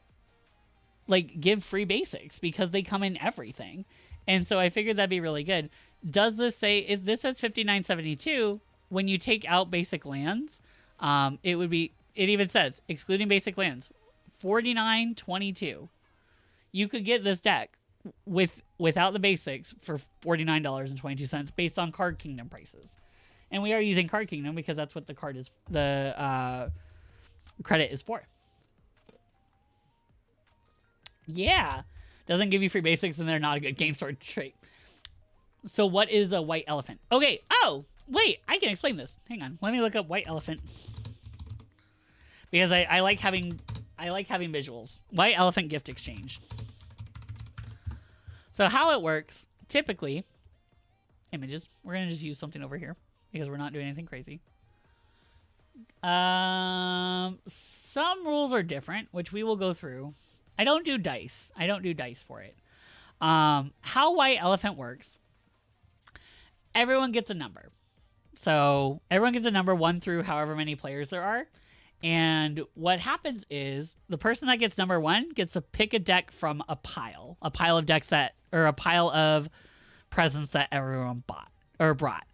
give free basics because they come in everything. And so I figured that'd be really good. Does this say, if this says 59.72, when you take out basic lands, it even says, excluding basic lands, 49.22. You could get this deck without the basics for $49.22 based on Card Kingdom prices. And we are using Card Kingdom because that's what the credit is for. Yeah. Doesn't give you free basics, and they're not a good game store trait. So what is a White Elephant? Okay. Oh, wait. I can explain this. Hang on. Let me look up White Elephant. Because I like having visuals. White Elephant Gift Exchange. So how it works, typically, images. We're going to just use something over here because we're not doing anything crazy. Some rules are different, which we will go through. I don't do dice. I don't do dice for it. How White Elephant works, everyone gets a number. So everyone gets a number 1 through however many players there are. And what happens is the person that gets number 1 gets to pick a deck from a pile of decks or a pile of presents that everyone brought.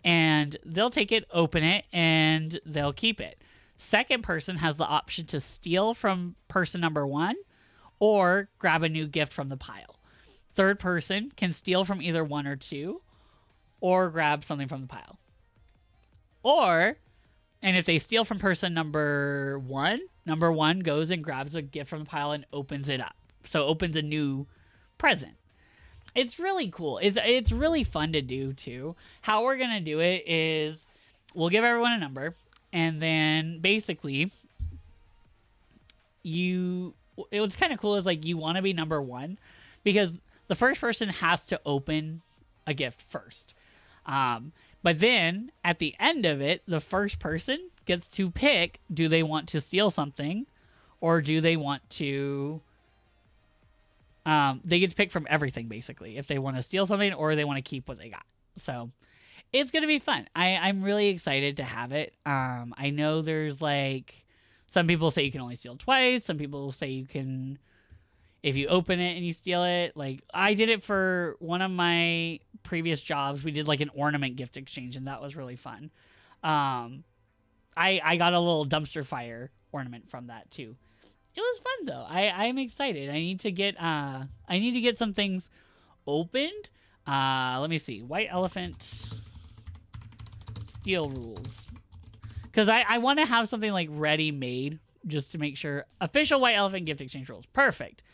And they'll take it, open it, and they'll keep it. Second person has the option to steal from person number 1 or grab a new gift from the pile. Third person can steal from either 1 or 2 or grab something from the pile. And if they steal from person number 1, number 1 goes and grabs a gift from the pile and opens it up. So opens a new present. It's really cool. It's really fun to do too. How we're going to do it is we'll give everyone a number. And then basically, what's kind of cool is you want to be number 1 because the first person has to open a gift first. But then at the end of it, the first person gets to pick, do they want to steal something or do they want to, they get to pick from everything basically. If they want to steal something or they want to keep what they got. So it's going to be fun. I'm really excited to have it. I know there's some people say you can only steal twice. Some people say you can, if you open it and you steal it. I did it for one of my previous jobs. We did an ornament gift exchange and that was really fun. I got a little dumpster fire ornament from that too. It was fun though. I'm excited. I need to get some things opened. Let me see. White Elephant Steal rules. Because I want to have something ready-made just to make sure. Official White Elephant gift exchange rules. Perfect.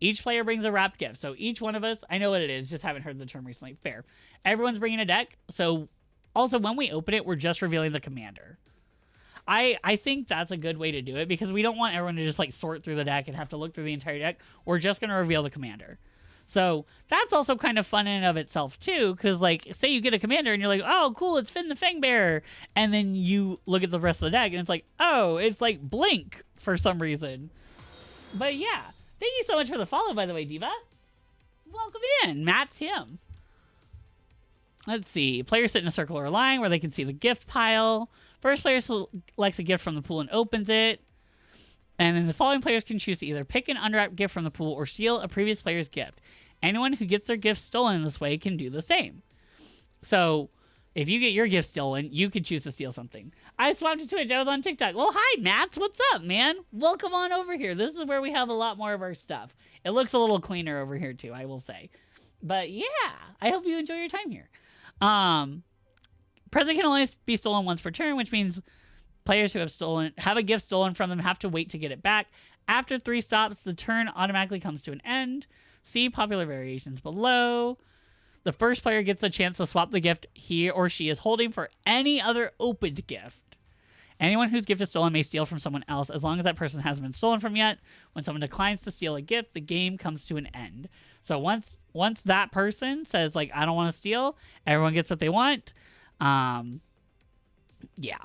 Each player brings a wrapped gift. So each one of us, I know what it is, just haven't heard the term recently. Fair. Everyone's bringing a deck. So also when we open it, we're just revealing the commander. I think that's a good way to do it because we don't want everyone to just like sort through the deck and have to look through the entire deck. We're just going to reveal the commander. So that's also kind of fun in and of itself too, because like say you get a commander and you're like, oh cool, it's Finn the Fangbearer, and then you look at the rest of the deck and it's like, oh, it's like Blink for some reason. But yeah, thank you so much for the follow, by the way, Diva. Welcome in. Matt's him. Let's see. Players sit in a circle or a line where they can see the gift pile. First player selects a gift from the pool and opens it. And then the following players can choose to either pick an unwrapped gift from the pool or steal a previous player's gift. Anyone who gets their gift stolen in this way can do the same. So, if you get your gift stolen, you could choose to steal something. I swapped to Twitch. I was on TikTok. Well, hi, Mats. What's up, man? Welcome on over here. This is where we have a lot more of our stuff. It looks a little cleaner over here, too, I will say. But, yeah, I hope you enjoy your time here. Present can only be stolen once per turn, which means players who have a gift stolen from them have to wait to get it back. After 3 stops, the turn automatically comes to an end. See popular variations below. The first player gets a chance to swap the gift he or she is holding for any other opened gift. Anyone whose gift is stolen may steal from someone else as long as that person hasn't been stolen from yet. When someone declines to steal a gift, the game comes to an end. So once that person says, like, I don't want to steal, everyone gets what they want. Yeah.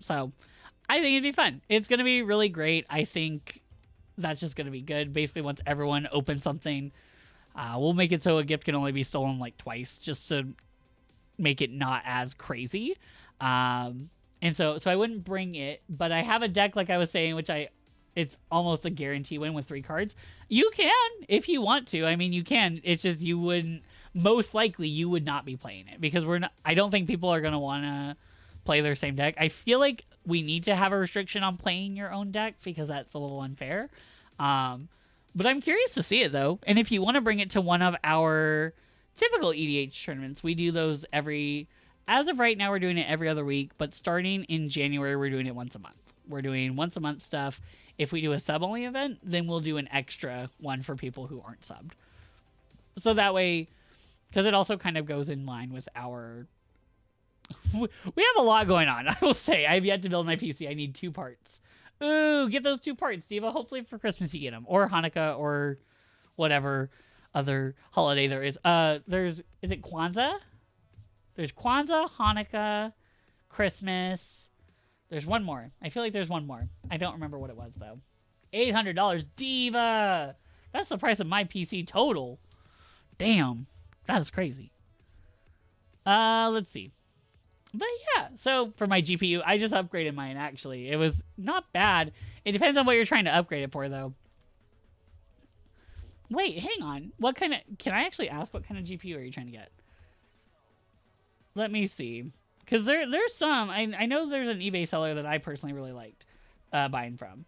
So I think it'd be fun. It's going to be really great. I think that's just going to be good. Basically, once everyone opens something, we'll make it so a gift can only be stolen like twice just to make it not as crazy. And so I wouldn't bring it, but I have a deck, like I was saying, which it's almost a guarantee win with 3 cards. You can, if you want to. I mean, you can. It's just you wouldn't, most likely you would not be playing it because I don't think people are going to want to play their same deck. I feel like we need to have a restriction on playing your own deck because that's a little unfair. But I'm curious to see it though. And if you want to bring it to one of our typical EDH tournaments, we do those as of right now, we're doing it every other week, but starting in January, we're doing it once a month. We're doing once a month stuff. If we do a sub-only event, then we'll do an extra one for people who aren't subbed. So that way, because it also kind of goes in line with our... We have a lot going on, I will say. I have yet to build my PC. I need 2 parts. Ooh, get those 2 parts, Diva. Hopefully for Christmas you get them. Or Hanukkah, or whatever other holiday there is. Is it Kwanzaa? There's Kwanzaa, Hanukkah, Christmas. There's one more. I feel like there's one more. I don't remember what it was, though. $800. Diva! That's the price of my PC total. Damn. That's crazy. Let's see. But yeah, so for my GPU, I just upgraded mine, actually. It was not bad. It depends on what you're trying to upgrade it for, though. Wait, hang on. What kind of... Can I actually ask what kind of GPU are you trying to get? Let me see. Because there's some... I know there's an eBay seller that I personally really liked buying from.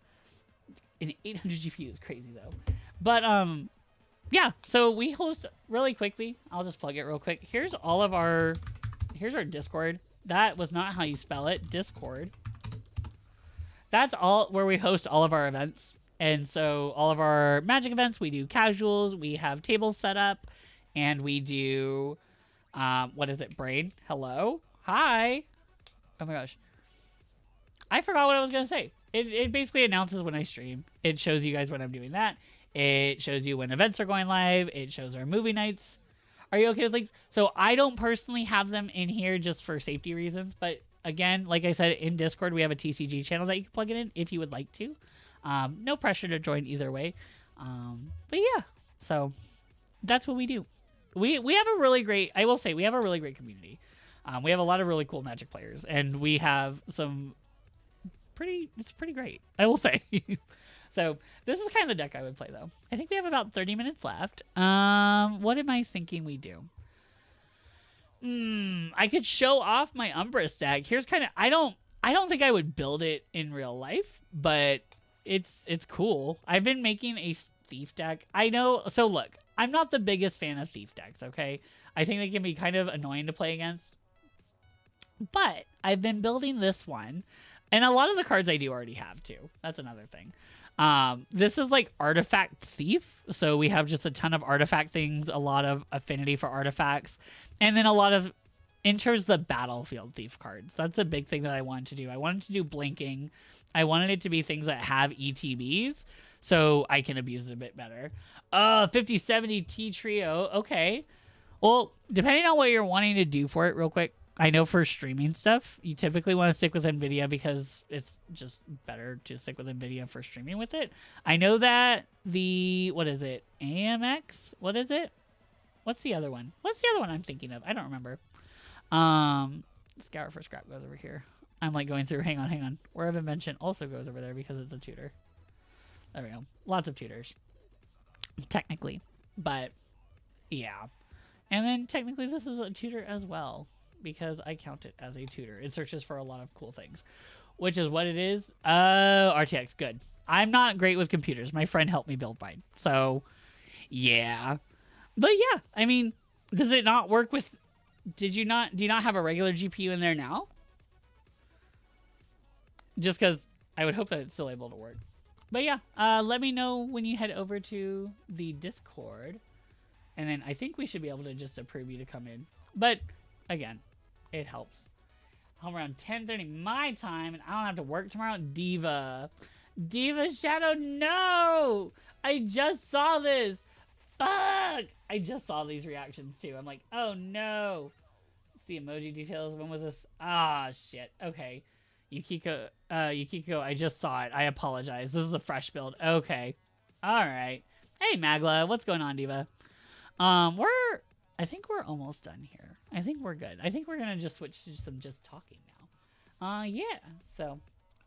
An 800 GPU is crazy, though. But, yeah. So we host really quickly. I'll just plug it real quick. Here's our Discord. That was not how you spell it. Discord. That's all where we host all of our events. And so all of our Magic events, we do casuals, we have tables set up, and we do, what is it, Brain? Hello? Hi. Oh my gosh. I forgot what I was going to say. It basically announces when I stream. It shows you guys when I'm doing that. It shows you when events are going live. It shows our movie nights. Are you okay with links? So I don't personally have them in here just for safety reasons. But again, like I said, in Discord, we have a TCG channel that you can plug it in if you would like to. No pressure to join either way. But yeah, so that's what we do. We have a really great, I will say, we have a really great community. We have a lot of really cool Magic players. And we have some it's pretty great, I will say. So this is kind of the deck I would play, though. I think we have about 30 minutes left. What am I thinking we do? I could show off my Umbra stack. Here's kind of... I don't think I would build it in real life, but it's cool. I've been making a Thief deck. I know... So look, I'm not the biggest fan of Thief decks, okay? I think they can be kind of annoying to play against. But I've been building this one, and a lot of the cards I do already have, too. That's another thing. This is like Artifact Thief. So we have just a ton of artifact things, a lot of affinity for artifacts, and then a lot of enters the battlefield thief cards. That's a big thing that I wanted to do. I wanted to do blinking. I wanted it to be things that have ETBs so I can abuse it a bit better. 5070 T Trio. Okay. Well, depending on what you're wanting to do for it real quick, I know for streaming stuff, you typically want to stick with NVIDIA because it's just better to stick with NVIDIA for streaming with it. I know that the, what is it? AMX? What is it? What's the other one? What's the other one I'm thinking of? I don't remember. Scour for Scrap goes over here. I'm like going through, hang on. Where of Invention also goes over there because it's a tutor. There we go. Lots of tutors. Technically. But, yeah. And then technically this is a tutor as well because I count it as a tutor. It searches for a lot of cool things, which is what it is. RTX, good. I'm not great with computers. My friend helped me build mine. So, yeah. But yeah, I mean, does it not work with... do you not have a regular GPU in there now? Just because I would hope that it's still able to work. But yeah, let me know when you head over to the Discord. And then I think we should be able to just approve you to come in. But, again, it helps. Home around 10:30 my time, and I don't have to work tomorrow. Diva Shadow, no! I just saw this! Fuck! I just saw these reactions, too. I'm like, oh, no. Let's see emoji details. When was this? Ah, shit. Okay. Yukiko, I just saw it. I apologize. This is a fresh build. Okay. Alright. Hey, Magla. What's going on, Diva? I think we're almost done here. I think we're good. I think we're gonna just switch to some just talking now. Yeah. So,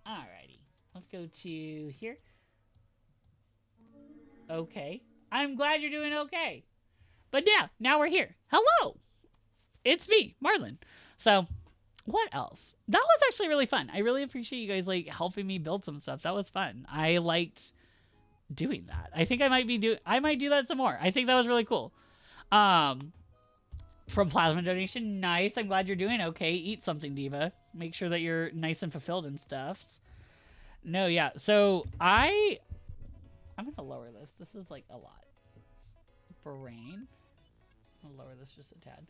alrighty. Let's go to here. Okay. I'm glad you're doing okay. But yeah, now we're here. Hello! It's me, Marlin. So, what else? That was actually really fun. I really appreciate you guys, like, helping me build some stuff. That was fun. I liked doing that. I think I might do that some more. I think that was really cool. From Plasma Donation, nice. I'm glad you're doing okay. Eat something, Diva. Make sure that you're nice and fulfilled and stuffs. No, yeah. So, I'm gonna lower this. This is, like, a lot. Brain. I'll lower this just a tad.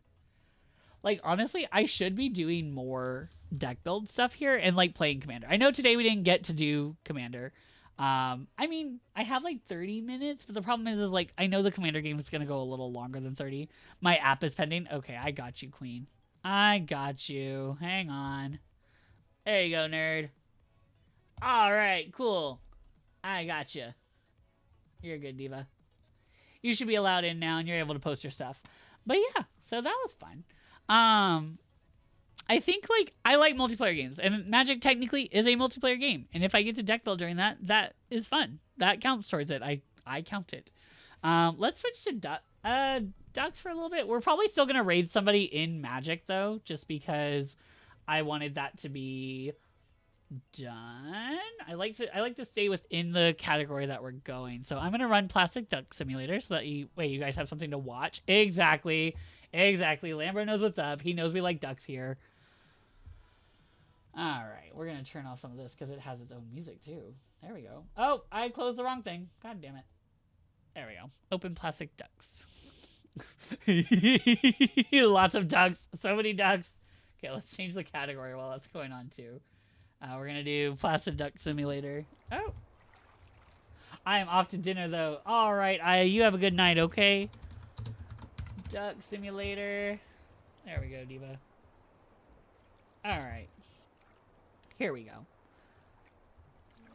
Like, honestly, I should be doing more deck build stuff here and, like, playing Commander. I know today we didn't get to do Commander. I mean, I have, like, 30 minutes, but the problem is, like, I know the Commander game is going to go a little longer than 30. My app is pending. Okay, I got you, Queen. I got you. Hang on. There you go, nerd. All right, cool. I got you. You're good, Diva. You should be allowed in now, and you're able to post your stuff. But yeah, so that was fun. I think, like, I like multiplayer games, and Magic technically is a multiplayer game. And if I get to deck build during that, that is fun. That counts towards it. I count it. Let's switch to ducks for a little bit. We're probably still gonna raid somebody in Magic though, just because I wanted that to be done. I like to stay within the category that we're going. So I'm gonna run Plastic Duck Simulator so that you guys have something to watch. Exactly. Lambro knows what's up. He knows we like ducks here. Alright, we're gonna turn off some of this because it has its own music too. There we go. Oh, I closed the wrong thing. God damn it. There we go. Open Plastic Ducks. Lots of ducks. So many ducks. Okay, let's change the category while that's going on too. We're gonna do Plastic Duck Simulator. Oh. I am off to dinner though. Alright, you have a good night, okay? Duck Simulator. There we go, Diva. Alright. Here we go.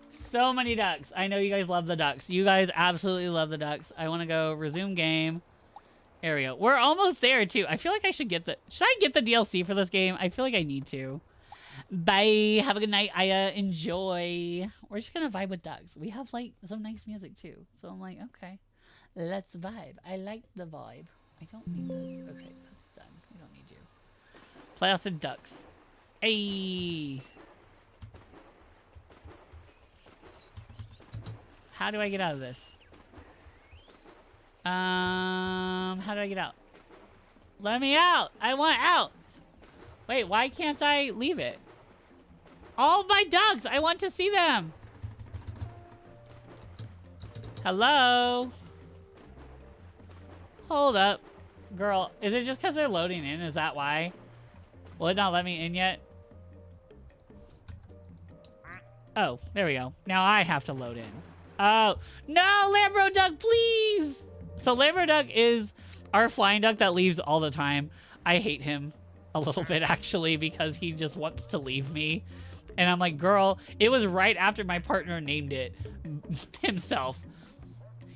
So many ducks. I know you guys love the ducks. You guys absolutely love the ducks. I want to go resume game. There we go. We're almost there, too. I feel like I should get the... Should I get the DLC for this game? I feel like I need to. Bye. Have a good night, Aya. Enjoy. We're just going to vibe with ducks. We have, like, some nice music, too. So I'm like, okay. Let's vibe. I like the vibe. I don't need this. Okay, that's done. We don't need you. Plastic Ducks. Hey. How do I get out of this? How do I get out? Let me out. I want out. Wait, why can't I leave it? All my ducks. I want to see them. Hello? Hold up. Girl, is it just because they're loading in? Is that why? Will it not let me in yet? Oh, there we go. Now I have to load in. Oh, no, Lambro Duck, please! So Lambro Duck is our flying duck that leaves all the time. I hate him a little bit, actually, because he just wants to leave me. And I'm like, girl, it was right after my partner named it himself.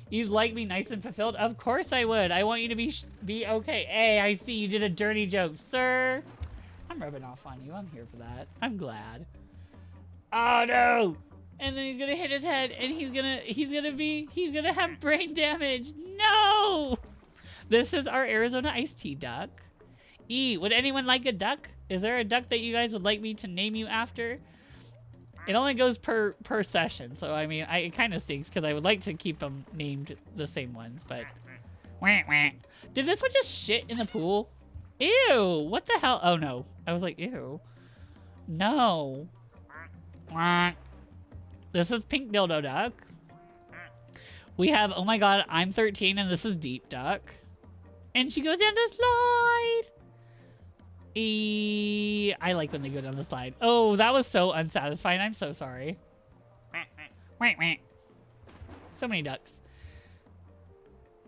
You'd like me nice and fulfilled? Of course I would. I want you to be okay. Hey, I see you did a dirty joke, sir. I'm rubbing off on you. I'm here for that. I'm glad. Oh no! And then he's gonna hit his head, and he's gonna have brain damage. No! This is our Arizona iced tea duck. Would anyone like a duck? Is there a duck that you guys would like me to name you after? It only goes per session, so I mean, it kind of stinks because I would like to keep them named the same ones, but... Wah, wah. Did this one just shit in the pool? Ew! What the hell? Oh no. I was like, ew. No. Wah. This is Pink Dildo Duck. We have, oh my god, I'm 13 and this is Deep Duck. And she goes down the slide. I like when they go down the slide. Oh, that was so unsatisfying. I'm so sorry. So many ducks.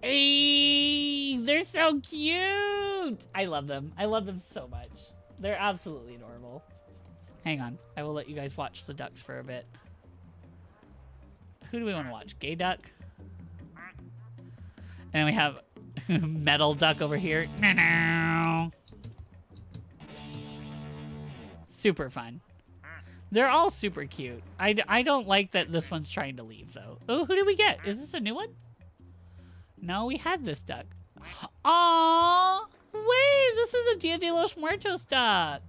They're so cute. I love them. I love them so much. They're absolutely adorable. Hang on. I will let you guys watch the ducks for a bit. Who do we want to watch? Gay Duck? And we have Metal Duck over here. Super fun. They're all super cute. I don't like that this one's trying to leave, though. Oh, who did we get? Is this a new one? No, we had this duck. Aww! Wait, this is a Dia de los Muertos duck.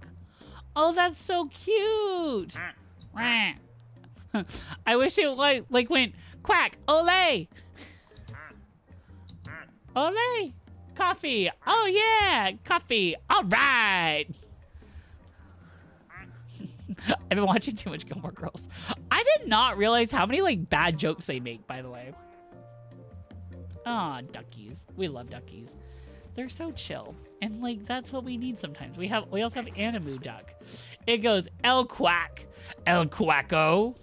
Oh, that's so cute. I wish it like went quack, ole. Ole. Coffee. Oh, yeah. Coffee. All right. I've been watching too much Gilmore Girls. I did not realize how many like bad jokes they make, by the way. Aw, duckies. We love duckies. They're so chill. And like that's what we need sometimes. We also have Animu Duck. It goes El Quack. El Quacko.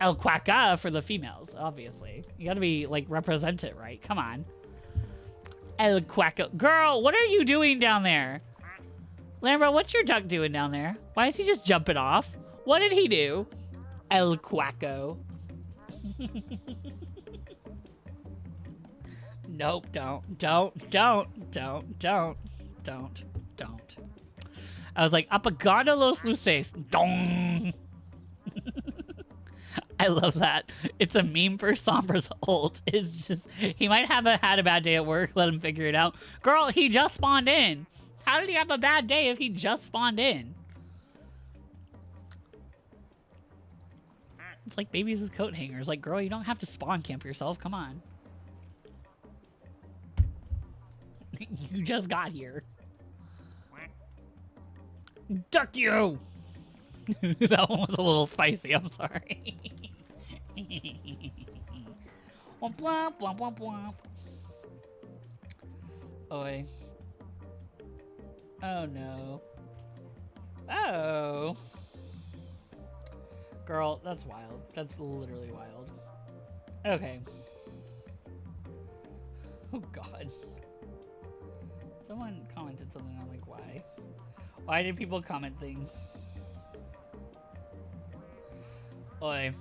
El Quacka for the females, obviously. You gotta be like represent it right. Come on. El Quacko. Girl, what are you doing down there? Lambro, what's your duck doing down there? Why is he just jumping off? What did he do? El Quacko. Nope, don't. I was like, apagando los luces. Dong. I love that. It's a meme for Sombra's ult. It's just, he might have had a bad day at work. Let him figure it out. Girl, he just spawned in. How did he have a bad day if he just spawned in? It's like babies with coat hangers. Like, girl, you don't have to spawn camp yourself. Come on. You just got here. Duck you! That one was a little spicy. I'm sorry. Womp womp womp womp womp. Oi. Oh no. Oh. Girl, that's wild. That's literally wild. Okay. Oh god. Someone commented something. I'm like, why? Why did people comment things? Oi.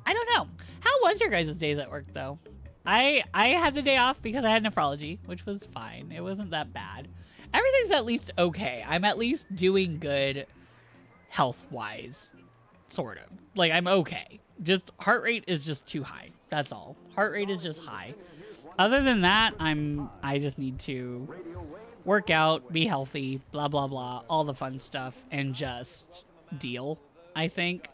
I don't know. How was your guys' days at work, though? I had the day off because I had nephrology, which was fine. It wasn't that bad. Everything's at least okay. I'm at least doing good health-wise, sort of. Like, I'm okay. Just heart rate is just too high. That's all. Heart rate is just high. Other than that, I just need to work out, be healthy, blah, blah, blah, all the fun stuff, and just deal, I think.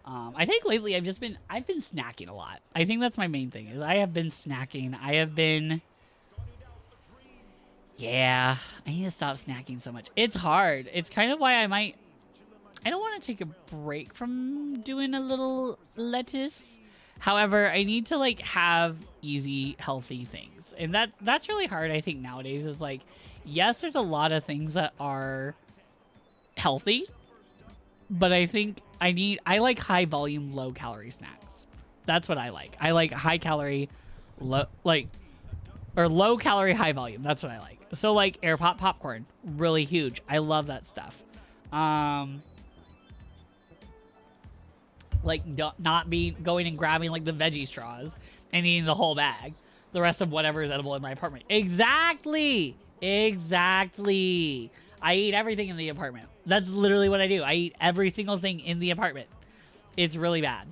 I think lately I've been snacking a lot. I think that's my main thing, is I have been snacking. Yeah, I need to stop snacking so much. It's hard. It's kind of why I don't want to take a break from doing a little lettuce. However, I need to like have easy, healthy things. And that's really hard, I think, nowadays, is like, yes, there's a lot of things that are healthy, but I think I like high volume, low calorie snacks. That's what I like. I like high calorie, low calorie, high volume. That's what I like. So like air pop popcorn, really huge. I love that stuff. Like not be going and grabbing like the veggie straws and eating the whole bag. The rest of whatever is edible in my apartment. Exactly. Exactly. I eat everything in the apartment. That's literally what I do. I eat every single thing in the apartment. It's really bad.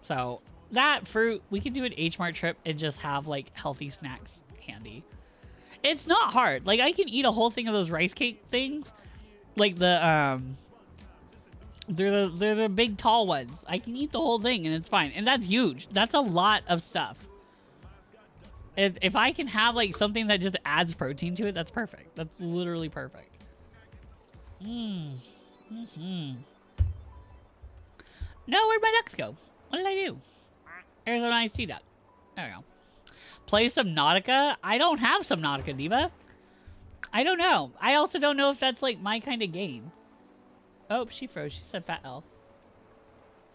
So that fruit, we can do an H-Mart trip and just have like healthy snacks handy. It's not hard. Like I can eat a whole thing of those rice cake things. Like the they're the big tall ones. I can eat the whole thing and it's fine. And that's huge. That's a lot of stuff. If I can have like something that just adds protein to it, that's perfect. That's literally perfect. No, where'd my ducks go? What did I do? There's a nice sea duck. There we go. Play Subnautica? I don't have Subnautica, Diva. I don't know. I also don't know if that's like my kind of game. Oh, she froze. She said fat L.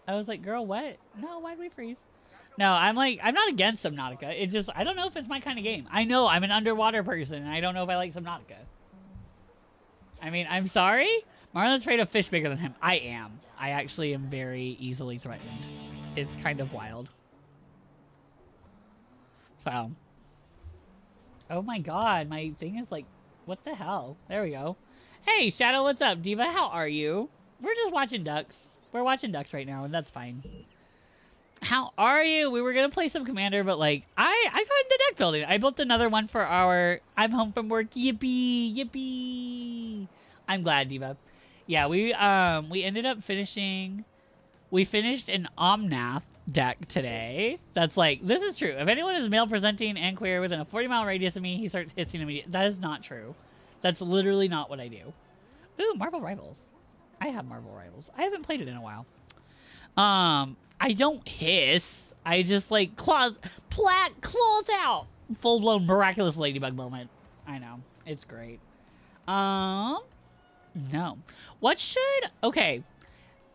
I was like, girl, what? No, why'd we freeze? No, I'm not against Subnautica. It just, I don't know if it's my kind of game. I know I'm an underwater person, and I don't know if I like Subnautica. I mean, I'm sorry? Marlin's afraid of fish bigger than him. I am. I actually am very easily threatened. It's kind of wild. So. Oh my god, my thing is like, what the hell? There we go. Hey, Shadow, what's up? Diva, how are you? We're just watching ducks. We're watching ducks right now, and that's fine. How are you? We were going to play some Commander, but like, I got into deck building. I built another one for our I'm home from work. Yippee! Yippee! I'm glad, Diva. Yeah, we ended up finishing. We finished an Omnath deck today. That's like, this is true. If anyone is male presenting and queer within a 40-mile radius of me, he starts hissing immediately. That is not true. That's literally not what I do. Ooh, Marvel Rivals. I have Marvel Rivals. I haven't played it in a while. I don't hiss. I just like claws out. Full-blown miraculous ladybug moment. I know. It's great. No. What should... Okay.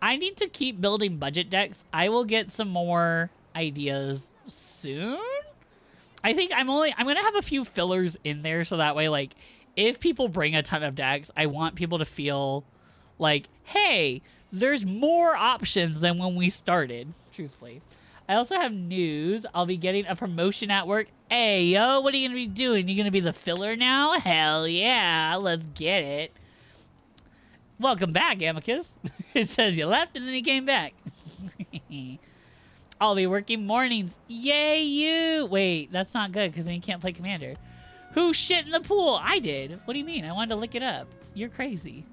I need to keep building budget decks. I will get some more ideas soon. I think I'm going to have a few fillers in there so that way, like, if people bring a ton of decks, I want people to feel like, hey, there's more options than when we started, truthfully. I also have news. I'll be getting a promotion at work. Hey, yo, what are you going to be doing? You going to be the filler now? Hell yeah, let's get it. Welcome back, Amicus. It says you left and then you came back. I'll be working mornings. Yay, you. Wait, that's not good because then you can't play Commander. Who shit in the pool? I did. What do you mean? I wanted to lick it up. You're crazy.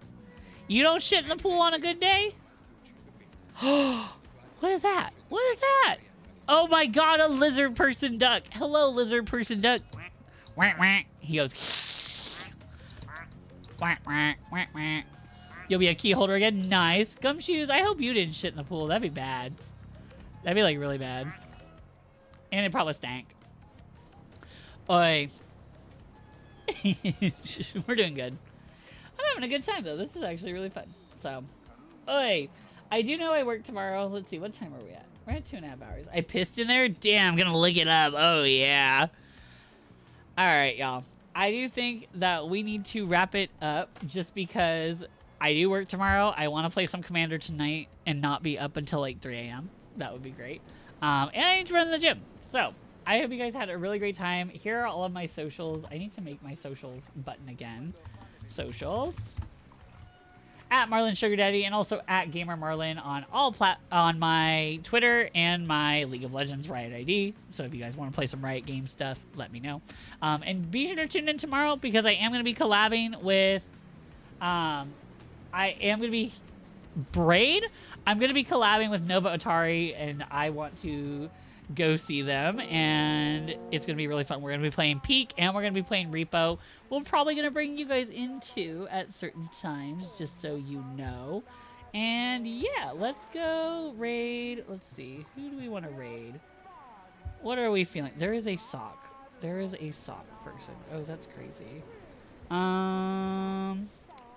You don't shit in the pool on a good day? What is that? What is that? Oh my god, a lizard person duck. Hello, lizard person duck. He goes. You'll be a key holder again. Nice. Gumshoes, I hope you didn't shit in the pool. That'd be bad. That'd be like really bad. And it probably stank. Oi. We're doing good. I'm having a good time though. This is actually really fun. So, oi. I do know I work tomorrow. Let's see. What time are we at? We're at 2.5 hours. I pissed in there? Damn, I'm gonna lick it up. Oh, yeah. Alright, y'all. I do think that we need to wrap it up just because I do work tomorrow. I want to play some Commander tonight and not be up until like 3 a.m. That would be great. And I need to run to the gym. So, I hope you guys had a really great time. Here are all of my socials. I need to make my socials button again. Socials. At Marlin Sugar Daddy and also at Gamer Marlin on all on my Twitter and my League of Legends Riot ID. So if you guys want to play some Riot game stuff, let me know. And be sure to tune in tomorrow because I am going to be collabing with I am going to be Braid. I'm going to be collabing with Nova Atari and I want to go see them and it's going to be really fun. We're going to be playing Peak and we're going to be playing Repo. We're probably going to bring you guys into at certain times just so you know. And yeah, let's go raid. Let's see. Who do we want to raid? What are we feeling? There is a sock. There is a sock person. Oh, that's crazy. I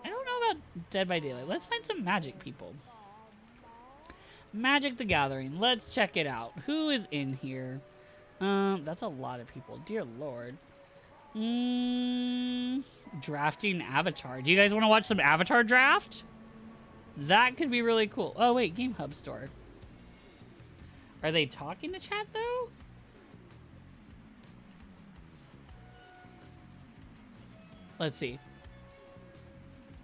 don't know about Dead by Daylight. Let's find some magic people. Magic the Gathering. Let's check it out. Who is in here? That's a lot of people. Dear Lord. Drafting Avatar. Do you guys want to watch some Avatar draft? That could be really cool. Oh, wait. Game Hub store. Are they talking to chat, though? Let's see.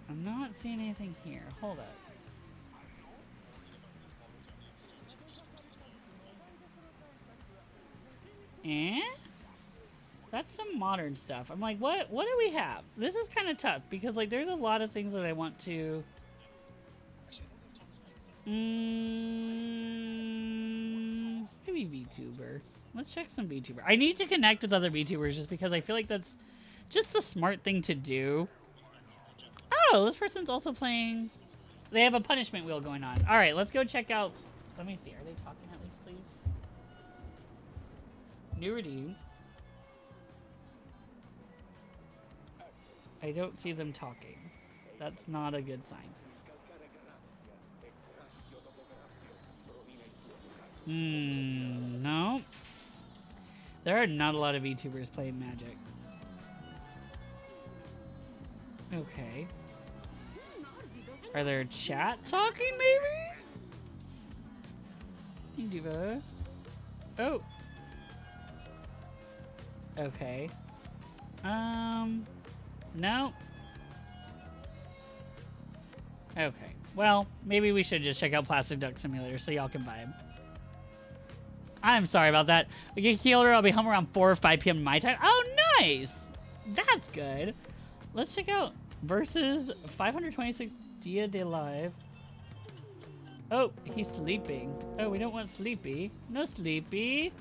I'm not seeing anything here. Hold up. Eh? That's some modern stuff. I'm like, what do we have? This is kind of tough because like there's a lot of things that I want to maybe VTuber. Let's check some VTuber. I need to connect with other VTubers just because I feel like that's just the smart thing to do. Oh, this person's also playing. They have a punishment wheel going on. All right, let's go check out. Let me see. Are they talking at least, please? New redeems. I don't see them talking. That's not a good sign. No. There are not a lot of VTubers playing Magic. Okay. Are there chat talking, maybe? Hey, Diva. Oh. Okay. No. Okay. Well, maybe we should just check out Plastic Duck Simulator so y'all can vibe. I'm sorry about that. We get Keeler. I'll be home around 4 or 5 p.m. my time. Oh, nice. That's good. Let's check out versus 526 Dia de Live. Oh, he's sleeping. Oh, we don't want Sleepy. No Sleepy.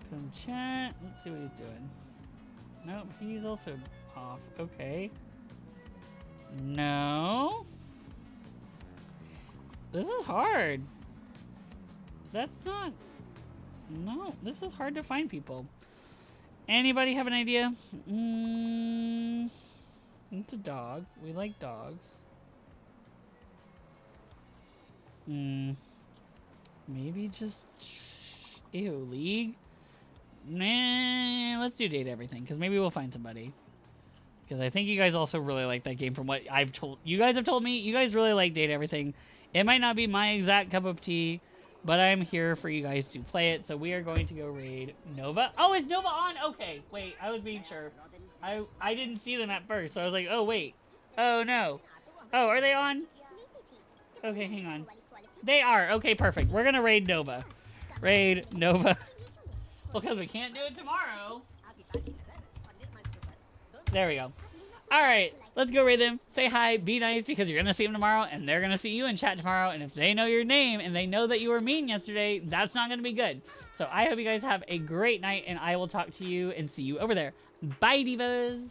Come chat. Let's see what he's doing. Nope, he's also off. Okay. No. This is hard. That's not... No, this is hard to find people. Anybody have an idea? It's a dog. We like dogs. Maybe just... Ew, League? Nah, let's do Date Everything, because maybe we'll find somebody. Because I think you guys also really like that game from what I've told... You guys have told me you guys really like Date Everything. It might not be my exact cup of tea, but I'm here for you guys to play it. So we are going to go raid Nova. Oh, is Nova on? Okay, wait, I was being sure. I didn't see them at first, so I was like, oh, wait. Oh, no. Oh, are they on? Okay, hang on. They are. Okay, perfect. We're going to raid Nova. Raid Nova. Well, because we can't do it tomorrow. There we go. All right, let's go raid them. Say hi, be nice, because you're going to see them tomorrow, and they're going to see you in chat tomorrow. And if they know your name and they know that you were mean yesterday, that's not going to be good. So I hope you guys have a great night, and I will talk to you and see you over there. Bye, divas.